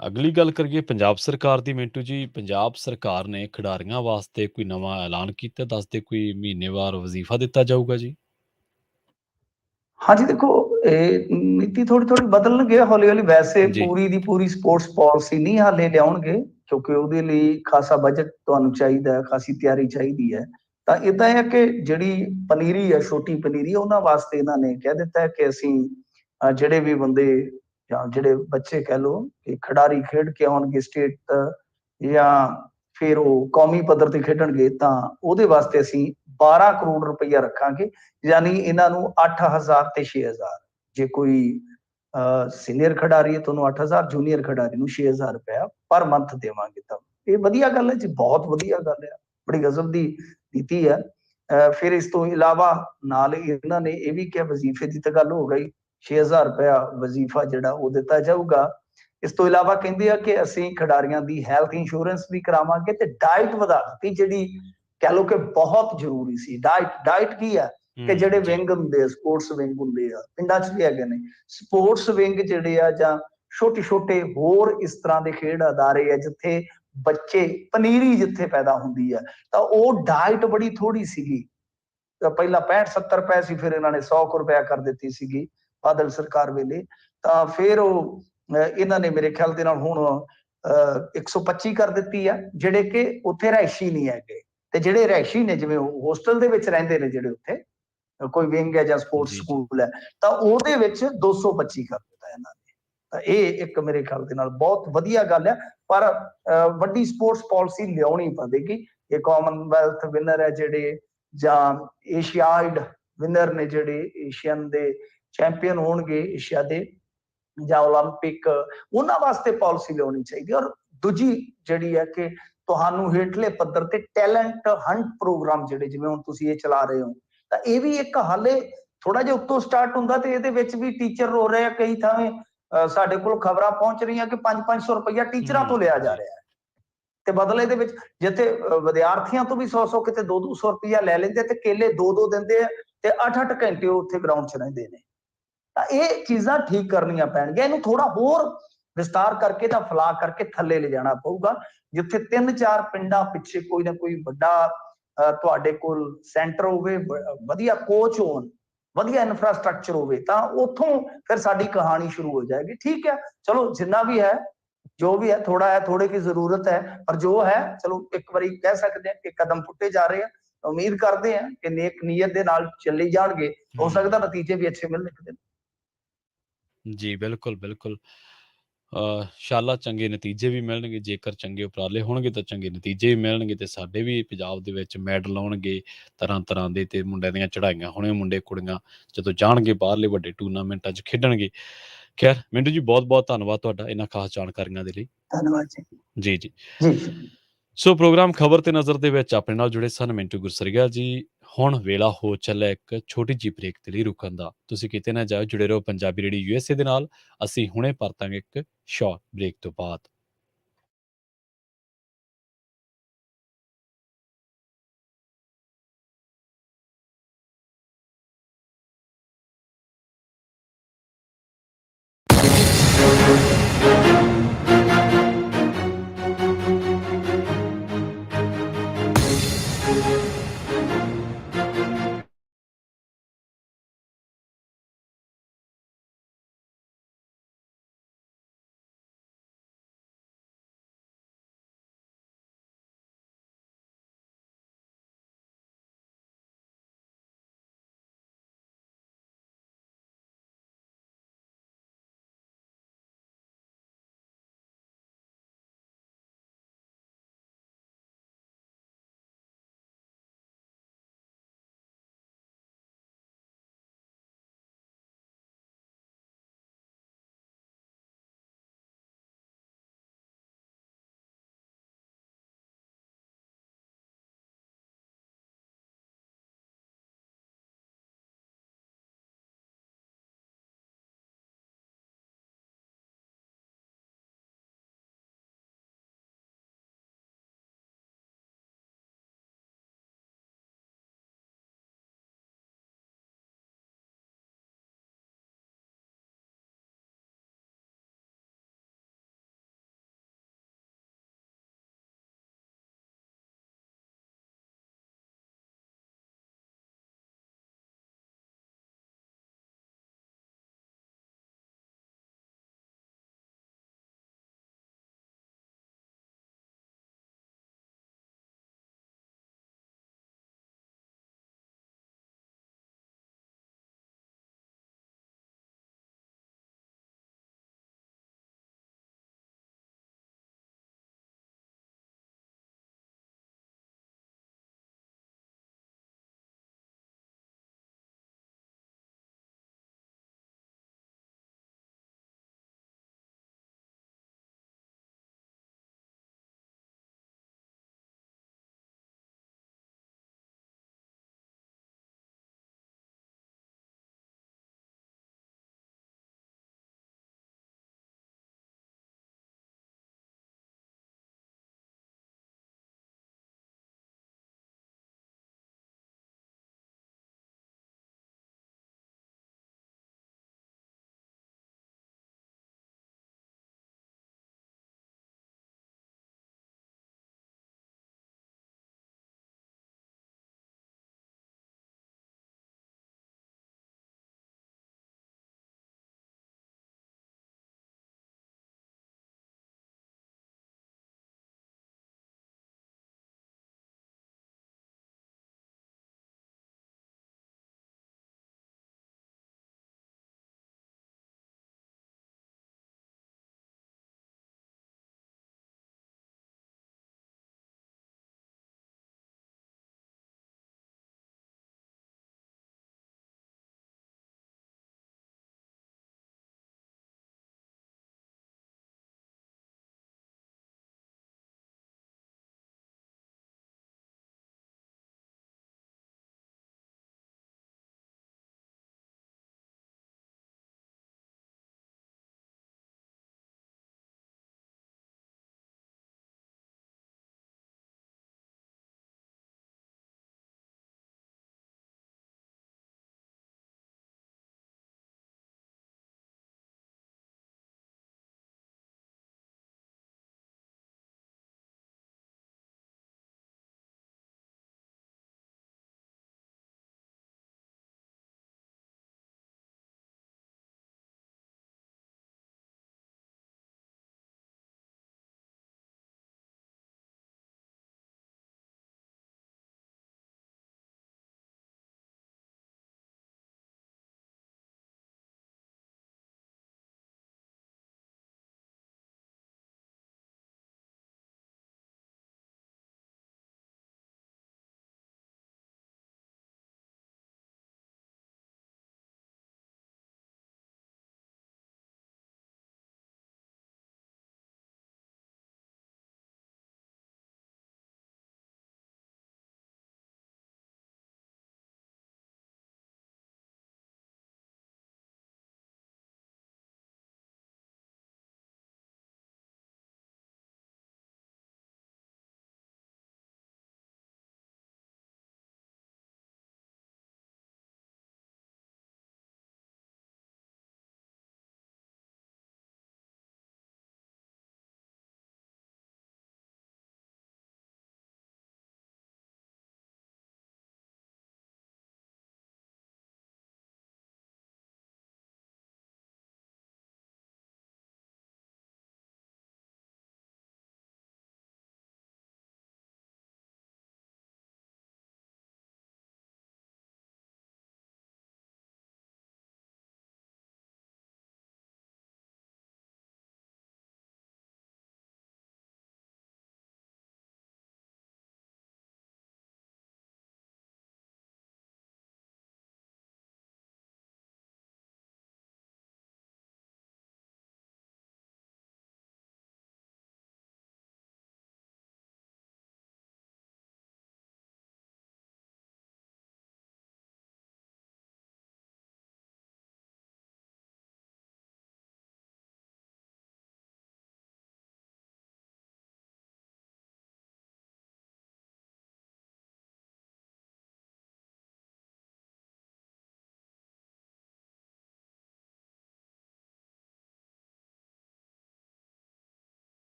ਅਗਲੀ ਗੱਲ ਕਰੀਏ ਪੰਜਾਬ ਸਰਕਾਰ ਦੀ ਮਿੰਟੂ ਜੀ, ਪੰਜਾਬ ਸਰਕਾਰ ਨੇ ਖਿਡਾਰੀਆਂ ਵਾਸਤੇ ਕੋਈ ਨਵਾਂ ਐਲਾਨ ਕੀਤਾ, ਦੱਸਦੇ ਕੋਈ ਮਹੀਨੇਵਾਰ ਵਜ਼ੀਫਾ ਦਿੱਤਾ ਜਾਊਗਾ ਜੀ। ਹਾਂਜੀ ਦੇਖੋ, ਇਹ ਨੀਤੀ ਥੋੜੀ ਥੋੜੀ ਬਦਲਣਗੇ ਹੌਲੀ ਹੌਲੀ। ਵੈਸੇ ਜੀ ਪੂਰੀ ਦੀ ਪੂਰੀ ਸਪੋਰਟਸ ਪਾਲਿਸੀ ਨਹੀਂ ਹਾਲੇ ਲਿਆਉਣਗੇ, ਕਿਉਂਕਿ ਉਹਦੇ ਲਈ ਖਾਸਾ ਬਜਟ ਤੁਹਾਨੂੰ ਚਾਹੀਦਾ ਹੈ, ਖਾਸੀ ਤਿਆਰੀ ਚਾਹੀਦੀ ਹੈ। ਤਾਂ ਇਦਾਂ ਹੈ ਕਿ ਜਿਹੜੀ ਪਨੀਰੀ ਹੈ, ਛੋਟੀ ਪਨੀਰੀ, ਉਹਨਾਂ ਵਾਸਤੇ ਇਹਨਾਂ ਨੇ ਕਹਿ ਦਿੱਤਾ ਹੈ ਕਿ ਅਸੀਂ ਜਿਹੜੇ ਵੀ ਬੰਦੇ ਜਾਂ ਜਿਹੜੇ ਬੱਚੇ ਕਹਿ ਲਓ ਕਿ ਖਿਡਾਰੀ ਖੇਡ ਕੇ ਆਉਣਗੇ ਸਟੇਟ ਜਾਂ ਫਿਰ ਉਹ ਕੌਮੀ ਪੱਧਰ ਤੇ ਖੇਡਣਗੇ, ਤਾਂ ਉਹਦੇ ਵਾਸਤੇ ਅਸੀਂ 12 ਕਰੋੜ ਰੁਪਈਆ ਰੱਖਾਂਗੇ। ਯਾਨੀ ਇਹਨਾਂ ਨੂੰ 8,000 ਤੇ 6,000। ਜੇ ਕੋਈ ਸੀਨੀਅਰ ਖਿਡਾਰੀ ਹੈ ਤੁਹਾਨੂੰ 8,000, ਜੂਨੀਅਰ ਖਿਡਾਰੀ ਨੂੰ 6,000 ਰੁਪਇਆ ਪਰ ਮੰਥ ਦੇਵਾਂਗੇ। ਤਾਂ ਇਹ ਵਧੀਆ ਗੱਲ ਹੈ ਜੀ, ਬਹੁਤ ਵਧੀਆ ਗੱਲ ਹੈ, ਬੜੀ ਗਜ਼ਬ ਦੀ ਨੀਤੀ ਹੈ। ਫਿਰ ਇਸ ਤੋਂ ਇਲਾਵਾ ਨਾਲ ਇਹਨਾਂ ਨੇ ਇਹ ਵੀ ਕਿਹਾ, ਵਜ਼ੀਫੇ ਦੀ ਤਾਂ ਗੱਲ ਹੋ ਗਈ, 6,000 ਰੁਪਇਆ ਵਜ਼ੀਫਾ ਜਿਹੜਾ ਉਹ ਦਿੱਤਾ ਜਾਊਗਾ। ਇਸ ਤੋਂ ਇਲਾਵਾ ਕਹਿੰਦੇ ਆ ਕਿ ਅਸੀਂ ਖਿਡਾਰੀਆਂ ਦੀ ਹੈਲਥ ਇੰਸ਼ੋਰੈਂਸ ਵੀ ਕਰਾਵਾਂਗੇ, ਤੇ ਡਾਈਟ ਵਧਾ ਦਿੱਤੀ, ਜਿਹੜੀ ਕਹਿ ਲਓ ਕਿ ਬਹੁਤ ਜ਼ਰੂਰੀ ਸੀ। ਡਾਈਟ ਕੀ ਹੈ ਕਿ ਜਿਹੜੇ ਜੀ ਵਿੰਗ ਹੁੰਦੇ ਆ, ਸਪੋਰਟਸ ਵਿੰਗ ਹੁੰਦੇ ਆ, ਪਿੰਡਾਂ 'ਚ ਵੀ ਹੈਗੇ ਨੇ ਸਪੋਰਟਸ ਵਿੰਗ ਜਿਹੜੇ ਆ, ਜਾਂ ਛੋਟੇ ਛੋਟੇ ਹੋਰ ਇਸ ਤਰ੍ਹਾਂ ਦੇ ਖੇਡ ਅਦਾਰੇ ਆ ਜਿੱਥੇ ਬੱਚੇ, ਪਨੀਰੀ ਜਿੱਥੇ ਪੈਦਾ ਹੁੰਦੀ ਹੈ, ਤਾਂ ਉਹ ਡਾਈਟ ਬੜੀ ਥੋੜੀ ਸੀਗੀ। ਤਾਂ ਪਹਿਲਾਂ 65-70 ਰੁਪਏ ਸੀ, ਫਿਰ ਇਹਨਾਂ ਨੇ 100 ਰੁਪਇਆ ਕਰ ਦਿੱਤੀ ਸੀਗੀ ਬਾਦਲ ਸਰਕਾਰ ਵੇਲੇ। ਤਾਂ ਫਿਰ ਉਹ ਇਹਨਾਂ ਨੇ ਮੇਰੇ ਖਿਆਲ ਦੇ ਨਾਲ ਹੁਣ 125 ਕਰ ਦਿੱਤੀ ਆ, ਜਿਹੜੇ ਕਿ ਉੱਥੇ ਰਿਹਾਇਸ਼ੀ ਨਹੀਂ ਹੈਗੇ। ਤੇ ਜਿਹੜੇ ਰਿਹਾਇਸ਼ੀ ਨੇ, ਜਿਵੇਂ ਹੋਸਟਲ ਦੇ ਵਿੱਚ ਰਹਿੰਦੇ ਨੇ, ਜਿਹੜੇ ਉੱਥੇ ਕੋਈ ਵਿੰਗ ਹੈ ਜਾਂ ਸਪੋਰਟਸ ਜੀ ਜੀ ਸਕੂਲ ਹੈ, ਤਾਂ ਉਹਦੇ ਵਿੱਚ 225 ਕਰ ਦਿੱਤਾ ਇਹਨਾਂ ਨੇ। ਇਹ ਇੱਕ ਮੇਰੇ ਖਿਆਲ ਦੇ ਨਾਲ ਬਹੁਤ ਵਧੀਆ ਗੱਲ ਹੈ। ਪਰ ਵੱਡੀ ਸਪੋਰਟਸ ਪਾਲਿਸੀ ਲਿਆਉਣੀ ਪਵੇਗੀ। ਇਹ ਕਾਮਨਵੈਲਥ ਵਿਨਰ ਹੈ ਜਿਹੜੇ, ਜਾਂ ਏਸ਼ੀਆਡ ਵਿਨਰ ਨੇ ਜਿਹੜੇ, ਏਸ਼ੀਅਨ ਦੇ ਚੈਂਪੀਅਨ ਹੋਣਗੇ ਏਸ਼ੀਆ ਦੇ, ਜਾਂ ਓਲੰਪਿਕ, ਉਹਨਾਂ ਵਾਸਤੇ ਪਾਲਿਸੀ ਲਿਆਉਣੀ ਚਾਹੀਦੀ। ਔਰ ਦੂਜੀ ਜਿਹੜੀ ਹੈ ਕਿ ਤੁਹਾਨੂੰ ਹੇਠਲੇ ਪੱਧਰ ਤੇ ਟੈਲੈਂਟ ਹੰਟ ਪ੍ਰੋਗਰਾਮ ਜਿਹੜੇ, ਜਿਵੇਂ ਹੁਣ ਤੁਸੀਂ ਇਹ ਚਲਾ ਰਹੇ ਹੋ, ਤਾਂ ਇਹ ਵੀ ਇੱਕ ਹਾਲੇ ਥੋੜਾ ਜਿਹਾ ਉੱਤੋਂ ਸਟਾਰਟ ਹੁੰਦਾ, ਤੇ ਇਹਦੇ ਵਿੱਚ ਵੀ ਟੀਚਰ ਰੋ ਰਹੇ ਆ। ਕਈ ਥਾਵੇਂ ਸਾਡੇ ਕੋਲ ਖਬਰਾਂ ਪਹੁੰਚ ਰਹੀਆਂ ਕਿ 500-500 ਰੁਪਇਆ ਟੀਚਰਾਂ ਤੋਂ ਲਿਆ ਜਾ ਰਿਹਾ ਹੈ, ਤੇ ਬਦਲੇ ਦੇ ਵਿੱਚ ਜਿੱਥੇ ਵਿਦਿਆਰਥੀਆਂ ਤੋਂ ਵੀ 100-100 ਕਿਤੇ 200-200 ਰੁਪਇਆ ਲੈ ਲੈਂਦੇ, ਤੇ ਕੇਲੇ 2-2 ਦਿੰਦੇ ਆ, ਤੇ 8-8 ਘੰਟੇ ਉੱਥੇ ਗਰਾਊਂਡ 'ਚ ਰਹਿੰਦੇ ਨੇ। ਤਾਂ ਇਹ ਚੀਜ਼ਾਂ ਠੀਕ ਕਰਨੀਆਂ ਪੈਣਗੀਆਂ। ਇਹਨੂੰ ਥੋੜਾ ਹੋਰ ਵਿਸਤਾਰ ਕਰਕੇ ਤਾਂ ਫੈਲਾ ਕਰਕੇ ਥੱਲੇ ਲੈ ਜਾਣਾ ਪਊਗਾ, ਜਿੱਥੇ 3-4 ਪਿੰਡਾਂ ਪਿੱਛੇ ਕੋਈ ਨਾ ਕੋਈ ਵੱਡਾ ਤੁਹਾਡੇ ਕੋਲ ਸੈਂਟਰ ਹੋਵੇ, ਵਧੀਆ ਕੋਚ ਹੋਣ, ਵਧੀਆ ਇਨਫਰਾਸਟ੍ਰਕਚਰ ਹੋਵੇ, ਤਾਂ ਉੱਥੋਂ ਫਿਰ ਸਾਡੀ ਕਹਾਣੀ ਸ਼ੁਰੂ ਹੋ ਜਾਏਗੀ। ਠੀਕ ਹੈ, ਚਲੋ ਜਿੰਨਾ ਵੀ ਹੈ, ਜੋ ਵੀ ਹੈ, ਥੋੜਾ ਹੈ, ਥੋੜੇ ਕੀ ਜ਼ਰੂਰਤ ਹੈ, ਪਰ ਜੋ ਹੈ ਚਲੋ ਇੱਕ ਵਾਰੀ ਕਹਿ ਸਕਦੇ ਹਾਂ ਕਿ ਕਦਮ ਪੁੱਟੇ ਜਾ ਰਹੇ ਆ। ਉਮੀਦ ਕਰਦੇ ਹਾਂ ਕਿ ਨੇਕ ਨੀਅਤ ਦੇ ਨਾਲ ਚੱਲੀ ਜਾਣਗੇ, ਹੋ ਸਕਦਾ ਨਤੀਜੇ ਵੀ ਅੱਛੇ ਮਿਲਣ ਇੱਕ ਦਿਨ। ਜੀ ਬਿਲਕੁਲ ਬਿਲकुल। ਇੰਸ਼ਾਅੱਲਾ ਚੰਗੇ ਨਤੀਜੇ ਵੀ ਮਿਲਣਗੇ। ਜੇਕਰ ਚੰਗੇ ਉਪਰਾਲੇ ਹੋਣਗੇ ਤਾਂ ਚੰਗੇ ਨਤੀਜੇ ਵੀ ਮਿਲਣਗੇ, ਤੇ ਸਾਡੇ ਵੀ ਪੰਜਾਬ ਦੇ ਵਿੱਚ ਮੈਡਲ ਆਉਣਗੇ ਤਰ੍ਹਾਂ ਤਰ੍ਹਾਂ ਦੇ, ਤੇ ਮੁੰਡਿਆਂ ਦੀਆਂ ਚੜ੍ਹਾਈਆਂ ਹੋਣੀਆਂ। ਮੁੰਡੇ ਕੁੜੀਆਂ ਜਦੋਂ ਜਾਣਗੇ ਬਾਹਰਲੇ ਵੱਡੇ ਟੂਰਨਾਮੈਂਟਾਂ 'ਚ ਖੇਡਣਗੇ। ਖੈਰ ਮਿੰਟੂ ਜੀ, ਬਹੁਤ ਬਹੁਤ ਧੰਨਵਾਦ ਤੁਹਾਡਾ ਇਹਨਾਂ ਖਾਸ ਜਾਣਕਾਰੀਆਂ ਦੇ ਲਈ। ਧੰਨਵਾਦ ਜੀ। ਜੀ ਜੀ। ਜੀ। ਸੋ ਪ੍ਰੋਗਰਾਮ ਖਬਰ ਤੇ ਨਜ਼ਰ ਦੇ ਵਿੱਚ ਆਪਣੇ ਨਾਲ ਜੁੜੇ ਸਨ ਮਿੰਟੂ ਗੁਰਸਰੀਆ ਜੀ। ਹੁਣ ਵੇਲਾ ਹੋ ਚੱਲਿਆ ਇੱਕ ਛੋਟੀ ਜਿਹੀ ਬ੍ਰੇਕ ਦੇ ਲਈ ਰੁਕਣ ਦਾ। ਤੁਸੀਂ ਕਿਤੇ ਨਾ ਜਾਓ, ਜੁੜੇ ਰਹੋ ਪੰਜਾਬੀ ਰੇਡੀਓ USA ਦੇ ਨਾਲ। ਅਸੀਂ ਹੁਣੇ ਪਰਤਾਂਗੇ ਇੱਕ ਸ਼ਾਰਟ ਬ੍ਰੇਕ ਤੋਂ ਬਾਅਦ।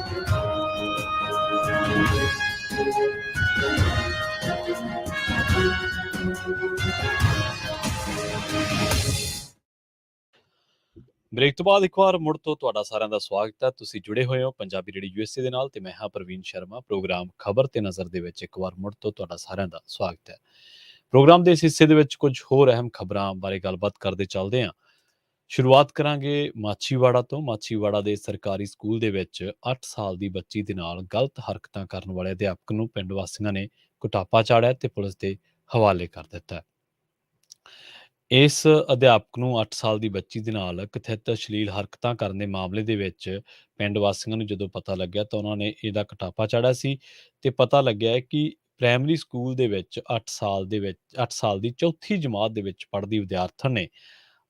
ਬ੍ਰੇਕ ਤੋਂ ਬਾਅਦ ਇੱਕ ਵਾਰ ਮੁੜ ਤੋਂ ਤੁਹਾਡਾ ਸਾਰਿਆਂ ਦਾ ਸਵਾਗਤ ਹੈ। ਤੁਸੀਂ ਜੁੜੇ ਹੋਏ ਹੋ ਪੰਜਾਬੀ ਰੇਡੀਓ ਯੂਐਸਏ ਦੇ ਨਾਲ ਤੇ ਮੈਂ ਹਾਂ ਪ੍ਰਵੀਨ ਸ਼ਰਮਾ। ਪ੍ਰੋਗਰਾਮ ਖਬਰ ਤੇ ਨਜ਼ਰ ਦੇ ਵਿੱਚ ਇੱਕ ਵਾਰ ਮੁੜ ਤੋਂ ਤੁਹਾਡਾ ਸਾਰਿਆਂ ਦਾ ਸਵਾਗਤ ਹੈ। ਪ੍ਰੋਗਰਾਮ ਦੇ ਇਸ ਹਿੱਸੇ ਦੇ ਵਿੱਚ ਕੁਝ ਹੋਰ ਅਹਿਮ ਖਬਰਾਂ ਬਾਰੇ ਗੱਲਬਾਤ ਕਰਦੇ ਚੱਲਦੇ ਹਾਂ। ਸ਼ੁਰੂਆਤ ਕਰਾਂਗੇ ਮਾਛੀਵਾੜਾ ਤੋਂ। ਮਾਛੀਵਾੜਾ ਦੇ ਸਰਕਾਰੀ ਸਕੂਲ ਦੇ ਵਿੱਚ 8 ਸਾਲ ਦੀ ਬੱਚੀ ਦੇ ਨਾਲ ਗਲਤ ਹਰਕਤਾਂ ਕਰਨ ਵਾਲੇ ਅਧਿਆਪਕ ਨੂੰ ਪਿੰਡ ਵਾਸੀਆਂ ਨੇ ਕੁਟਾਪਾ ਚਾੜਿਆ ਤੇ ਪੁਲਿਸ ਦੇ ਹਵਾਲੇ ਕਰ ਦਿੱਤਾ ਹੈ। ਇਸ ਅਧਿਆਪਕ ਨੂੰ 8 ਸਾਲ ਦੀ ਬੱਚੀ ਦੇ ਨਾਲ ਕਥਿਤ ਅਸ਼ਲੀਲ ਹਰਕਤਾਂ ਕਰਨ ਦੇ ਮਾਮਲੇ ਦੇ ਵਿੱਚ ਪਿੰਡ ਵਾਸੀਆਂ ਨੂੰ ਜਦੋਂ ਪਤਾ ਲੱਗਿਆ ਤਾਂ ਉਹਨਾਂ ਨੇ ਇਹਦਾ ਕੁਟਾਪਾ ਚਾੜਿਆ ਸੀ ਤੇ ਪਤਾ ਲੱਗਿਆ ਹੈ ਕਿ ਪ੍ਰਾਇਮਰੀ ਸਕੂਲ ਦੇ ਵਿੱਚ 8 ਸਾਲ ਦੀ ਚੌਥੀ ਜਮਾਤ ਦੇ ਵਿੱਚ ਪੜ੍ਹਦੀ ਵਿਦਿਆਰਥਣ ਨੇ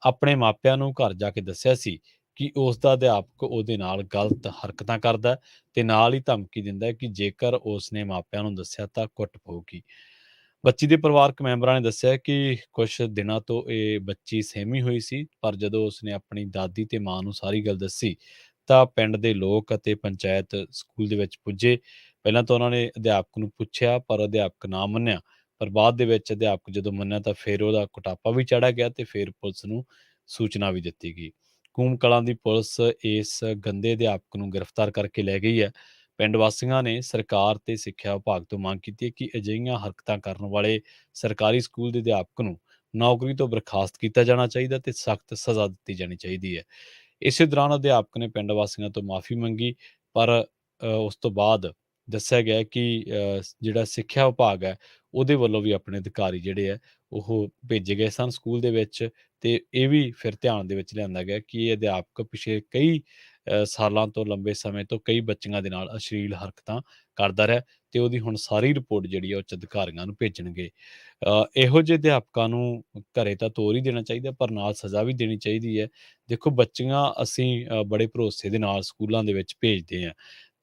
ਆਪਣੇ ਮਾਪਿਆਂ ਨੂੰ ਘਰ ਜਾ ਕੇ ਦੱਸਿਆ ਸੀ ਕਿ ਉਸ ਦਾ ਅਧਿਆਪਕ ਉਹਦੇ ਨਾਲ ਗਲਤ ਹਰਕਤਾਂ ਕਰਦਾ ਹੈ ਤੇ ਨਾਲ ਹੀ ਧਮਕੀ ਦਿੰਦਾ ਹੈ ਕਿ ਜੇਕਰ ਉਸ ਨੇ ਮਾਪਿਆਂ ਨੂੰ ਦੱਸਿਆ ਤਾਂ ਕੁੱਟ ਪਊਗੀ। ਬੱਚੀ ਦੇ ਪਰਿਵਾਰਕ ਮੈਂਬਰਾਂ ਨੇ ਦੱਸਿਆ ਕਿ ਕੁਝ ਦਿਨਾਂ ਤੋਂ ਇਹ ਬੱਚੀ ਸਹਿਮੀ ਹੋਈ ਸੀ, ਪਰ ਜਦੋਂ ਉਸਨੇ ਆਪਣੀ ਦਾਦੀ ਤੇ ਮਾਂ ਨੂੰ ਸਾਰੀ ਗੱਲ ਦੱਸੀ ਤਾਂ ਪਿੰਡ ਦੇ ਲੋਕ ਅਤੇ ਪੰਚਾਇਤ ਸਕੂਲ ਦੇ ਵਿੱਚ ਪੁੱਜੇ। ਪਹਿਲਾਂ ਤਾਂ ਉਹਨਾਂ ਨੇ ਅਧਿਆਪਕ ਨੂੰ ਪੁੱਛਿਆ ਪਰ ਅਧਿਆਪਕ ਨਾ ਮੰਨਿਆ, ਪਰ ਬਾਅਦ ਦੇ ਵਿੱਚ ਅਧਿਆਪਕ ਜਦੋਂ ਮੰਨਿਆ ਤਾਂ ਫਿਰ ਉਹਦਾ ਕੁਟਾਪਾ ਵੀ ਚਾੜਿਆ ਗਿਆ ਤੇ ਫਿਰ ਪੁਲਿਸ ਨੂੰ ਸੂਚਨਾ ਵੀ ਦਿੱਤੀ ਗਈ। ਕੂਮ ਕਲਾਂ ਦੀ ਪੁਲਿਸ ਇਸ ਗੰਦੇ ਅਧਿਆਪਕ ਨੂੰ ਗ੍ਰਿਫਤਾਰ ਕਰਕੇ ਲੈ ਗਈ ਹੈ। ਪਿੰਡ ਵਾਸੀਆਂ ਨੇ ਸਰਕਾਰ ਤੇ ਸਿੱਖਿਆ ਵਿਭਾਗ ਤੋਂ ਮੰਗ ਕੀਤੀ ਹੈ ਕਿ ਅਜਿਹੀਆਂ ਹਰਕਤਾਂ ਕਰਨ ਵਾਲੇ ਸਰਕਾਰੀ ਸਕੂਲ ਦੇ ਅਧਿਆਪਕ ਨੂੰ ਨੌਕਰੀ ਤੋਂ ਬਰਖਾਸਤ ਕੀਤਾ ਜਾਣਾ ਚਾਹੀਦਾ ਤੇ ਸਖਤ ਸਜ਼ਾ ਦਿੱਤੀ ਜਾਣੀ ਚਾਹੀਦੀ ਹੈ। ਇਸੇ ਦੌਰਾਨ ਅਧਿਆਪਕ ਨੇ ਪਿੰਡ ਵਾਸੀਆਂ ਤੋਂ ਮਾਫੀ ਮੰਗੀ, ਪਰ ਉਸ ਤੋਂ ਬਾਅਦ ਦੱਸਿਆ ਗਿਆ ਕਿ ਜਿਹੜਾ ਸਿੱਖਿਆ ਵਿਭਾਗ ਹੈ ਉਹਦੇ ਵੱਲੋਂ ਵੀ ਆਪਣੇ ਅਧਿਕਾਰੀ ਜਿਹੜੇ ਹੈ ਉਹ ਭੇਜੇ ਗਏ ਸਨ ਸਕੂਲ ਦੇ ਵਿੱਚ ਤੇ ਇਹ ਵੀ ਫਿਰ ਧਿਆਨ ਦੇ ਵਿੱਚ ਲਿਆਂਦਾ ਗਿਆ ਕਿ ਇਹ ਅਧਿਆਪਕ ਪਿਛਲੇ ਕਈ ਸਾਲਾਂ ਤੋਂ ਲੰਬੇ ਸਮੇਂ ਤੋਂ ਕਈ ਬੱਚੀਆਂ ਦੇ ਨਾਲ ਅਸ਼ਲੀਲ ਹਰਕਤਾਂ ਕਰਦਾ ਰਿਹਾ ਤੇ ਉਹਦੀ ਹੁਣ ਸਾਰੀ ਰਿਪੋਰਟ ਜਿਹੜੀ ਹੈ ਉੱਚ ਅਧਿਕਾਰੀਆਂ ਨੂੰ ਭੇਜਣਗੇ। ਇਹੋ ਜਿਹੇ ਅਧਿਆਪਕਾਂ ਨੂੰ ਘਰੇ ਤਾਂ ਤੋਰ ਹੀ ਦੇਣਾ ਚਾਹੀਦਾ ਪਰ ਨਾਲ ਸਜ਼ਾ ਵੀ ਦੇਣੀ ਚਾਹੀਦੀ ਹੈ। ਦੇਖੋ ਬੱਚੀਆਂ ਅਸੀਂ ਬੜੇ ਭਰੋਸੇ ਦੇ ਨਾਲ ਸਕੂਲਾਂ ਦੇ ਵਿੱਚ ਭੇਜਦੇ ਹਾਂ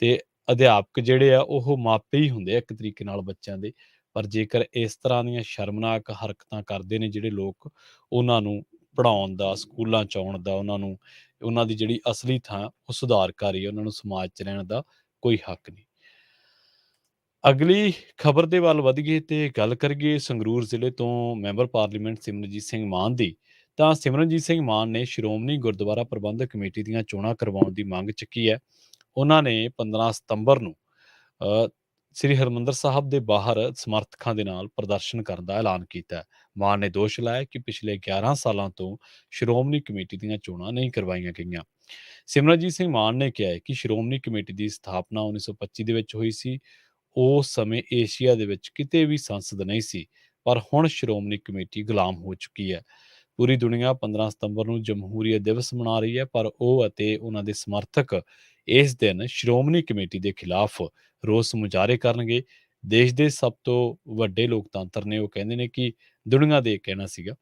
ਤੇ ਅਧਿਆਪਕ ਜਿਹੜੇ ਆ ਉਹ ਮਾਪੇ ਹੀ ਹੁੰਦੇ ਆ ਇੱਕ ਤਰੀਕੇ ਨਾਲ ਬੱਚਿਆਂ ਦੇ, ਪਰ ਜੇਕਰ ਇਸ ਤਰ੍ਹਾਂ ਦੀਆਂ ਸ਼ਰਮਨਾਕ ਹਰਕਤਾਂ ਕਰਦੇ ਨੇ ਜਿਹੜੇ ਲੋਕ, ਉਹਨਾਂ ਨੂੰ ਪੜ੍ਹਾਉਣ ਦਾ, ਸਕੂਲਾਂ 'ਚ ਆਉਣ ਦਾ, ਉਹਨਾਂ ਦੀ ਜਿਹੜੀ ਅਸਲੀ ਥਾਂ ਉਹ ਸੁਧਾਰਕਾਰੀ ਹੈ, ਉਹਨਾਂ ਨੂੰ ਸਮਾਜ 'ਚ ਰਹਿਣ ਦਾ ਕੋਈ ਹੱਕ ਨਹੀਂ। ਅਗਲੀ ਖਬਰ ਦੇ ਵੱਲ ਵਧੀਏ ਤੇ ਗੱਲ ਕਰੀਏ ਸੰਗਰੂਰ ਜ਼ਿਲ੍ਹੇ ਤੋਂ ਮੈਂਬਰ ਪਾਰਲੀਮੈਂਟ ਸਿਮਰਨਜੀਤ ਸਿੰਘ ਮਾਨ ਦੀ। ਤਾਂ ਸਿਮਰਨਜੀਤ ਸਿੰਘ ਮਾਨ ਨੇ ਸ਼੍ਰੋਮਣੀ ਗੁਰਦੁਆਰਾ ਪ੍ਰਬੰਧਕ ਕਮੇਟੀ ਦੀਆਂ ਚੋਣਾਂ ਕਰਵਾਉਣ ਦੀ ਮੰਗ ਚੁੱਕੀ ਹੈ। ਉਹਨਾਂ ਨੇ 15 ਸਤੰਬਰ ਨੂੰ ਅ, ਸ੍ਰੀ ਹਰਿਮੰਦਰ ਸਾਹਿਬ ਦੇ ਬਾਹਰ ਸਮਰਥਕਾਂ ਦੇ ਨਾਲ ਪ੍ਰਦਰਸ਼ਨ ਕਰਨ ਦਾ ਐਲਾਨ ਕੀਤਾ ਹੈ। ਮਾਨ ਨੇ ਦੋਸ਼ ਲਾਇਆ ਕਿ ਪਿਛਲੇ 11 ਸਾਲਾਂ ਤੋਂ ਸ਼੍ਰੋਮਣੀ ਕਮੇਟੀ ਦੀਆਂ ਚੋਣਾਂ ਨਹੀਂ ਕਰਵਾਈਆਂ ਗਈਆਂ। ਸਿਮਰਨਜੀਤ ਸਿੰਘ ਮਾਨ ਨੇ ਕਿਹਾ ਹੈ ਕਿ ਸ਼੍ਰੋਮਣੀ ਕਮੇਟੀ ਦੀ ਸਥਾਪਨਾ 1925 ਦੇ ਵਿੱਚ ਹੋਈ ਸੀ। ਉਸ ਸਮੇਂ ਏਸ਼ੀਆ ਦੇ ਵਿੱਚ ਕਿਤੇ ਵੀ ਸੰਸਦ ਨਹੀਂ ਸੀ, ਪਰ ਹੁਣ ਸ਼੍ਰੋਮਣੀ ਕਮੇਟੀ ਗੁਲਾਮ ਹੋ ਚੁੱਕੀ ਹੈ। ਪੂਰੀ ਦੁਨੀਆ 15 ਸਤੰਬਰ ਨੂੰ ਜਮਹੂਰੀਅਤ ਦਿਵਸ ਮਨਾ ਰਹੀ ਹੈ, ਪਰ ਉਹ ਅਤੇ ਉਹਨਾਂ ਦੇ ਸਮਰਥਕ ਇਸ ਦਿਨ ਸ਼੍ਰੋਮਣੀ ਕਮੇਟੀ ਦੇ ਖਿਲਾਫ ਰੋਸ ਮੁਜ਼ਾਹਰੇ ਕਰਨਗੇ। ਦੇਸ਼ ਦੇ ਸਭ ਤੋਂ ਵੱਡੇ ਲੋਕਤੰਤਰ ਨੇ, ਉਹ ਕਹਿੰਦੇ ਨੇ ਕਿ ਦੁਨੀਆ ਦੇ ਕਹਿਣਾ ਸੀਗਾ,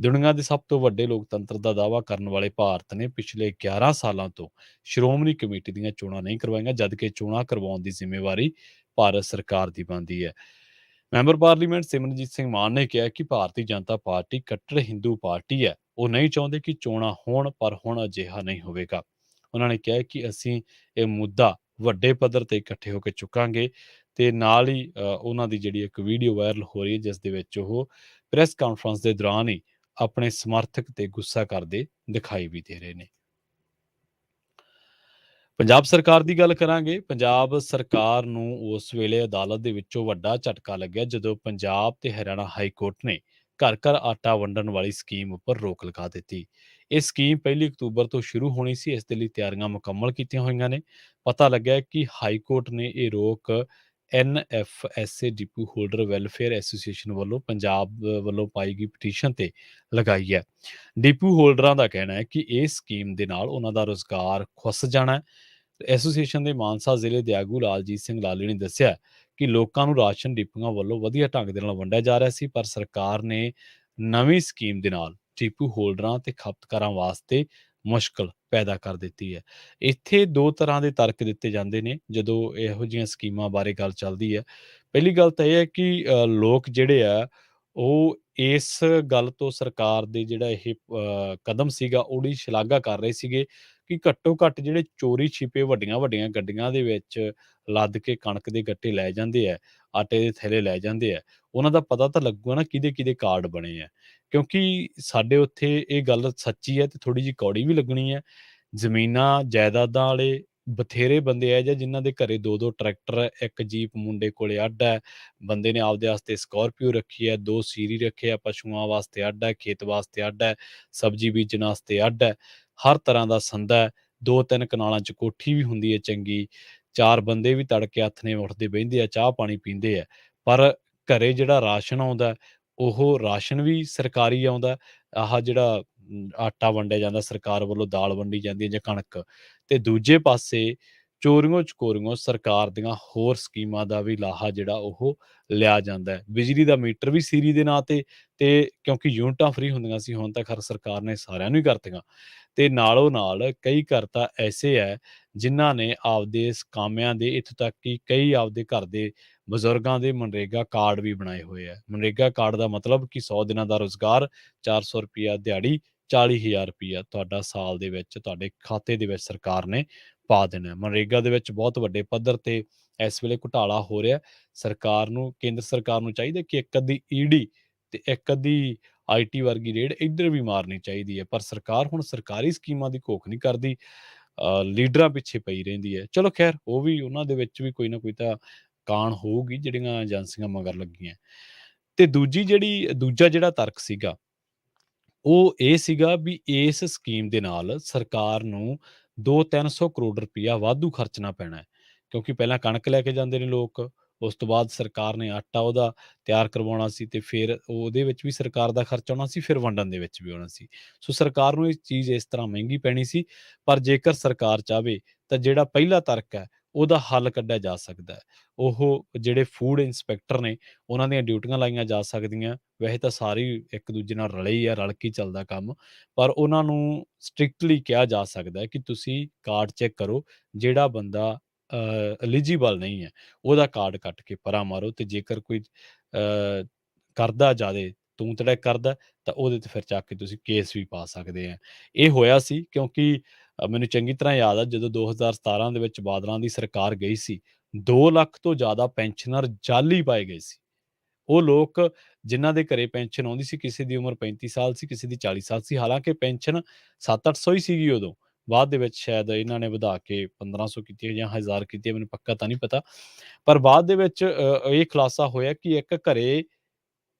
ਦੁਨੀਆ ਦੇ ਸਭ ਤੋਂ ਵੱਡੇ ਲੋਕਤੰਤਰ ਦਾ ਦਾਅਵਾ ਕਰਨ ਵਾਲੇ ਭਾਰਤ ਨੇ ਪਿਛਲੇ 11 ਸਾਲਾਂ ਤੋਂ ਸ਼੍ਰੋਮਣੀ ਕਮੇਟੀ ਦੀਆਂ ਚੋਣਾਂ ਨਹੀਂ ਕਰਵਾਈਆਂ, ਜਦਕਿ ਚੋਣਾਂ ਕਰਵਾਉਣ ਦੀ ਜ਼ਿੰਮੇਵਾਰੀ ਭਾਰਤ ਸਰਕਾਰ ਦੀ ਬਣਦੀ ਹੈ। ਮੈਂਬਰ ਪਾਰਲੀਮੈਂਟ ਸਿਮਰਨਜੀਤ ਸਿੰਘ ਮਾਨ ਨੇ ਕਿਹਾ ਕਿ ਭਾਰਤੀ ਜਨਤਾ ਪਾਰਟੀ ਕੱਟੜ ਹਿੰਦੂ ਪਾਰਟੀ ਹੈ। ਉਹ ਨਹੀਂ ਚਾਹੁੰਦੇ ਕਿ ਚੋਣਾਂ ਹੋਣ, ਪਰ ਹੁਣ ਅਜਿਹਾ ਨਹੀਂ ਹੋਵੇਗਾ। ਉਹਨਾਂ ਨੇ ਕਿਹਾ ਕਿ ਅਸੀਂ ਇਹ ਮੁੱਦਾ ਵੱਡੇ ਪੱਧਰ ਤੇ ਇਕੱਠੇ ਹੋ ਕੇ ਚੁੱਕਾਂਗੇ ਤੇ ਨਾਲ ਹੀ ਉਹਨਾਂ ਦੀ ਜਿਹੜੀ ਇੱਕ ਵੀਡੀਓ ਵਾਇਰਲ ਹੋ ਰਹੀ ਹੈ ਜਿਸ ਦੇ ਵਿੱਚ ਉਹ ਪ੍ਰੈਸ ਕਾਨਫਰੰਸ ਦੇ ਦੌਰਾਨ ਹੀ ਆਪਣੇ ਸਮਰਥਕ ਤੇ ਗੁੱਸਾ ਕਰਦੇ ਦਿਖਾਈ ਵੀ ਦੇ ਰਹੇ ਨੇ। ਪੰਜਾਬ ਸਰਕਾਰ ਦੀ ਗੱਲ ਕਰਾਂਗੇ। ਪੰਜਾਬ ਸਰਕਾਰ ਨੂੰ ਉਸ ਵੇਲੇ ਅਦਾਲਤ ਦੇ ਵਿੱਚੋਂ ਵੱਡਾ ਝਟਕਾ ਲੱਗਿਆ ਜਦੋਂ ਪੰਜਾਬ ਤੇ ਹਰਿਆਣਾ ਹਾਈ ਕੋਰਟ ਨੇ ਘਰ ਘਰ ਆਟਾ ਵੰਡਣ ਵਾਲੀ ਸਕੀਮ ਉੱਪਰ ਰੋਕ ਲਗਾ ਦਿੱਤੀ। ਇਹ ਸਕੀਮ 1 ਅਕਤੂਬਰ ਤੋਂ ਸ਼ੁਰੂ ਹੋਣੀ ਸੀ। ਇਸ ਦੇ ਲਈ ਤਿਆਰੀਆਂ ਮੁਕੰਮਲ ਕੀਤੀਆਂ ਹੋਈਆਂ ਨੇ। ਪਤਾ ਲੱਗਿਆ ਕਿ ਹਾਈ ਕੋਰਟ ਨੇ ਇਹ ਰੋਕ NFSA depot holder welfare association ਵੱਲੋਂ ਪੰਜਾਬ ਵੱਲੋਂ ਪਾਈ ਗਈ ਪਟੀਸ਼ਨ ਤੇ ਲਗਾਈ ਹੈ। ਡਿਪੂ ਹੋਲਡਰਾਂ ਦਾ ਕਹਿਣਾ ਹੈ ਕਿ ਇਸ ਸਕੀਮ ਦੇ ਨਾਲ ਉਹਨਾਂ ਦਾ ਰੁਜ਼ਗਾਰ ਖੁੱਸ ਜਾਣਾ ਹੈ। ਐਸੋਸੀਏਸ਼ਨ ਦੇ ਮਾਨਸਾ ਜ਼ਿਲ੍ਹੇ ਦੇ ਆਗੂ ਲਾਲਜੀਤ ਸਿੰਘ ਲਾਲੀ ਨੇ ਦੱਸਿਆ ਕਿ ਲੋਕਾਂ ਨੂੰ ਰਾਸ਼ਨ ਡਿਪੂਆਂ ਵੱਲੋਂ ਵਧੀਆ ਢੰਗ ਦੇ ਨਾਲ ਵੰਡਿਆ ਜਾ ਰਿਹਾ ਸੀ, ਪਰ ਸਰਕਾਰ ਨੇ ਨਵੀਂ ਸਕੀਮ ਦੇ ਨਾਲ ਡਿਪੂ ਹੋਲਡਰਾਂ ਤੇ ਖਪਤਕਾਰਾਂ ਵਾਸਤੇ ਮੁਸ਼ਕਲ ਪੈਦਾ ਕਰ ਦਿੱਤੀ ਹੈ। ਇੱਥੇ ਦੋ ਤਰ੍ਹਾਂ ਦੇ ਤਰਕ ਦਿੱਤੇ ਜਾਂਦੇ ਨੇ ਜਦੋਂ ਇਹੋ ਜਿਹੀਆਂ ਸਕੀਮਾਂ ਬਾਰੇ ਗੱਲ ਚੱਲਦੀ ਹੈ। ਪਹਿਲੀ ਗੱਲ ਤਾਂ ਇਹ ਹੈ ਕਿ ਲੋਕ ਜਿਹੜੇ ਆ ਉਹ ਇਸ ਗੱਲ ਤੋਂ ਸਰਕਾਰ ਦੇ ਜਿਹੜਾ ਇਹ ਕਦਮ ਸੀਗਾ ਉਹਦੀ ਸ਼ਲਾਘਾ ਕਰ ਰਹੇ ਸੀਗੇ ਕਿ ਘੱਟੋ ਘੱਟ ਜਿਹੜੇ ਚੋਰੀ ਛਿਪੇ ਵੱਡੀਆਂ-ਵੱਡੀਆਂ ਗੱਡੀਆਂ ਦੇ ਵਿੱਚ ਲੱਦ ਕੇ ਕਣਕ ਦੇ ਗੱਟੇ ਲੈ ਜਾਂਦੇ ਆ, ਆਟੇ ਦੇ ਥੈਲੇ ਲੈ ਜਾਂਦੇ ਆ, ਉਹਨਾਂ ਦਾ ਪਤਾ ਤਾਂ ਲੱਗੂਗਾ ਨਾ ਕਿਹਦੇ-ਕਿਹਦੇ ਕਾਰਡ ਬਣੇ ਆ। ਕਿਉਂਕਿ ਸਾਡੇ ਉੱਥੇ ਇਹ ਗੱਲ ਸੱਚੀ ਹੈ ਤੇ ਥੋੜ੍ਹੀ ਜਿਹੀ ਕੌੜੀ ਵੀ ਲੱਗਣੀ ਹੈ। ਜ਼ਮੀਨਾਂ, ਜਾਇਦਾਦਾਂ ਵਾਲੇ ਬਥੇਰੇ ਬੰਦੇ ਇਹੋ ਜਿਹੇ ਜਿਨ੍ਹਾਂ ਦੇ ਘਰੇ 2-2 ਟਰੈਕਟਰ ਹੈ, 1 ਜੀਪ ਮੁੰਡੇ ਕੋਲੇ ਅੱਡ ਹੈ। ਬੰਦੇ ਨੇ ਆਪਦੇ ਵਾਸਤੇ ਸਕਾਰਪੀਓ ਰੱਖੀ ਹੈ, 2 ਸੀਰੀ ਰੱਖੇ ਆ, ਪਸ਼ੂਆਂ ਵਾਸਤੇ ਅੱਡ ਹੈ, ਖੇਤ ਵਾਸਤੇ ਅੱਡ ਹੈ, ਸਬਜ਼ੀ ਬੀਜਣ ਵਾਸਤੇ ਅੱਡ ਹੈ, ਹਰ ਤਰ੍ਹਾਂ ਦਾ ਸੰਦਾ ਹੈ। 2-3 ਕਨਾਲਾਂ 'ਚ ਕੋਠੀ ਵੀ ਹੁੰਦੀ ਹੈ ਚੰਗੀ, 4 ਬੰਦੇ ਵੀ ਤੜਕੇ ਹੱਥ ਨੇ ਉੱਠਦੇ ਬਹਿੰਦੇ ਆ, ਚਾਹ ਪਾਣੀ ਪੀਂਦੇ ਆ। ਪਰ ਘਰੇ ਜਿਹੜਾ ਰਾਸ਼ਨ ਆਉਂਦਾ ਹੈ, ਉਹ ਰਾਸ਼ਨ ਵੀ ਸਰਕਾਰੀ ਆਉਂਦਾ ਹੈ। ਆਹ ਜਿਹੜਾ ਆਟਾ ਵੰਡਿਆ ਜਾਂਦਾ ਸਰਕਾਰ ਵੱਲੋਂ, ਦਾਲ ਵੰਡੀ ਜਾਂਦੀ ਹੈ ਜਾਂ ਕਣਕ, ਤੇ ਦੂਜੇ ਪਾਸੇ ਚੋਰੀਓਂ-ਚਕੋਰੀਓਂ ਸਰਕਾਰ ਦੀਆਂ ਹੋਰ ਸਕੀਮਾਂ ਦਾ ਵੀ ਲਾਹਾ ਜਿਹੜਾ ਉਹ ਲਿਆ ਜਾਂਦਾ ਹੈ। ਬਿਜਲੀ ਦਾ ਮੀਟਰ ਵੀ ਸੀਰੀ ਦੇ ਨਾਂ ਤੇ ਕਿਉਂਕਿ ਯੂਨਿਟਾਂ ਫ੍ਰੀ ਹੁੰਦੀਆਂ ਸੀ, ਹੁਣ ਤਾਂ ਖੈਰ ਸਰਕਾਰ ਨੇ ਸਾਰਿਆਂ ਨੂੰ ਹੀ ਕਰਤੀਆਂ। ਤੇ ਨਾਲੋਂ ਨਾਲ ਕਈ ਘਰ ਤਾਂ ਐਸੇ ਹੈ ਜਿਨ੍ਹਾਂ ਨੇ ਆਪਦੇ ਇਸ ਕਾਮਿਆਂ ਦੇ ਇੱਥੋਂ ਤੱਕ ਕਿ ਕਈ ਆਪਦੇ ਘਰ ਦੇ ਬਜ਼ੁਰਗਾਂ ਦੇ ਮਨਰੇਗਾ ਕਾਰਡ ਵੀ ਬਣਾਏ ਹੋਏ ਆ। ਮਨਰੇਗਾ ਕਾਰਡ ਦਾ ਮਤਲਬ ਕਿ 100 ਦਿਨਾਂ ਦਾ ਰੁਜ਼ਗਾਰ, 400 ਰੁਪਈਆ ਦਿਹਾੜੀ, 40,000 ਰੁਪਈਆ ਤੁਹਾਡਾ ਸਾਲ ਦੇ ਵਿੱਚ ਤੁਹਾਡੇ ਖਾਤੇ ਦੇ ਵਿੱਚ ਸਰਕਾਰ ਨੇ ਪਾ ਦੇਣਾ ਹੈ। ਮਨਰੇਗਾ ਦੇ ਵਿੱਚ ਬਹੁਤ ਵੱਡੇ ਪੱਧਰ ਤੇ ਇਸ ਵੇਲੇ ਘੁਟਾਲਾ ਹੋ ਰਿਹਾ। ਸਰਕਾਰ ਨੂੰ, ਕੇਂਦਰ ਸਰਕਾਰ ਨੂੰ ਚਾਹੀਦਾ ਕਿ ਇੱਕ ਅੱਧੀ ਈਡੀ ਤੇ ਇੱਕ ਅੱਧੀ ਆਈਟੀ ਵਰਗੀ ਰੇਡ ਇੱਧਰ ਵੀ ਮਾਰਨੀ ਚਾਹੀਦੀ ਹੈ। ਪਰ ਸਰਕਾਰ ਹੁਣ ਸਰਕਾਰੀ ਸਕੀਮਾਂ ਦੀ ਘੋਖ ਨਹੀਂ ਕਰਦੀ, ਲੀਡਰਾਂ ਪਿੱਛੇ ਪਈ ਰਹਿੰਦੀ ਹੈ। ਚਲੋ ਖੈਰ, ਉਹ ਵੀ ਉਹਨਾਂ ਦੇ ਵਿੱਚ ਵੀ ਕੋਈ ਨਾ ਕੋਈ ਤਾਂ ਕਾਣ ਹੋਊਗੀ ਜਿਹੜੀਆਂ ਏਜੰਸੀਆਂ ਮਗਰ ਲੱਗੀਆਂ। ਤੇ ਦੂਜਾ ਜਿਹੜਾ ਤਰਕ ਸੀਗਾ, ਉਹ ਇਹ ਸੀਗਾ ਵੀ ਇਸ ਸਕੀਮ ਦੇ ਨਾਲ ਸਰਕਾਰ ਨੂੰ 2-300 ਕਰੋੜ ਰੁਪਈਆ ਵਾਧੂ ਖਰਚਣਾ ਪੈਣਾ ਹੈ। ਕਿਉਂਕਿ ਪਹਿਲਾਂ ਕਣਕ ਲੈ ਕੇ ਜਾਂਦੇ ਨੇ ਲੋਕ, ਉਸ ਤੋਂ ਬਾਅਦ ਸਰਕਾਰ ਨੇ ਆਟਾ ਉਹਦਾ ਤਿਆਰ ਕਰਵਾਉਣਾ ਸੀ ਤੇ ਫਿਰ ਉਹਦੇ ਵਿੱਚ ਵੀ ਸਰਕਾਰ ਦਾ ਖਰਚਾ ਆਉਣਾ ਸੀ, ਫਿਰ ਵੰਡਣ ਦੇ ਵਿੱਚ ਵੀ ਆਉਣਾ ਸੀ। ਸੋ ਸਰਕਾਰ ਨੂੰ ਇਹ ਚੀਜ਼ ਇਸ ਤਰ੍ਹਾਂ ਮਹਿੰਗੀ ਪੈਣੀ ਸੀ। ਪਰ ਜੇਕਰ ਸਰਕਾਰ ਚਾਹਵੇ ਤਾਂ ਜਿਹੜਾ ਪਹਿਲਾ ਤਰਕ ਹੈ, ਉਹਦਾ ਹੱਲ ਕੱਢਿਆ ਜਾ ਸਕਦਾ ਹੈ। ਉਹ ਜਿਹੜੇ ਫੂਡ ਇੰਸਪੈਕਟਰ ਨੇ, ਉਹਨਾਂ ਦੀਆਂ ਡਿਊਟੀਆਂ ਲਾਈਆਂ ਜਾ ਸਕਦੀਆਂ। ਵੈਸੇ ਤਾਂ ਸਾਰੇ ਹੀ ਇੱਕ ਦੂਜੇ ਨਾਲ ਰਲੇ ਹੀ ਆ, ਰਲ ਕੇ ਹੀ ਚੱਲਦਾ ਕੰਮ। ਪਰ ਉਹਨਾਂ ਨੂੰ ਸਟ੍ਰਿਕਟਲੀ ਕਿਹਾ ਜਾ ਸਕਦਾ ਹੈ ਕਿ ਤੁਸੀਂ ਕਾਰਡ ਚੈੱਕ ਕਰੋ, ਜਿਹੜਾ ਬੰਦਾ ਐਲੀਜੀਬਲ ਨਹੀਂ ਹੈ, ਉਹਦਾ ਕਾਰਡ ਕੱਟ ਕੇ ਪਰਾਂ ਮਾਰੋ, ਤੇ ਜੇਕਰ ਕੋਈ ਕਰਦਾ ਜ਼ਿਆਦੇ ਤੂੰ ਤੜਕ ਕਰਦਾ, ਤਾਂ ਉਹਦੇ ਤੇ ਫਿਰ ਚੱਕ ਕੇ ਤੁਸੀਂ ਕੇਸ ਵੀ ਪਾ ਸਕਦੇ ਆ। ਇਹ ਹੋਇਆ ਸੀ ਕਿਉਂਕਿ ਮੈਨੂੰ ਚੰਗੀ ਤਰ੍ਹਾਂ ਯਾਦ ਆ, ਜਦੋਂ 2017 ਦੇ ਵਿੱਚ ਬਾਦਲਾਂ ਦੀ ਸਰਕਾਰ ਗਈ ਸੀ, 2 ਲੱਖ ਤੋਂ ਜ਼ਿਆਦਾ ਪੈਨਸ਼ਨਰ ਜਾਲੀ ਪਾਏ ਗਏ ਸੀ। ਉਹ ਲੋਕ ਜਿਨ੍ਹਾਂ ਦੇ ਘਰੇ ਪੈਨਸ਼ਨ ਆਉਂਦੀ ਸੀ, ਕਿਸੇ ਦੀ ਉਮਰ 35 ਸਾਲ ਸੀ, ਕਿਸੇ ਦੀ 40 ਸਾਲ ਸੀ। ਹਾਲਾਂਕਿ ਪੈਨਸ਼ਨ 700-800 ਹੀ ਸੀਗੀ ਉਦੋਂ। ਬਾਅਦ ਦੇ ਵਿੱਚ ਸ਼ਾਇਦ ਇਹਨਾਂ ਨੇ ਵਧਾ ਕੇ 1500 ਕੀਤੀ ਹੈ ਜਾਂ 1000 ਕੀਤੀ ਹੈ, ਮੈਨੂੰ ਪੱਕਾ ਤਾਂ ਨਹੀਂ ਪਤਾ। ਪਰ ਬਾਅਦ ਦੇ ਵਿੱਚ ਇਹ ਖੁਲਾਸਾ ਹੋਇਆ ਕਿ ਇੱਕ ਘਰੇ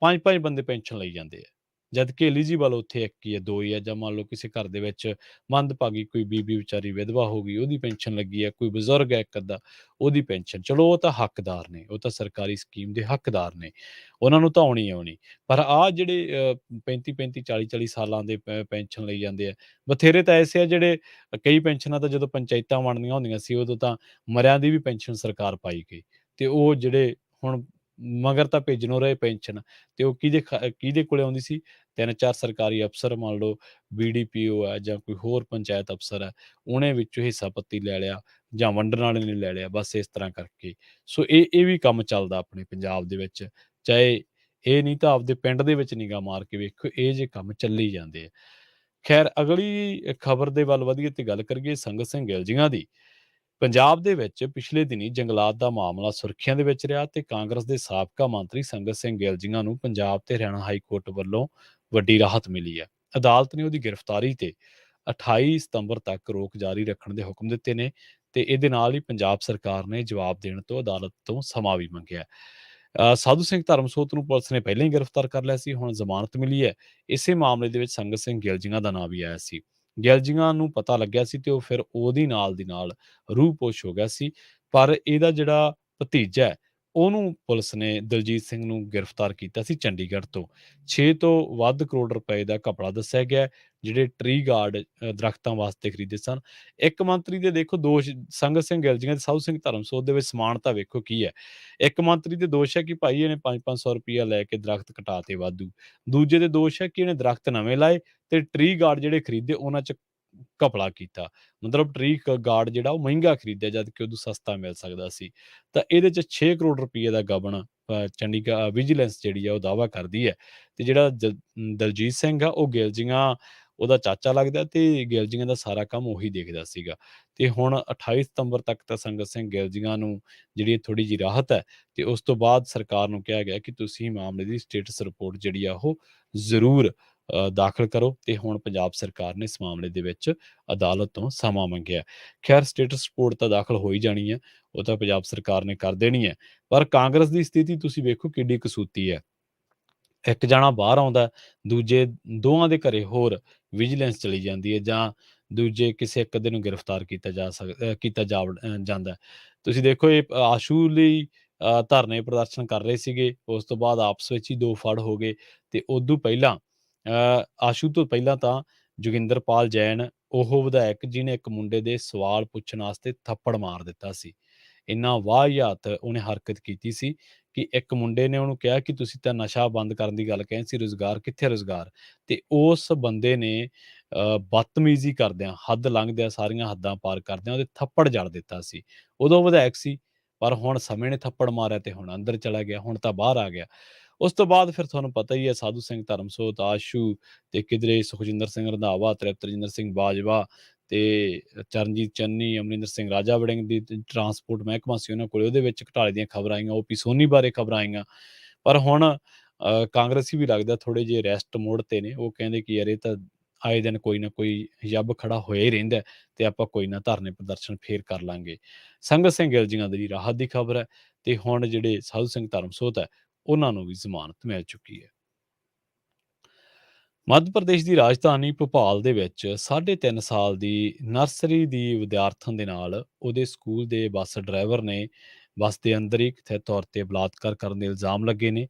5-5 ਬੰਦੇ ਪੈਨਸ਼ਨ ਲਈ ਜਾਂਦੇ ਆ। ਜਦਕਿ ਐਲੀਜੀਬਲ ਉੱਥੇ 1 ਹੀ ਹੈ, 2 ਹੀ ਹੈ। ਜਾਂ ਮੰਨ ਲਓ ਕਿਸੇ ਘਰ ਦੇ ਵਿੱਚ ਮੰਦਭਾਗੀ ਕੋਈ ਬੀਬੀ ਵਿਚਾਰੀ ਵਿਧਵਾ ਹੋ ਗਈ, ਉਹਦੀ ਪੈਨਸ਼ਨ ਲੱਗੀ ਹੈ, ਕੋਈ ਬਜ਼ੁਰਗ ਹੈ ਇੱਕ ਅੱਧਾ, ਉਹਦੀ ਪੈਨਸ਼ਨ। ਚਲੋ ਉਹ ਤਾਂ ਹੱਕਦਾਰ ਨੇ, ਉਹ ਤਾਂ ਸਰਕਾਰੀ ਸਕੀਮ ਦੇ ਹੱਕਦਾਰ ਨੇ, ਉਹਨਾਂ ਨੂੰ ਤਾਂ ਆਉਣੀ ਹੀ ਆਉਣੀ। ਪਰ ਆਹ ਜਿਹੜੇ 35-35, 40-40 ਸਾਲਾਂ ਦੇ ਪੈਨਸ਼ਨ ਲਈ ਜਾਂਦੇ ਆ, ਬਥੇਰੇ ਤਾਂ ਐਸੇ ਆ ਜਿਹੜੇ ਕਈ ਪੈਨਸ਼ਨਾਂ ਤਾਂ ਜਦੋਂ ਪੰਚਾਇਤਾਂ ਵੰਡਦੀਆਂ ਹੁੰਦੀਆਂ ਸੀ, ਉਦੋਂ ਤਾਂ ਮਰਿਆਂ ਦੀ ਵੀ ਪੈਨਸ਼ਨ ਸਰਕਾਰ ਪਾਈ ਗਈ। ਤੇ ਉਹ ਜਿਹੜੇ ਹੁਣ ਮਗਰ ਤਾਂ ਭੇਜਣੋਂ ਰਹੇ ਪੈਨਸ਼ਨ, ਤੇ ਉਹ ਕਿਹਦੇ ਕੋਲੇ ਆਉਂਦੀ ਸੀ? 3-4 ਸਰਕਾਰੀ ਅਫਸਰ, ਮੰਨ ਲਓ ਬੀਡੀਪੀਓ ਹੈ ਜਾਂ ਕੋਈ ਹੋਰ ਪੰਚਾਇਤ ਅਫਸਰ ਹੈ, ਉਹਨੇ ਵਿੱਚੋਂ ਹਿੱਸਾ ਪੱਤੀ ਲੈ ਲਿਆ ਜਾਂ ਵੰਡਣ ਵਾਲੇ ਨੇ ਲੈ ਲਿਆ, ਬਸ ਇਸ ਤਰ੍ਹਾਂ ਕਰਕੇ। ਸੋ ਇਹ ਵੀ ਕੰਮ ਚੱਲਦਾ ਆਪਣੇ ਪੰਜਾਬ ਦੇ ਵਿੱਚ। ਚਾਹੇ ਇਹ ਨਹੀਂ ਤਾਂ ਆਪਦੇ ਪਿੰਡ ਦੇ ਵਿੱਚ ਨਿਗਾਹ ਮਾਰ ਕੇ ਵੇਖੋ, ਇਹ ਜਿਹੇ ਕੰਮ ਚੱਲੀ ਜਾਂਦੇ ਆ। ਖੈਰ, ਅਗਲੀ ਖਬਰ ਦੇ ਵੱਲ ਵਧੀਏ ਤੇ ਗੱਲ ਕਰੀਏ ਸੰਗਤ ਸਿੰਘ ਗਿਲਜੀਆਂ ਦੀ। ਪੰਜਾਬ ਦੇ ਵਿੱਚ ਪਿਛਲੇ ਦਿਨੀਂ ਜੰਗਲਾਤ ਦਾ ਮਾਮਲਾ ਸੁਰਖੀਆਂ ਦੇ ਵਿੱਚ ਰਿਹਾ ਤੇ ਕਾਂਗਰਸ ਦੇ ਸਾਬਕਾ ਮੰਤਰੀ ਸੰਗਤ ਸਿੰਘ ਗਿਲਜੀਆਂ ਨੂੰ ਪੰਜਾਬ ਤੇ ਹਰਿਆਣਾ ਹਾਈ ਕੋਰਟ ਵੱਲੋਂ ਵੱਡੀ ਰਾਹਤ ਮਿਲੀ ਹੈ। ਅਦਾਲਤ ਨੇ ਉਹਦੀ ਗ੍ਰਿਫਤਾਰੀ ਤੇ 28 ਸਤੰਬਰ ਤੱਕ ਰੋਕ ਜਾਰੀ ਰੱਖਣ ਦੇ ਹੁਕਮ ਦਿੱਤੇ ਨੇ, ਤੇ ਇਹਦੇ ਨਾਲ ਹੀ ਪੰਜਾਬ ਸਰਕਾਰ ਨੇ ਜਵਾਬ ਦੇਣ ਤੋਂ ਅਦਾਲਤ ਤੋਂ ਸਮਾਂ ਵੀ ਮੰਗਿਆ। ਸਾਧੂ ਸਿੰਘ ਧਰਮਸੋਤ ਨੂੰ ਪੁਲਿਸ ਨੇ ਪਹਿਲਾਂ ਹੀ ਗ੍ਰਿਫਤਾਰ ਕਰ ਲਿਆ ਸੀ, ਹੁਣ ਜ਼ਮਾਨਤ ਮਿਲੀ ਹੈ। ਇਸੇ ਮਾਮਲੇ ਦੇ ਵਿੱਚ ਸੰਗਤ ਸਿੰਘ ਗਿਲਜੀਆਂ ਦਾ ਨਾਂ ਵੀ ਆਇਆ ਸੀ। ਗਿਲਜੀਆਂ ਨੂੰ ਪਤਾ ਲੱਗਿਆ ਸੀ ਤੇ ਉਹ ਫਿਰ ਉਹਦੀ ਨਾਲ ਦੀ ਨਾਲ ਰੂਹ ਪੋਸ਼ ਹੋ ਗਿਆ ਸੀ। ਪਰ ਇਹਦਾ ਜਿਹੜਾ ਭਤੀਜਾ ਹੈ, ਉਹਨੂੰ ਪੁਲਿਸ ਨੇ, ਦਲਜੀਤ ਸਿੰਘ ਨੂੰ ਗ੍ਰਿਫਤਾਰ ਕੀਤਾ ਸੀ ਚੰਡੀਗੜ੍ਹ ਤੋਂ। 6 ਤੋਂ ਵੱਧ ਕਰੋੜ ਰੁਪਏ ਦਾ ਘਪਲਾ ਦੱਸਿਆ ਗਿਆ ਹੈ, ਜਿਹੜੇ ਟਰੀ ਗਾਰਡ ਦਰੱਖਤਾਂ ਵਾਸਤੇ ਖਰੀਦੇ ਸਨ। ਇੱਕ ਮੰਤਰੀ ਦੇ ਦੇਖੋ ਦੋਸ਼, ਸੰਗਤ ਸਿੰਘ ਗਿਲਜੀਆਂ ਤੇ ਸਾਧੂ ਸਿੰਘ ਧਰਮਸੋਤ ਦੇ ਵਿੱਚ ਸਮਾਨਤਾ ਵੇਖੋ ਕੀ ਹੈ। ਇੱਕ ਮੰਤਰੀ ਦੇ ਦੋਸ਼ ਹੈ ਕਿ ਭਾਈ ਇਹਨੇ 500-500 ਰੁਪਈਆ ਲੈ ਕੇ ਦਰੱਖਤ ਕਟਾਤੇ ਵਾਧੂ। ਦੂਜੇ ਦੇ ਦੋਸ਼ ਹੈ ਕਿ ਇਹਨੇ ਦਰੱਖਤ ਨਵੇਂ ਲਾਏ ਤੇ ਟਰੀ ਗਾਰਡ ਜਿਹੜੇ ਖਰੀਦੇ ਉਹਨਾਂ 'ਚ ਘਪਲਾ ਕੀਤਾ। ਮਤਲਬ ਟਰੀ ਗਾਰਡ ਜਿਹੜਾ ਉਹ ਮਹਿੰਗਾ ਖਰੀਦਿਆ ਜਦਕਿ ਉਦੋਂ ਸਸਤਾ ਮਿਲ ਸਕਦਾ ਸੀ। ਤਾਂ ਇਹਦੇ 'ਚ 6 ਕਰੋੜ ਰੁਪਈਏ ਦਾ ਗਬਨ ਚੰਡੀਗੜ੍ਹ ਵਿਜੀਲੈਂਸ ਜਿਹੜੀ ਹੈ ਉਹ ਦਾਅਵਾ ਕਰਦੀ ਹੈ। ਤੇ ਜਿਹੜਾ ਦਲਜੀਤ ਸਿੰਘ ਆ ਉਹ ਗਿਲਜੀਆਂ ਉਹਦਾ ਚਾਚਾ ਲੱਗਦਾ ਤੇ ਗਿਲਜੀਆਂ ਦਾ ਸਾਰਾ ਕੰਮ ਉਹੀ ਦੇਖਦਾ ਸੀਗਾ। ਤੇ ਹੁਣ 28 ਸਤੰਬਰ ਤੱਕ ਤਾਂ ਸੰਗਤ ਸਿੰਘ ਗਿਲਜੀਆਂ ਨੂੰ ਜਿਹੜੀ ਥੋੜ੍ਹੀ ਜਿਹੀ ਰਾਹਤ ਹੈ ਤੇ ਉਸ ਤੋਂ ਬਾਅਦ ਸਰਕਾਰ ਨੂੰ ਕਿਹਾ ਗਿਆ ਕਿ ਤੁਸੀਂ ਮਾਮਲੇ ਦੀ ਸਟੇਟਸ ਰਿਪੋਰਟ ਜਿਹੜੀ ਆ ਉਹ ਜ਼ਰੂਰ ਦਾਖਲ ਕਰੋ ਤੇ ਹੁਣ ਪੰਜਾਬ ਸਰਕਾਰ ਨੇ ਇਸ ਮਾਮਲੇ ਦੇ ਵਿੱਚ ਅਦਾਲਤ ਤੋਂ ਸਮਾਂ ਮੰਗਿਆ। ਖੈਰ ਸਟੇਟਸ ਰਿਪੋਰਟ ਤਾਂ ਦਾਖਲ ਹੋ ਹੀ ਜਾਣੀ ਹੈ, ਉਹ ਤਾਂ ਪੰਜਾਬ ਸਰਕਾਰ ਨੇ ਕਰ ਦੇਣੀ ਹੈ, ਪਰ ਕਾਂਗਰਸ ਦੀ ਸਥਿਤੀ ਤੁਸੀਂ ਵੇਖੋ ਕਿੱਡੀ ਕਸੂਤੀ ਹੈ। ਇੱਕ ਜਾਣਾ ਬਾਹਰ ਆਉਂਦਾ, ਦੂਜੇ ਦੋਵਾਂ ਦੇ ਘਰੇ ਹੋਰ ਵਿਜੀਲੈਂਸ ਚਲੀ ਜਾਂਦੀ ਹੈ ਜਾਂ ਦੂਜੇ ਕਿਸੇ ਇੱਕ ਅੱਧੇ ਨੂੰ ਗ੍ਰਿਫਤਾਰ ਕੀਤਾ ਜਾਂਦਾ ਹੈ। ਤੁਸੀਂ ਦੇਖੋ ਇਹ ਆਸ਼ੂ ਲਈ ਧਰਨੇ ਪ੍ਰਦਰਸ਼ਨ ਕਰ ਰਹੇ ਸੀਗੇ, ਉਸ ਤੋਂ ਬਾਅਦ ਆਪਸ ਵਿੱਚ ਹੀ 2 ਫੜ ਹੋ ਗਏ ਤੇ ਉਦੋਂ ਪਹਿਲਾਂ ਆਸ਼ੂ ਤੋਂ ਪਹਿਲਾਂ ਤਾਂ ਜੋਗਿੰਦਰਪਾਲ ਜੈਨ ਉਹ ਵਿਧਾਇਕ ਜਿਹਨੇ ਇੱਕ ਮੁੰਡੇ ਦੇ ਸਵਾਲ ਪੁੱਛਣ ਵਾਸਤੇ ਥੱਪੜ ਮਾਰ ਦਿੱਤਾ ਸੀ। ਇੰਨਾ ਵਾਹਿਯਾਤ ਉਹਨੇ ਹਰਕਤ ਕੀਤੀ ਸੀ ਕਿ ਇੱਕ ਮੁੰਡੇ ਨੇ ਉਹਨੂੰ ਕਿਹਾ ਕਿ ਤੁਸੀਂ ਤਾਂ ਨਸ਼ਾ ਬੰਦ ਕਰਨ ਦੀ ਗੱਲ ਕਹੀ ਸੀ, ਰੁਜ਼ਗਾਰ ਕਿੱਥੇ ਰੁਜ਼ਗਾਰ? ਤੇ ਉਸ ਬੰਦੇ ਨੇ ਬਦਤਮੀਜ਼ੀ ਕਰਦਿਆਂ, ਹੱਦ ਲੰਘਦਿਆਂ, ਸਾਰੀਆਂ ਹੱਦਾਂ ਪਾਰ ਕਰਦਿਆਂ ਉਹਦੇ ਥੱਪੜ ਜੜ ਦਿੱਤਾ ਸੀ। ਉਦੋਂ ਵਿਧਾਇਕ ਸੀ, ਪਰ ਹੁਣ ਸਮੇਂ ਨੇ ਥੱਪੜ ਮਾਰਿਆ ਤੇ ਹੁਣ ਅੰਦਰ ਚਲਾ ਗਿਆ, ਹੁਣ ਤਾਂ ਬਾਹਰ ਆ ਗਿਆ। ਉਸ ਤੋਂ ਬਾਅਦ ਫਿਰ ਤੁਹਾਨੂੰ ਪਤਾ ਹੀ ਹੈ ਸਾਧੂ ਸਿੰਘ ਧਰਮਸੋਤ, ਆਸ਼ੂ ਤੇ ਕਿਧਰੇ ਸੁਖਜਿੰਦਰ ਸਿੰਘ ਰੰਧਾਵਾ, ਤ੍ਰਿਪਤਰਜਿੰਦਰ ਸਿੰਘ ਬਾਜਵਾ ਤੇ ਚਰਨਜੀਤ ਚੰਨੀ, ਅਮਰਿੰਦਰ ਸਿੰਘ ਰਾਜਾ ਵੜਿੰਗ ਦੀ ਟਰਾਂਸਪੋਰਟ ਮਹਿਕਮਾ ਸੀ ਉਹਨਾਂ ਕੋਲੇ, ਉਹਦੇ ਵਿੱਚ ਘੁਟਾਲੇ ਦੀਆਂ ਖਬਰਾਂ ਆਈਆਂ, ਓਪੀ ਸੋਨੀ ਬਾਰੇ ਖਬਰਾਂ ਆਈਆਂ। ਪਰ ਹੁਣ ਕਾਂਗਰਸੀ ਵੀ ਲੱਗਦਾ ਥੋੜ੍ਹੇ ਜਿਹੇ ਰੈਸਟ ਮੋਡ ਤੇ ਨੇ, ਉਹ ਕਹਿੰਦੇ ਕਿ ਯਾਰ ਇਹ ਤਾਂ ਆਏ ਦਿਨ ਕੋਈ ਨਾ ਕੋਈ ਯੱਬ ਖੜਾ ਹੋਇਆ ਹੀ ਰਹਿੰਦਾ ਤੇ ਆਪਾਂ ਕੋਈ ਨਾ ਧਰਨੇ ਪ੍ਰਦਰਸ਼ਨ ਫੇਰ ਕਰ ਲਾਂਗੇ। ਸੰਗਤ ਸਿੰਘ ਗਿਲਜੀਆਂ ਦੀ ਰਾਹਤ ਦੀ ਖਬਰ ਹੈ ਤੇ ਹੁਣ ਜਿਹੜੇ ਸਾਧੂ ਸਿੰਘ ਧਰਮਸੋਤ ਹੈ ਉਹਨਾਂ ਨੂੰ ਵੀ ਜ਼ਮਾਨਤ ਮਿਲ ਚੁੱਕੀ ਹੈ। ਮੱਧ ਪ੍ਰਦੇਸ਼ ਦੀ ਰਾਜਧਾਨੀ ਭੋਪਾਲ ਦੇ ਵਿੱਚ 3.5 ਸਾਲ ਦੀ ਨਰਸਰੀ ਦੀ ਵਿਦਿਆਰਥਣ ਦੇ ਨਾਲ ਉਹਦੇ ਸਕੂਲ ਦੇ ਬੱਸ ਡਰਾਈਵਰ ਨੇ ਬੱਸ ਦੇ ਅੰਦਰ ਹੀ ਕਥਿਤ ਤੌਰ ਤੇ ਬਲਾਤਕਾਰ ਕਰਨ ਦੇ ਇਲਜ਼ਾਮ ਲੱਗੇ ਨੇ।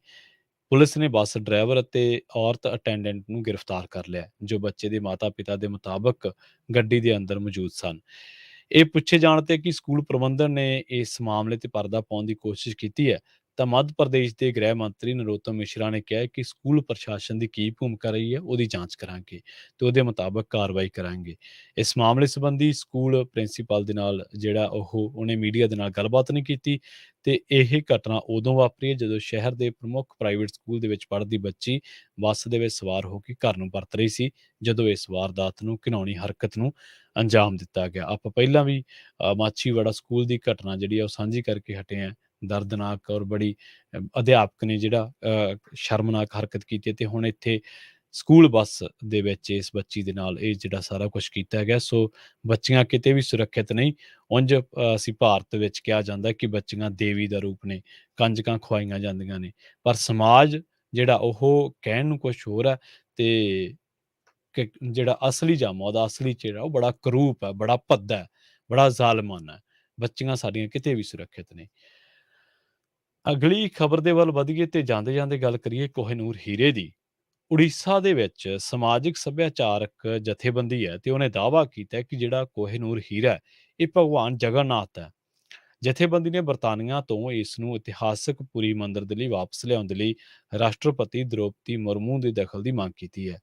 ਪੁਲਿਸ ਨੇ ਬੱਸ ਡਰਾਈਵਰ ਅਤੇ ਔਰਤ ਅਟੈਂਡੈਂਟ ਨੂੰ ਗ੍ਰਿਫਤਾਰ ਕਰ ਲਿਆ, ਜੋ ਬੱਚੇ ਦੇ ਮਾਤਾ-ਪਿਤਾ ਦੇ ਮੁਤਾਬਕ ਗੱਡੀ ਦੇ ਅੰਦਰ ਮੌਜੂਦ ਸਨ। ਇਹ ਪੁੱਛੇ ਜਾਣ ਤੇ ਕਿ ਸਕੂਲ ਪ੍ਰਬੰਧਨ ਨੇ ਇਸ ਮਾਮਲੇ ਤੇ ਪਰਦਾ ਪਾਉਣ ਦੀ ਕੋਸ਼ਿਸ਼ ਕੀਤੀ ਹੈ, ਤਾਂ ਮੱਧ ਪ੍ਰਦੇਸ਼ ਦੇ ਗ੍ਰਹਿ ਮੰਤਰੀ ਨਰੋਤਮ ਮਿਸ਼ਰਾ ਨੇ ਕਿਹਾ ਹੈ ਕਿ ਸਕੂਲ ਪ੍ਰਸ਼ਾਸਨ ਦੀ ਕੀ ਭੂਮਿਕਾ ਰਹੀ ਹੈ ਉਹਦੀ ਜਾਂਚ ਕਰਾਂਗੇ ਤੇ ਉਹਦੇ ਮੁਤਾਬਕ ਕਾਰਵਾਈ ਕਰਾਂਗੇ। ਇਸ ਮਾਮਲੇ ਸੰਬੰਧੀ ਸਕੂਲ ਪ੍ਰਿੰਸੀਪਲ ਦੇ ਨਾਲ ਜਿਹੜਾ ਉਹਨੇ ਮੀਡੀਆ ਦੇ ਨਾਲ ਗੱਲਬਾਤ ਨਹੀਂ ਕੀਤੀ ਤੇ ਇਹ ਘਟਨਾ ਉਦੋਂ ਵਾਪਰੀ ਹੈ ਜਦੋਂ ਸ਼ਹਿਰ ਦੇ ਪ੍ਰਮੁੱਖ ਪ੍ਰਾਈਵੇਟ ਸਕੂਲ ਦੇ ਵਿੱਚ ਪੜ੍ਹਦੀ ਬੱਚੀ ਬੱਸ ਦੇ ਵਿੱਚ ਸਵਾਰ ਹੋ ਕੇ ਘਰ ਨੂੰ ਪਰਤ ਰਹੀ ਸੀ, ਜਦੋਂ ਇਸ ਵਾਰਦਾਤ ਨੂੰ ਘਿਨਾਉਣੀ ਹਰਕਤ ਨੂੰ ਅੰਜਾਮ ਦਿੱਤਾ ਗਿਆ। ਆਪਾਂ ਪਹਿਲਾਂ ਵੀ ਮਾਛੀਵਾੜਾ ਸਕੂਲ ਦੀ ਘਟਨਾ ਜਿਹੜੀ ਆ ਉਹ ਸਾਂਝੀ ਕਰਕੇ ਹਟੇ ਹਾਂ, ਦਰਦਨਾਕ ਔਰ ਬੜੀ ਅਧਿਆਪਕ ਨੇ ਜਿਹੜਾ ਸ਼ਰਮਨਾਕ ਹਰਕਤ ਕੀਤੀ ਤੇ ਹੁਣ ਇੱਥੇ ਸਕੂਲ ਬੱਸ ਦੇ ਵਿੱਚ ਇਸ ਬੱਚੀ ਦੇ ਨਾਲ ਇਹ ਜਿਹੜਾ ਸਾਰਾ ਕੁਛ ਕੀਤਾ ਗਿਆ। ਸੋ ਬੱਚੀਆਂ ਕਿਤੇ ਵੀ ਸੁਰੱਖਿਅਤ ਨਹੀਂ। ਉਂਝ ਅਸੀਂ ਭਾਰਤ ਵਿੱਚ ਕਿਹਾ ਜਾਂਦਾ ਕਿ ਬੱਚੀਆਂ ਦੇਵੀ ਦਾ ਰੂਪ ਨੇ, ਕੰਜਕਾਂ ਖੁਆਈਆਂ ਜਾਂਦੀਆਂ ਨੇ, ਪਰ ਸਮਾਜ ਜਿਹੜਾ ਉਹ ਕਹਿਣ ਨੂੰ ਕੁਛ ਹੋਰ ਹੈ ਤੇ ਜਿਹੜਾ ਅਸਲੀ ਜਾਮਾ ਉਹਦਾ ਅਸਲੀ ਚਿਹਰਾ ਉਹ ਬੜਾ ਕਰੂਪ ਹੈ, ਬੜਾ ਭੱਦਾ ਹੈ, ਬੜਾ ਜ਼ਾਲਮਾਨਾ ਹੈ। ਬੱਚੀਆਂ ਸਾਡੀਆਂ ਕਿਤੇ ਵੀ ਸੁਰੱਖਿਅਤ ਨਹੀਂ। ਅਗਲੀ ਖਬਰ ਦੇ ਵੱਲ ਵਧੀਏ ਤੇ ਜਾਂਦੇ-ਜਾਂਦੇ ਗੱਲ ਕਰੀਏ ਕੋਹਿਨੂਰ ਹੀਰੇ ਦੀ। ਉੜੀਸਾ ਦੇ ਵਿੱਚ ਸਮਾਜਿਕ ਸੱਭਿਆਚਾਰਕ ਜਥੇਬੰਦੀ ਹੈ ਤੇ ਉਹਨੇ ਦਾਅਵਾ ਕੀਤਾ ਹੈ ਕਿ ਜਿਹੜਾ ਕੋਹਿਨੂਰ ਹੀਰਾ ਹੈ, ਇਹ ਭਗਵਾਨ ਜਗਨਨਾਥ ਹੈ। ਜਥੇਬੰਦੀ ਨੇ ਬਰਤਾਨੀਆ ਤੋਂ ਇਸ ਨੂੰ ਇਤਿਹਾਸਕ ਪੁਰੀ ਮੰਦਰ ਦੇ ਲਈ ਵਾਪਸ ਲਿਆਉਣ ਦੇ ਲਈ ਰਾਸ਼ਟਰਪਤੀ ਦ੍ਰੋਪਦੀ ਮੁਰਮੂ ਦੇ ਦਖਲ ਦੀ ਮੰਗ ਕੀਤੀ ਹੈ।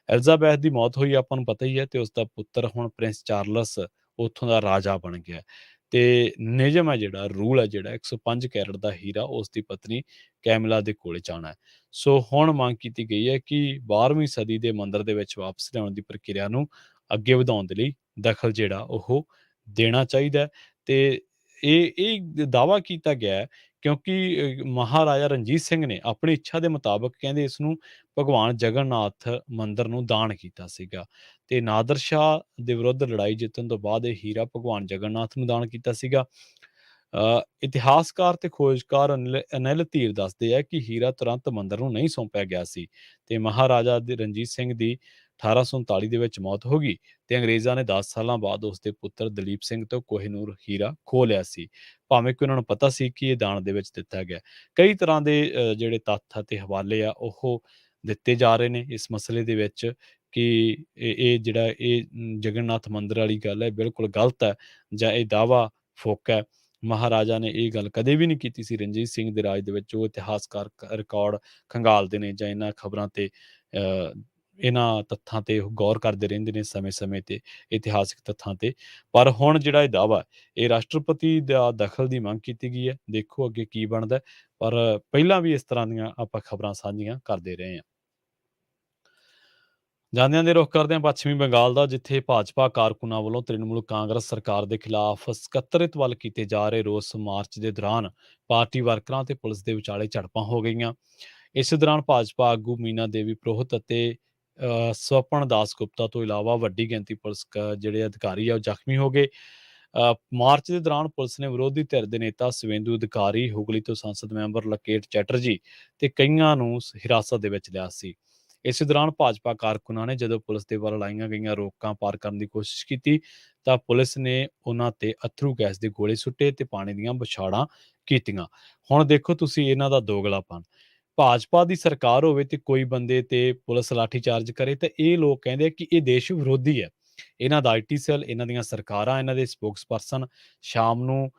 ਐਲਿਜ਼ਾਬੈਥ ਦੀ ਮੌਤ ਹੋਈ ਆਪਾਂ ਨੂੰ ਪਤਾ ਹੀ ਹੈ ਤੇ ਉਸ ਦਾ ਪੁੱਤਰ ਹੁਣ ਪ੍ਰਿੰਸ ਚਾਰਲਸ ਉੱਥੋਂ ਦਾ ਰਾਜਾ ਬਣ ਗਿਆ ਤੇ ਨਿਯਮ ਹੈ ਜਿਹੜਾ ਰੂਲ ਹੈ ਜਿਹੜਾ 105 ਕੈਰਟ ਦਾ ਹੀਰਾ ਉਸ ਦੀ ਪਤਨੀ ਕੈਮਲਾ ਦੇ ਕੋਲੇ ਜਾਣਾ ਹੈ। ਸੋ ਹੁਣ ਮੰਗ ਕੀਤੀ ਗਈ ਹੈ ਕਿ 12ਵੀਂ ਸਦੀ ਦੇ ਮੰਦਰ ਦੇ ਵਿੱਚ ਵਾਪਸ ਲਿਆਉਣ ਦੀ ਪ੍ਰਕਿਰਿਆ ਨੂੰ ਅੱਗੇ ਵਧਾਉਣ ਦੇ ਲਈ ਦਖਲ ਜਿਹੜਾ ਉਹ ਦੇਣਾ ਚਾਹੀਦਾ ਹੈ ਤੇ ਇਹ ਦਾਅਵਾ ਕੀਤਾ ਗਿਆ ਹੈ ਕਿਉਂਕਿ ਮਹਾਰਾਜਾ ਰਣਜੀਤ ਸਿੰਘ ਨੇ ਆਪਣੀ ਇੱਛਾ ਦੇ ਮੁਤਾਬਕ ਕਹਿੰਦੇ ਇਸ ਨੂੰ ਭਗਵਾਨ ਜਗਨਨਾਥ ਮੰਦਰ ਨੂੰ ਦਾਨ ਕੀਤਾ ਸੀਗਾ ਤੇ ਨਾਦਰ ਸ਼ਾਹ ਦੇ ਵਿਰੁੱਧ ਲੜਾਈ ਜਿੱਤਣ ਤੋਂ ਬਾਅਦ ਇਹ ਹੀਰਾ ਭਗਵਾਨ ਜਗਨਨਾਥ ਨੂੰ ਦਾਨ ਕੀਤਾ ਸੀਗਾ। ਇਤਿਹਾਸਕਾਰ ਤੇ ਖੋਜਕਾਰ ਅਨਿਲ ਧੀਰ ਦੱਸਦੇ ਆ ਕਿ ਹੀਰਾ ਤੁਰੰਤ ਮੰਦਰ ਨੂੰ ਨਹੀਂ ਸੌਂਪਿਆ ਗਿਆ ਸੀ ਤੇ ਮਹਾਰਾਜਾ ਦੇ ਰਣਜੀਤ ਸਿੰਘ ਦੀ 1839 ਦੇ ਵਿੱਚ ਮੌਤ ਹੋ ਗਈ ਤੇ ਅੰਗਰੇਜ਼ਾਂ ਨੇ 10 ਸਾਲਾਂ ਬਾਅਦ ਉਸ ਦੇ ਪੁੱਤਰ ਦਲੀਪ ਸਿੰਘ ਤੋਂ ਕੋਹਿਨੂਰ ਹੀਰਾ ਖੋਹ ਲਿਆ ਸੀ, ਭਾਵੇਂ ਕਿ ਉਹਨਾਂ ਨੂੰ ਪਤਾ ਸੀ ਕਿ ਇਹ ਦਾਨ ਦੇ ਵਿੱਚ ਦਿੱਤਾ ਗਿਆ। ਕਈ ਤਰ੍ਹਾਂ ਦੇ ਜਿਹੜੇ ਤੱਥ ਅਤੇ ਹਵਾਲੇ ਆ ਉਹ ਦਿੱਤੇ ਜਾ ਰਹੇ ਨੇ ਇਸ ਮਸਲੇ ਦੇ ਵਿੱਚ ਕਿ ਇਹ ਜਿਹੜਾ ਜਗਨਨਾਥ ਮੰਦਰ ਵਾਲੀ ਗੱਲ ਹੈ ਬਿਲਕੁਲ ਗਲਤ ਹੈ ਜਾਂ ਇਹ ਦਾਅਵਾ ਫੋਕਾ ਹੈ। ਮਹਾਰਾਜਾ ਨੇ ਇਹ ਗੱਲ ਕਦੇ ਵੀ ਨਹੀਂ ਕੀਤੀ ਸੀ। ਰਣਜੀਤ ਸਿੰਘ ਦੇ ਰਾਜ ਦੇ ਵਿੱਚ ਜੋ ਇਤਿਹਾਸਕਾਰ ਰਿਕਾਰਡ ਖੰਗਾਲਦੇ ਨੇ ਜਾਂ ਇਹਨਾਂ ਖਬਰਾਂ ਤੇ ਇਹਨਾਂ ਤੱਥਾਂ ਤੇ ਉਹ ਗੌਰ ਕਰਦੇ ਰਹਿੰਦੇ ਨੇ ਸਮੇਂ-ਸਮੇਂ ਤੇ ਇਤਿਹਾਸਿਕ ਤੱਥਾਂ ਤੇ। ਪਰ ਹੁਣ ਜਿਹੜਾ ਇਹ ਦਾਅਵਾ ਇਹ ਰਾਸ਼ਟਰਪਤੀ ਦਾ ਦਖਲ ਦੀ ਮੰਗ ਕੀਤੀ ਗਈ ਹੈ। ਦੇਖੋ ਅੱਗੇ ਕੀ ਬਣਦਾ, ਪਰ ਪਹਿਲਾਂ ਵੀ ਇਸ ਤਰ੍ਹਾਂ ਦੀਆਂ ਆਪਾਂ ਖਬਰਾਂ ਸਾਂਝੀਆਂ ਕਰਦੇ ਰਹੇ ਹਾਂ। ਜਾਂਦਿਆਂ ਦੇ ਰੁਖ ਕਰਦੇ ਹਾਂ ਪੱਛਮੀ ਬੰਗਾਲ ਦਾ, ਜਿੱਥੇ ਭਾਜਪਾ ਕਾਰਕੁਨਾਂ ਵੱਲੋਂ ਤ੍ਰਿਣਮੂਲ ਕਾਂਗਰਸ ਸਰਕਾਰ ਦੇ ਖਿਲਾਫ ਸਕੱਤਰਤ ਵੱਲ ਕੀਤੇ ਜਾ ਰਹੇ ਰੋਸ ਮਾਰਚ ਦੇ ਦੌਰਾਨ ਪਾਰਟੀ ਵਰਕਰਾਂ ਤੇ ਪੁਲਿਸ ਦੇ ਵਿਚਾਲੇ ਝੜਪਾਂ ਹੋ ਗਈਆਂ। ਇਸ ਦੌਰਾਨ ਭਾਜਪਾ ਆਗੂ ਮੀਨਾ ਦੇਵੀ ਪ੍ਰੋਹਤ ਅਤੇ ਸਵਪਨ ਦਾਸ ਗੁਪਤਾ ਤੋਂ ਇਲਾਵਾ ਵੱਡੀ ਗਿਣਤੀ ਪੁਲਿਸ ਜਿਹੜੇ ਅਧਿਕਾਰੀ ਆ ਉਹ ਜ਼ਖਮੀ ਹੋ ਗਏ। ਮਾਰਚ ਦੇ ਦੌਰਾਨ ਪੁਲਿਸ ਨੇ ਵਿਰੋਧੀ ਧਿਰ ਦੇ ਨੇਤਾ ਸਵੇਂਦੂ ਅਧਿਕਾਰੀ, ਹੁਗਲੀ ਤੋਂ ਸੰਸਦ ਮੈਂਬਰ ਲਕੇਟ ਚੈਟਰਜੀ ਤੇ ਕਈਆਂ ਨੂੰ ਹਿਰਾਸਤ ਦੇ ਵਿੱਚ ਲਿਆ ਸੀ। ਇਸੇ ਦੌਰਾਨ ਭਾਜਪਾ ਕਾਰਕੁਨਾਂ ਨੇ ਜਦੋਂ ਪੁਲਿਸ ਦੇ ਵੱਲ ਲਾਈਆਂ ਗਈਆਂ ਰੋਕਾਂ ਪਾਰ ਕਰਨ ਦੀ ਕੋਸ਼ਿਸ਼ ਕੀਤੀ ਤਾਂ ਪੁਲਿਸ ਨੇ ਉਹਨਾਂ ਤੇ ਅਥਰੂ ਗੈਸ ਦੇ ਗੋਲੇ ਸੁੱਟੇ ਤੇ ਪਾਣੀ ਦੀਆਂ ਬੁਛਾੜਾਂ ਕੀਤੀਆਂ। ਹੁਣ ਦੇਖੋ ਤੁਸੀਂ ਇਹਨਾਂ ਦਾ ਦੋਗਲਾਪਨ। ਭਾਜਪਾ ਦੀ ਸਰਕਾਰ ਹੋਵੇ ਤੇ ਕੋਈ ਬੰਦੇ ਤੇ ਪੁਲਿਸ ਲਾਠੀਚਾਰਜ ਕਰੇ ਤਾਂ ਇਹ ਲੋਕ ਕਹਿੰਦੇ ਆ ਕਿ ਇਹ ਦੇਸ਼ ਵਿਰੋਧੀ ਹੈ। ਇਹਨਾਂ ਦਾ ਆਈਟੀ ਸੈੱਲ, ਇਹਨਾਂ ਦੀਆਂ ਸਰਕਾਰਾਂ, ਇਹਨਾਂ ਦੇ ਸਪੋਕਸਪਰਸਨ ਸ਼ਾਮ ਨੂੰ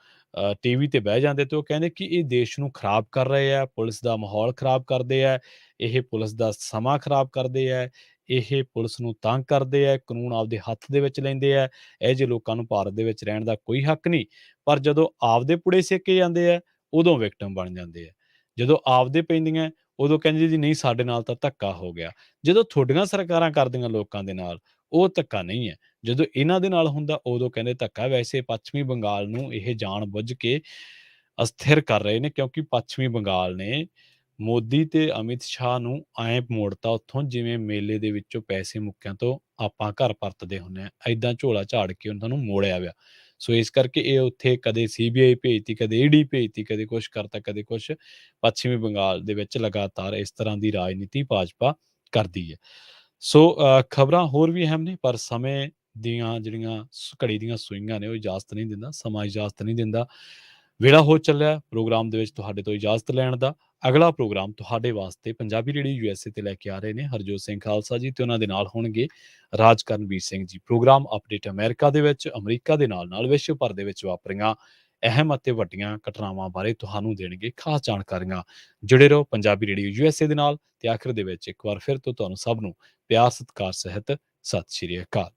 ਟੀਵੀ ਤੇ ਬਹਿ ਜਾਂਦੇ ਤੇ ਉਹ ਕਹਿੰਦੇ ਕਿ ਇਹ ਦੇਸ਼ ਨੂੰ ਖਰਾਬ ਕਰ ਰਹੇ ਆ, ਪੁਲਿਸ ਦਾ ਮਾਹੌਲ ਖਰਾਬ ਕਰਦੇ ਆ, ਇਹ ਪੁਲਿਸ ਦਾ ਸਮਾਂ ਖਰਾਬ ਕਰਦੇ ਆ, ਇਹ ਪੁਲਿਸ ਨੂੰ ਤੰਗ ਕਰਦੇ ਆ, ਕਾਨੂੰਨ ਆਪਦੇ ਹੱਥ ਦੇ ਵਿੱਚ ਲੈਂਦੇ ਆ। ਇਹੋ ਜਿਹੇ ਲੋਕਾਂ ਨੂੰ ਭਾਰਤ ਦੇ ਵਿੱਚ ਰਹਿਣ ਦਾ ਕੋਈ ਹੱਕ ਨਹੀਂ। ਪਰ ਜਦੋਂ ਆਪਦੇ ਪੁੜੇ ਸੇਕੇ ਜਾਂਦੇ ਆ ਉਦੋਂ ਵਿਕਟਮ ਬਣ ਜਾਂਦੇ ਆ। ਜਦੋਂ ਆਪਦੇ ਪੈਂਦੀਆਂ ਉਦੋਂ ਕਹਿੰਦੇ ਜੀ ਨਹੀਂ ਸਾਡੇ ਨਾਲ ਤਾਂ ਧੱਕਾ ਹੋ ਗਿਆ। ਜਦੋਂ ਤੁਹਾਡੀਆਂ ਸਰਕਾਰਾਂ ਕਰਦੀਆਂ ਲੋਕਾਂ ਦੇ ਨਾਲ ਉਹ ਧੱਕਾ ਨਹੀਂ ਹੈ। ਜਦੋਂ ਇਹਨਾਂ ਦੇ ਨਾਲ ਹੁੰਦਾ ਉਦੋਂ ਕਹਿੰਦੇ ਧੱਕਾ। ਵੈਸੇ ਪੱਛਮੀ ਬੰਗਾਲ ਨੂੰ ਇਹ ਜਾਣ ਬੁੱਝ ਕੇ ਅਸਥਿਰ ਕਰ ਰਹੇ ਨੇ, ਕਿਉਂਕਿ ਪੱਛਮੀ ਬੰਗਾਲ ਨੇ ਮੋਦੀ ਤੇ ਅਮਿਤ ਸ਼ਾਹ ਨੂੰ ਐਂ ਮੋੜਤਾ ਉੱਥੋਂ ਜਿਵੇਂ ਮੇਲੇ ਦੇ ਵਿੱਚੋਂ ਪੈਸੇ ਮੁੱਕਿਆਂ ਤੋਂ ਆਪਾਂ ਘਰ ਪਰਤਦੇ ਹੁੰਦੇ ਹਾਂ, ਏਦਾਂ ਝੋਲਾ ਝਾੜ ਕੇ ਉਹਨਾਂ ਨੂੰ ਮੋੜਿਆ ਹੋਇਆ। ਸੋ ਇਸ ਕਰਕੇ ਇਹ ਉੱਥੇ ਕਦੇ ਸੀਬੀਆਈ ਭੇਜਤੀ, ਕਦੇ ਈਡੀ ਭੇਜਤੀ, ਕਦੇ ਕੁਛ ਕਰਤਾ, ਕਦੇ ਕੁਛ। ਪੱਛਮੀ ਬੰਗਾਲ ਦੇ ਵਿੱਚ ਲਗਾਤਾਰ ਇਸ ਤਰ੍ਹਾਂ ਦੀ ਰਾਜਨੀਤੀ ਭਾਜਪਾ ਕਰਦੀ ਹੈ। ਸੋ ਖਬਰਾਂ ਹੋਰ ਵੀ ਅਹਿਮ ਨੇ, ਪਰ ਸਮੇਂ ਦੀਆਂ ਜਿਹੜੀਆਂ ਘੜੀ ਦੀਆਂ ਸੂਈਆਂ ਨੇ ਉਹ ਇਜਾਜ਼ਤ ਨਹੀਂ ਦਿੰਦਾ, ਸਮਾਂ ਇਜਾਜ਼ਤ ਨਹੀਂ ਦਿੰਦਾ। ਵੇਲਾ ਹੋ ਚੱਲਿਆ ਪ੍ਰੋਗਰਾਮ ਦੇ ਵਿੱਚ ਤੁਹਾਡੇ ਤੋਂ ਇਜਾਜ਼ਤ ਲੈਣ ਦਾ। ਅਗਲਾ ਪ੍ਰੋਗਰਾਮ ਤੁਹਾਡੇ ਵਾਸਤੇ ਪੰਜਾਬੀ ਰੇਡੀਓ ਯੂਐਸਏ ਤੇ ਲੈ ਕੇ ਆ ਰਹੇ ਨੇ ਹਰਜੋਤ ਸਿੰਘ ਖਾਲਸਾ ਜੀ ਤੇ ਉਹਨਾਂ ਦੇ ਨਾਲ ਹੋਣਗੇ ਰਾਜ Karanveer Singh ji. Programme update America ਦੇ ਵਿੱਚ, ਅਮਰੀਕਾ ਦੇ ਨਾਲ ਵਿਸ਼ਵ ਭਰ ਦੇ ਵਿੱਚ ਵਾਪਰੀਆਂ ਅਹਿਮ ਅਤੇ ਵੱਡੀਆਂ ਘਟਨਾਵਾਂ ਬਾਰੇ ਤੁਹਾਨੂੰ ਦੇਣਗੇ ਖਾਸ ਜਾਣਕਾਰੀਆਂ। ਜੁੜੇ ਰਹੋ ਪੰਜਾਬੀ ਰੇਡੀਓ ਯੂਐਸਏ ਦੇ ਨਾਲ। ਤੇ ਆਖਿਰ ਦੇ ਵਿੱਚ ਇੱਕ ਵਾਰ ਫਿਰ ਤੋਂ ਤੁਹਾਨੂੰ ਸਭ ਨੂੰ ਪਿਆਰ ਸਤਿਕਾਰ ਸਹਿਤ ਸਤਿ ਸ਼੍ਰੀ ਅਕਾਲ।